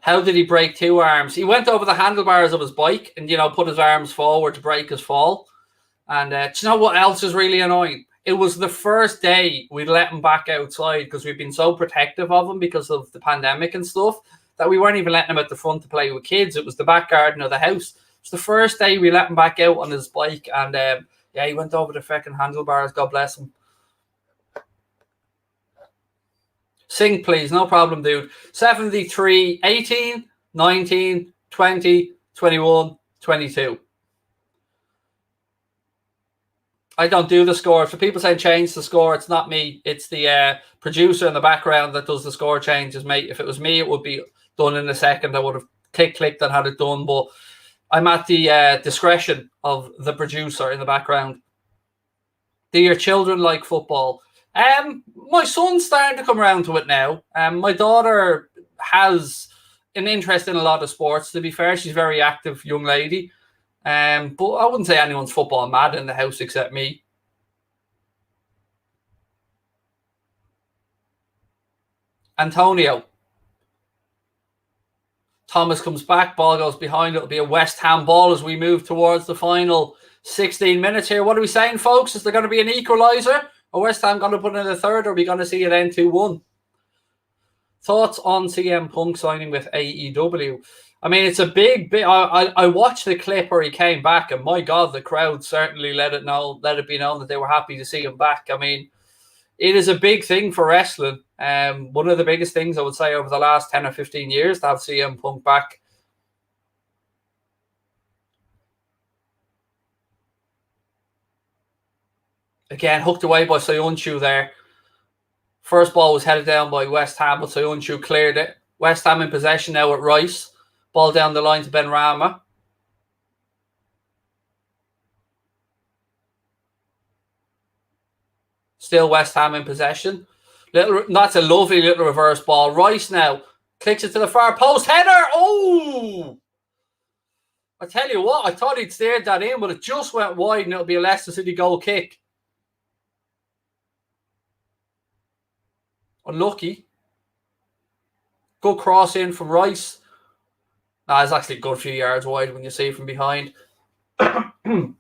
How did he break 2 arms? He went over the handlebars of his bike and, put his arms forward to break his fall. And do you know what else is really annoying? It was the first day we'd let him back outside because we've been so protective of him because of the pandemic and stuff that we weren't even letting him at the front to play with kids. It was the back garden of the house. It was the first day we let him back out on his bike, and he went over the fucking handlebars. God bless him. Sing, please. No problem, dude. 73, 18, 19, 20, 21, 22. I don't do the score. For people saying change the score, it's not me. It's the producer in the background that does the score changes, mate. If it was me, it would be done in a second. I would have clicked and had it done. But I'm at the discretion of the producer in the background. Do your children like football? My son's starting to come around to it now. My daughter has an interest in a lot of sports. To be fair, she's a very active young lady. But I wouldn't say anyone's football mad in the house except me. Antonio. Thomas comes back, ball goes behind. It'll be a West Ham ball as we move towards the final 16 minutes here. What are we saying, folks? Is there going to be an equaliser? Or West Ham going to put in a third? Or are we going to see it end 2-1? Thoughts on CM Punk signing with AEW? I mean, it's a big. I watched the clip where he came back, and my God, the crowd certainly let it be known that they were happy to see him back. I mean, it is a big thing for wrestling. One of the biggest things I would say over the last 10 or 15 years to have CM Punk back. Again, hooked away by Soyuncu there. First ball was headed down by West Ham, but Soyuncu cleared it. West Ham in possession now at Rice. Ball down the line to Benrahma. Still West Ham in possession. That's a lovely little reverse ball. Rice now clicks it to the far post. Header! Oh! I tell you what, I thought he'd steered that in, but it just went wide and it'll be a Leicester City goal kick. Unlucky. Good cross in from Rice. It's actually a good few yards wide when you see it from behind. It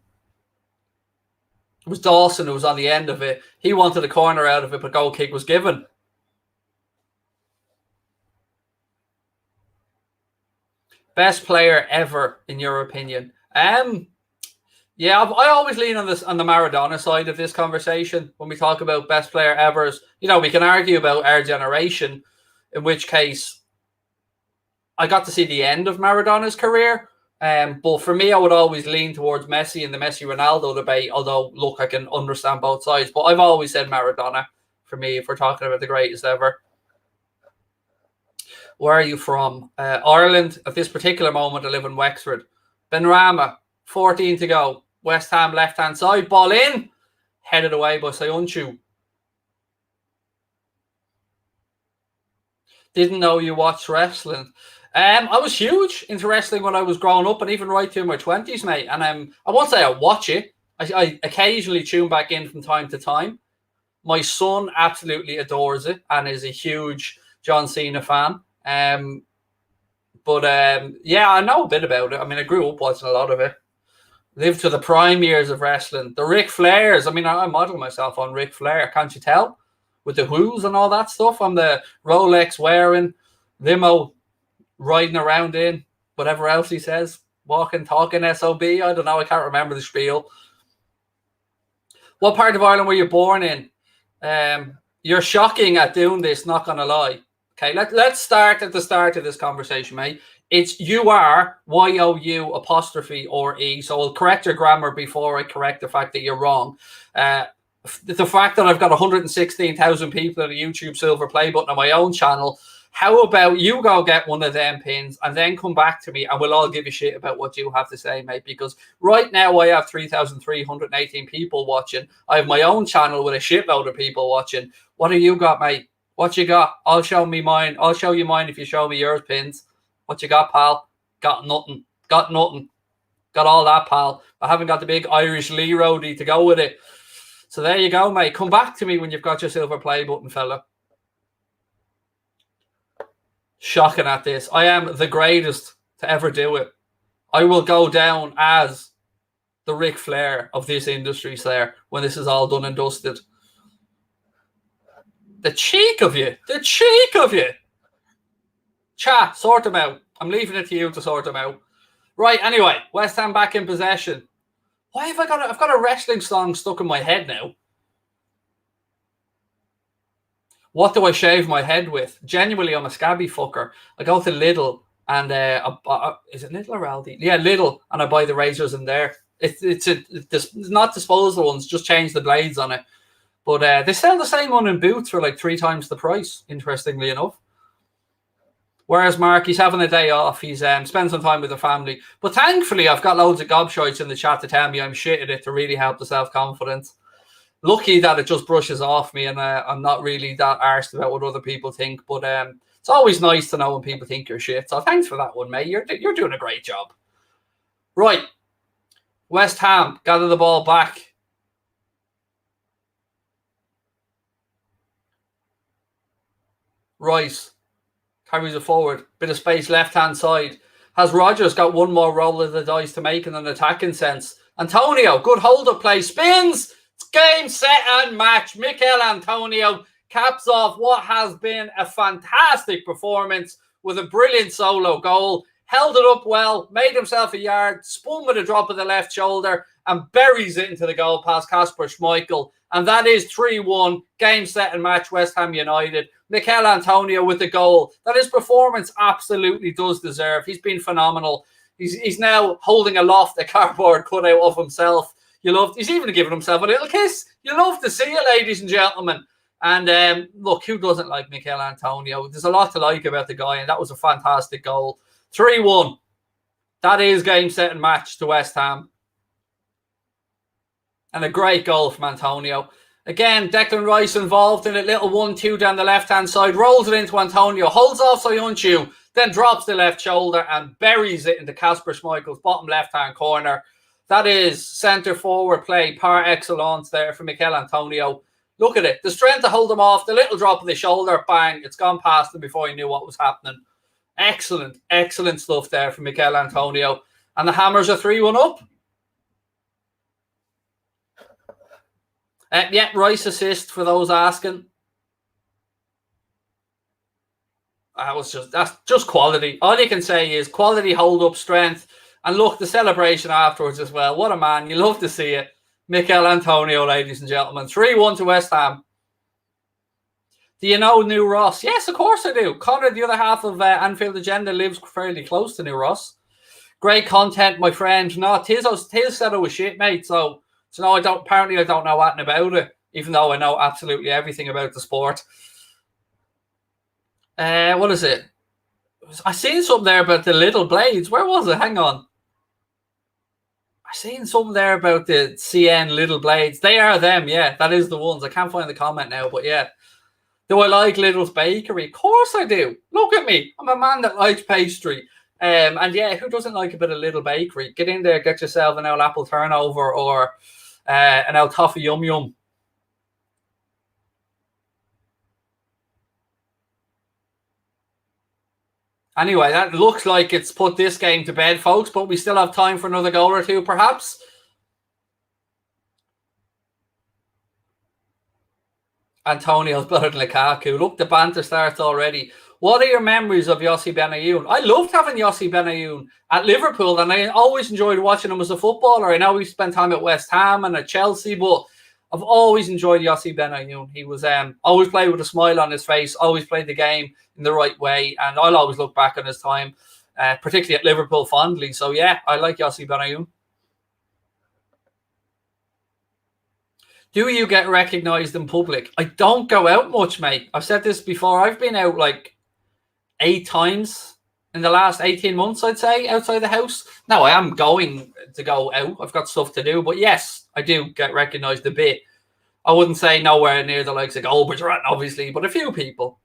was Dawson who was on the end of it. He wanted a corner out of it, but goal kick was given. Best player ever, in your opinion? Yeah, I always lean on the Maradona side of this conversation when we talk about best player ever. We can argue about our generation, in which case I got to see the end of Maradona's career. But for me, I would always lean towards Messi in the Messi-Ronaldo debate, although, look, I can understand both sides. But I've always said Maradona for me if we're talking about the greatest ever. Where are you from? Ireland. At this particular moment, I live in Wexford. Benrahma, 14 to go. West Ham left-hand side. Ball in. Headed away by Soyuncu. Didn't know you watched wrestling. I was huge into wrestling when I was growing up and even right through my 20s, mate. And I won't say I watch it. I occasionally tune back in from time to time. My son absolutely adores it and is a huge John Cena fan. Yeah, I know a bit about it. I mean, I grew up watching a lot of it. Lived to the prime years of wrestling. The Ric Flairs. I mean, I model myself on Ric Flair. Can't you tell? With the whoos and all that stuff. I'm the Rolex wearing, limo riding around in, whatever else he says. Walking, talking, SOB. I don't know. I can't remember the spiel. What part of Ireland were you born in? You're shocking at doing this, not going to lie. Okay, let's start at the start of this conversation, mate. It's YOU apostrophe or E. So I'll correct your grammar before I correct the fact that you're wrong. The fact that I've got 116,000 people in a YouTube silver play button on my own channel. How about you go get one of them pins and then come back to me and we'll all give a shit about what you have to say, mate. Because right now I have 3,318 people watching. I have my own channel with a shitload of people watching. What have you got, mate? What you got? I'll show me mine. I'll show you mine if you show me yours, pins. What you got, pal? Got nothing. Got nothing. Got all that, pal. I haven't got the big Irish Lee roadie to go with it. So there you go, mate. Come back to me when you've got your silver play button, fella. Shocking at this. I am the greatest to ever do it. I will go down as the Ric Flair of this industry, sir, when this is all done and dusted. The cheek of you. The cheek of you. Chat, sort them out. I'm leaving it to you to sort them out. Right, anyway, West Ham back in possession. Why have I've got a wrestling song stuck in my head now. What do I shave my head with? Genuinely, I'm a scabby fucker. I go to Lidl and is it Lidl or Aldi? Yeah, Lidl, and I buy the razors in there. It's not disposable ones, just change the blades on it. But they sell the same one in Boots for like 3 times the price, interestingly enough. Whereas Mark, he's having a day off. He's spending some time with the family. But thankfully, I've got loads of gobshites in the chat to tell me I'm shit at it to really help the self-confidence. Lucky that it just brushes off me, and I'm not really that arsed about what other people think. But it's always nice to know when people think you're shit. So thanks for that one, mate. You're doing a great job. Right. West Ham gather the ball back. Rice carries it forward. Bit of space left-hand side. Has Rodgers got one more roll of the dice to make in an attacking sense? Antonio, good hold-up play. Spins. It's game, set, and match. Mikel Antonio caps off what has been a fantastic performance with a brilliant solo goal. Held it up well, made himself a yard, spun with a drop of the left shoulder, and buries it into the goal past Kasper Schmeichel. And that is 3-1, game, set, and match, West Ham United. Mikel Antonio with the goal that his performance absolutely does deserve. He's been phenomenal. He's now holding aloft a cardboard cutout of himself. He's even giving himself a little kiss. You love to see it, ladies and gentlemen. And look, who doesn't like Mikel Antonio? There's a lot to like about the guy, and that was a fantastic goal. 3-1. That is game, set, and match to West Ham. And a great goal from Antonio. Again, Declan Rice involved in a little 1-2 down the left-hand side. Rolls it into Antonio. Holds off Soyuncu. Then drops the left shoulder and buries it into Kasper Schmeichel's bottom left-hand corner. That is centre-forward play par excellence there for Mikel Antonio. Look at it. The strength to hold him off. The little drop of the shoulder. Bang. It's gone past him before he knew what was happening. Excellent, excellent stuff there from Mikel Antonio. And the Hammers are 3-1 up. Rice assist for those asking. That's just quality. All you can say is quality, hold up, strength. And look, the celebration afterwards as well. What a man. You love to see it. Mikel Antonio, ladies and gentlemen. 3-1 to West Ham. Do you know New Ross? Yes, of course I do. Connor, the other half of Anfield Agenda, lives fairly close to New Ross. Great content, my friend. No, Tiz said it was shit, mate. So no, I don't know anything about it, even though I know absolutely everything about the sport. What is it? I seen something there about the little blades. Where was it? Hang on. I seen something there about the CN little blades. They are them, yeah. That is the ones. I can't find the comment now, but yeah. Do I like Little's Bakery? Of course I do. Look at me. I'm a man that likes pastry. And yeah, who doesn't like a bit of Little Bakery? Get in there, get yourself an old apple turnover or an old toffee yum yum. Anyway, that looks like it's put this game to bed, folks, but we still have time for another goal or two, perhaps. Antonio's better than Lukaku. Look, the banter starts already. What are your memories of Yossi Benayoun? I loved having Yossi Benayoun at Liverpool, and I always enjoyed watching him as a footballer. I know he spent time at West Ham and at Chelsea, but I've always enjoyed Yossi Benayoun. He was always played with a smile on his face, always played the game in the right way, and I'll always look back on his time, particularly at Liverpool, fondly. So yeah, I like Yossi Benayoun. Do you get recognised in public? I don't go out much, mate. I've said this before. I've been out like 8 times in the last 18 months, I'd say, outside the house. Now, I am going to go out. I've got stuff to do. But yes, I do get recognised a bit. I wouldn't say nowhere near the likes of Goldbridge, obviously, but a few people.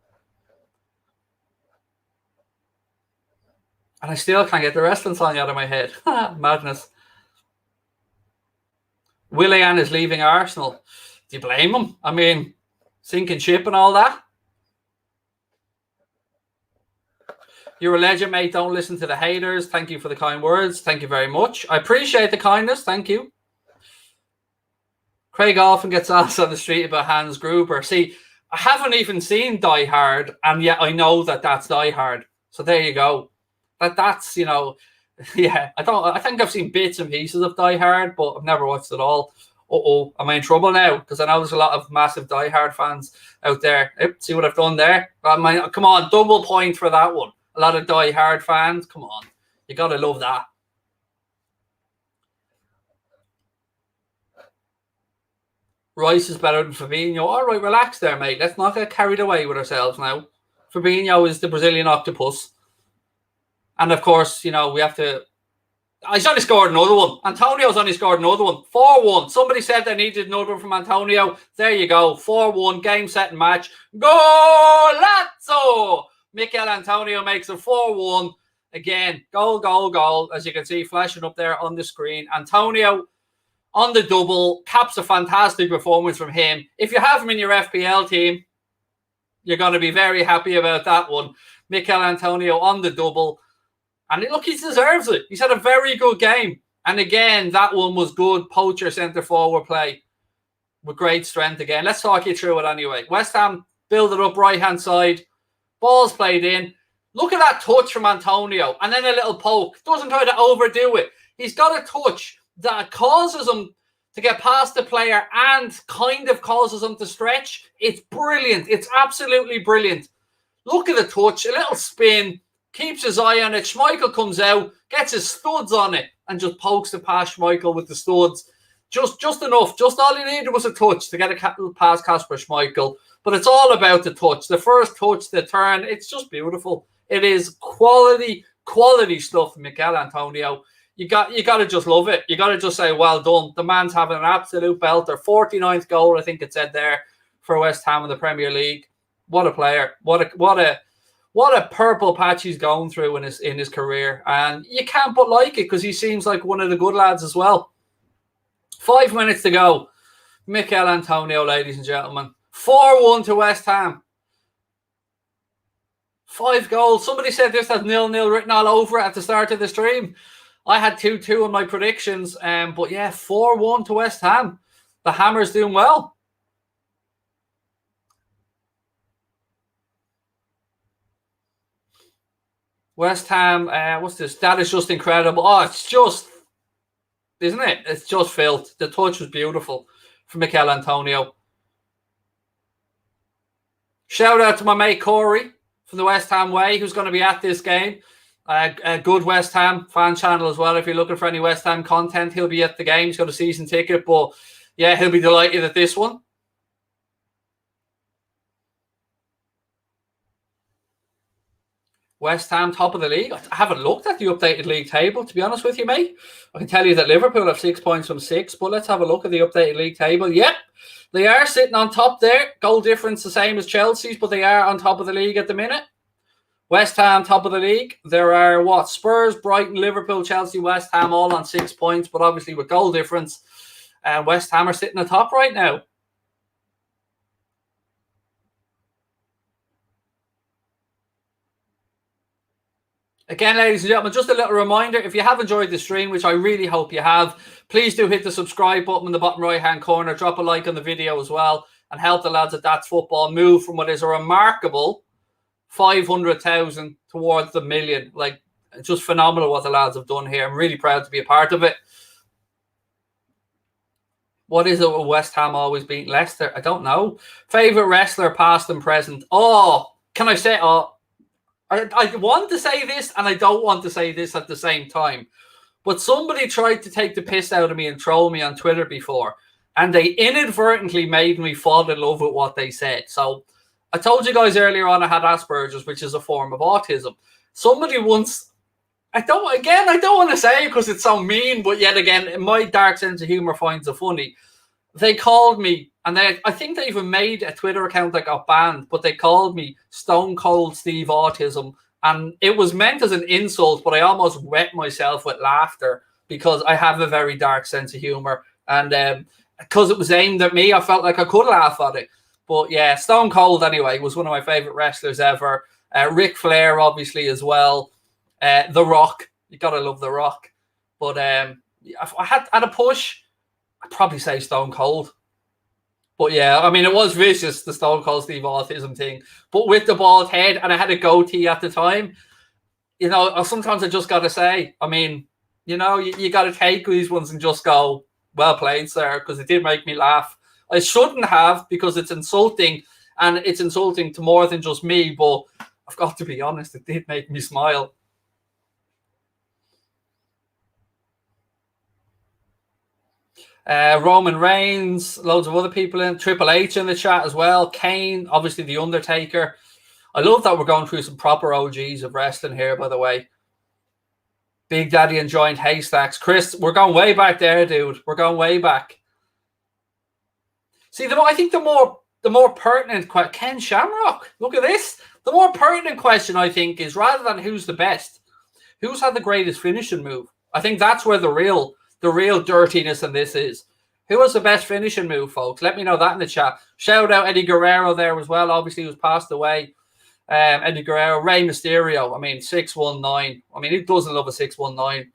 And I still can't get the wrestling song out of my head. Madness. Willian is leaving Arsenal. Do you blame him? I mean, sinking ship and all that. You're a legend, mate. Don't listen to the haters. Thank you for the kind words. Thank you very much. I appreciate the kindness. Thank you. Craig often gets asked on the street about Hans Gruber. See, I haven't even seen Die Hard, and yet I know that that's Die Hard. So there you go. That's, you know, yeah. I think I've seen bits and pieces of Die Hard, but I've never watched it all. Am I in trouble now? Because I know there's a lot of massive Die Hard fans out there. See what I've done there? Come on, double point for that one. A lot of Die Hard fans. Come on. You got to love that. Rice is better than Fabinho. All right, relax there, mate. Let's not get carried away with ourselves now. Fabinho is the Brazilian octopus. And, of course, you know, we have to He's only scored another one. Antonio's only scored another one. 4-1. Somebody said they needed another one from Antonio. There you go. 4-1. Game, set, and match. Golazzo! Mikel Antonio makes it 4-1. Again, goal, goal, goal. As you can see, flashing up there on the screen. Antonio on the double. Caps a fantastic performance from him. If you have him in your FPL team, you're going to be very happy about that one. Mikel Antonio on the double. And look, he deserves it. He's had a very good game. And again, that one was good poacher centre-forward play with great strength again. Let's talk you through it anyway. West Ham build it up right-hand side. Ball's played in. Look at that touch from Antonio. And then a little poke. Doesn't try to overdo it. He's got a touch that causes him to get past the player and kind of causes him to stretch. It's brilliant. It's absolutely brilliant. Look at the touch. A little spin. Keeps his eye on it. Schmeichel comes out, gets his studs on it, and just pokes it past Schmeichel with the studs. Just enough. Just all he needed was a touch to get a past Kasper Schmeichel. But it's all about the touch. The first touch, the turn. It's just beautiful. It is quality stuff from Mikel Antonio. You got to just love it. You got to just say, well done. The man's having an absolute belter. 49th goal, I think it said there, for West Ham in the Premier League. What a player. What a purple patch he's going through in his career. And you can't but like it because he seems like one of the good lads as well. 5 minutes to go. Mikel Antonio, ladies and gentlemen. 4-1 to West Ham. 5 goals. Somebody said this has 0-0 written all over it at the start of the stream. I had 2-2 in my predictions. But yeah, 4-1 to West Ham. The Hammer's doing well. West Ham, what's this? That is just incredible. Oh, it's just, isn't it? It's just filth. The touch was beautiful from Mikel Antonio. Shout out to my mate Corey from the West Ham Way, who's going to be at this game. A good West Ham fan channel as well. If you're looking for any West Ham content, he'll be at the game. He's got a season ticket, but yeah, he'll be delighted at this one. West Ham, top of the league. I haven't looked at the updated league table, to be honest with you, mate. I can tell you that Liverpool have 6 points from 6, but let's have a look at the updated league table. Yep, they are sitting on top there. Goal difference the same as Chelsea's, but they are on top of the league at the minute. West Ham, top of the league. There are, Spurs, Brighton, Liverpool, Chelsea, West Ham, all on 6 points, but obviously with goal difference. West Ham are sitting on top right now. Again, ladies and gentlemen, just a little reminder, if you have enjoyed the stream, which I really hope you have, please do hit the subscribe button in the bottom right-hand corner. Drop a like on the video as well and help the lads at That's Football move from what is a remarkable 500,000 towards the million. Like, just phenomenal what the lads have done here. I'm really proud to be a part of it. What is it with West Ham always beating Leicester? I don't know. Favourite wrestler, past and present. Oh, can I say, I want to say this and I don't want to say this at the same time. But somebody tried to take the piss out of me and troll me on Twitter before. And they inadvertently made me fall in love with what they said. So I told you guys earlier on I had Asperger's, which is a form of autism. Somebody once, I don't want to say it because it's so mean, but yet again, my dark sense of humor finds it funny. They called me, and I think they even made a Twitter account that got banned, but they called me Stone Cold Steve Autism. And it was meant as an insult, but I almost wet myself with laughter because I have a very dark sense of humor. And because it was aimed at me, I felt like I could laugh at it. But yeah, Stone Cold anyway was one of my favorite wrestlers ever. Ric Flair, obviously, as well. The Rock. You got to love The Rock. But if I had a push, I'd probably say Stone Cold. But yeah, I mean, it was vicious, the Stone Cold Steve Autism thing. But with the bald head, and I had a goatee at the time, you know, sometimes I just got to say, I mean, you know, you got to take these ones and just go, well played, sir, because it did make me laugh. I shouldn't have, because it's insulting, and it's insulting to more than just me, but I've got to be honest, it did make me smile. Roman Reigns, loads of other people in. Triple H in the chat as well. Kane, obviously The Undertaker. I love that we're going through some proper OGs of wrestling here, by the way. Big Daddy and Joint Haystacks. Chris, we're going way back there, dude. We're going way back. See, I think the more pertinent question, Ken Shamrock, look at this. The more pertinent question, I think, is rather than who's the best, who's had the greatest finishing move? I think that's where the real dirtiness in this is. Who has the best finishing move, folks? Let me know that in the chat. Shout out Eddie Guerrero there as well. Obviously, he was passed away. Eddie Guerrero, Rey Mysterio. I mean, 619. I mean, who doesn't love a 619?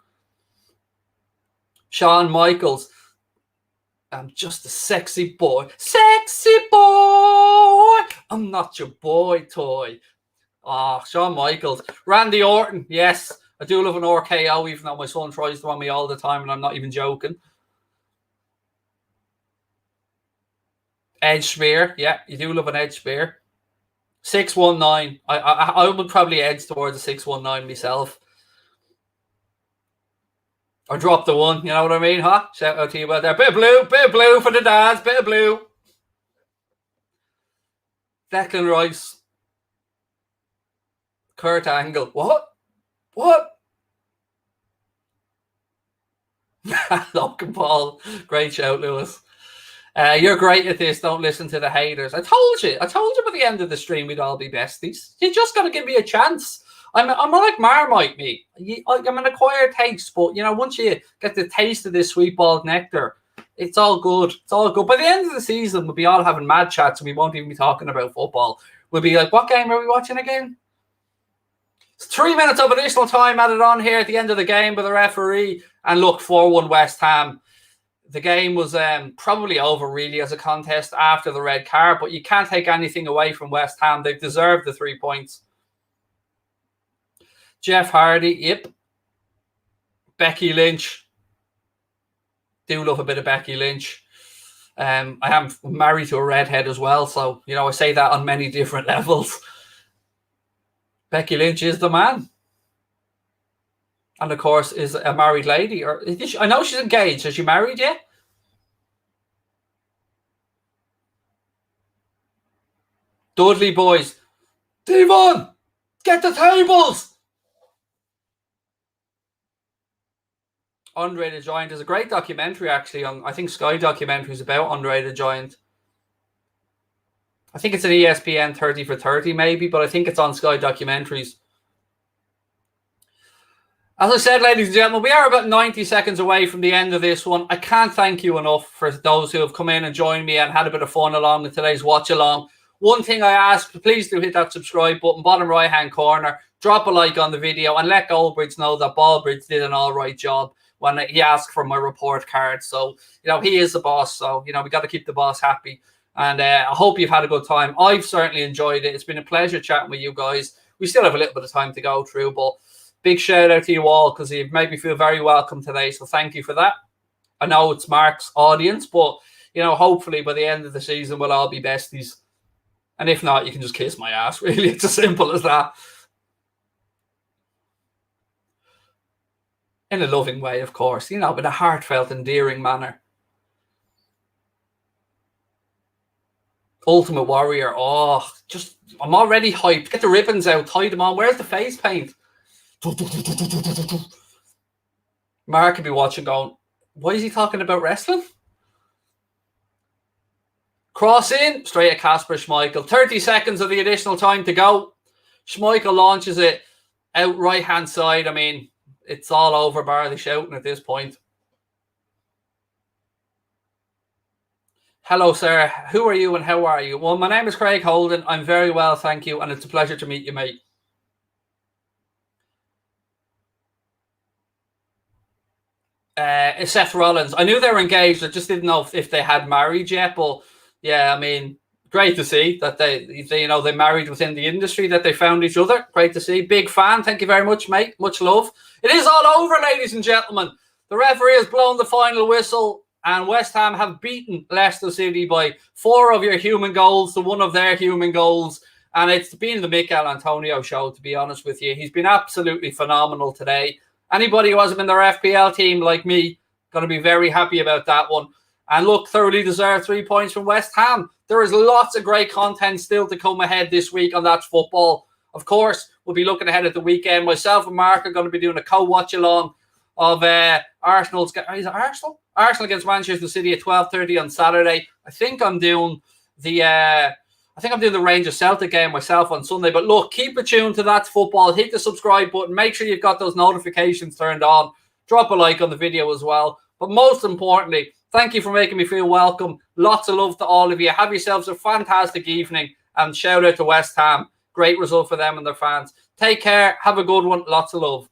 Shawn Michaels. I'm just a sexy boy. Sexy boy. I'm not your boy toy. Shawn Michaels. Randy Orton. Yes, I do love an RKO, even though my son tries to on me all the time, and I'm not even joking. Edge spear. Yeah, you do love an edge spear. 619. I would probably edge towards a 619 myself. Or drop the one, you know what I mean, huh? Shout out to you about that. Bit of blue for the dads, bit of blue. Declan Rice. Kurt Angle. What? Logan Paul. Great shout, Lewis. You're great at this. Don't listen to the haters. I told you by the end of the stream we'd all be besties. You just got to give me a chance. I'm like Marmite, me. I'm an acquired taste, but once you get the taste of this sweet balled nectar, it's all good. It's all good. By the end of the season, we'll be all having mad chats and we won't even be talking about football. We'll be like, what game are we watching again? It's 3 minutes of additional time added on here at the end of the game by the referee. And look, 4-1 West Ham. The game was probably over really as a contest after the red card, but you can't take anything away from West Ham. They've deserved the 3 points. Jeff Hardy, yep. Becky Lynch. Do love a bit of Becky Lynch. I am married to a redhead as well, so, I say that on many different levels. Becky Lynch is the man. And, of course, is a married lady. I know she's engaged. Is she married yet? Dudley boys. Devon, get the tables. Andre the Giant is a great documentary, actually, on, I think, Sky documentaries about Andre the Giant. I think it's an ESPN 30 for 30, maybe, but I think it's on Sky documentaries. As I said, ladies and gentlemen, we are about 90 seconds away from the end of this one. I can't thank you enough for those who have come in and joined me and had a bit of fun along with today's watch-along. One thing I ask, please do hit that subscribe button, bottom right-hand corner. Drop a like on the video and let Goldbridge know that Ballbridge did an all right job when he asked for my report card. So, he is the boss. So, we got to keep the boss happy. And I hope you've had a good time. I've certainly enjoyed it. It's been a pleasure chatting with you guys. We still have a little bit of time to go through, but big shout out to you all because you've made me feel very welcome today. So thank you for that. I know it's Mark's audience, but, hopefully by the end of the season, we'll all be besties. And if not, you can just kiss my ass. Really, it's as simple as that. In a loving way, of course, in a heartfelt, endearing manner. Ultimate Warrior. Oh, I'm already hyped. Get the ribbons out, tie them on. Where's the face paint? Mark could be watching going, why is he talking about wrestling? Cross in, straight at Kasper Schmeichel. 30 seconds of the additional time to go. Schmeichel launches it out right-hand side. I mean, it's all over bar the shouting at this point. Hello, sir. Who are you and how are you? Well, my name is Craig Houlden. I'm very well, thank you. And it's a pleasure to meet you, mate. Seth Rollins. I knew they were engaged. I just didn't know if they had married yet. But yeah, I mean, great to see that they married within the industry, that they found each other. Great to see. Big fan. Thank you very much, mate. Much love. It is all over, ladies and gentlemen. The referee has blown the final whistle and West Ham have beaten Leicester City by 4 of your human goals to 1 of their human goals. And it's been the Mikel Antonio show, to be honest with you. He's been absolutely phenomenal today. Anybody who hasn't been their FPL team like me, going to be very happy about that one. And look, thoroughly deserved 3 points from West Ham. There is lots of great content still to come ahead this week on That's Football. Of course, we'll be looking ahead at the weekend. Myself and Mark are going to be doing a co-watch-along of Arsenal's... Is it Arsenal? Arsenal against Manchester City at 12:30 on Saturday. I think I'm doing the Rangers Celtic game myself on Sunday. But look, keep it tuned to That's Football. Hit the subscribe button. Make sure you've got those notifications turned on. Drop a like on the video as well. But most importantly, thank you for making me feel welcome. Lots of love to all of you. Have yourselves a fantastic evening. And shout out to West Ham. Great result for them and their fans. Take care. Have a good one. Lots of love.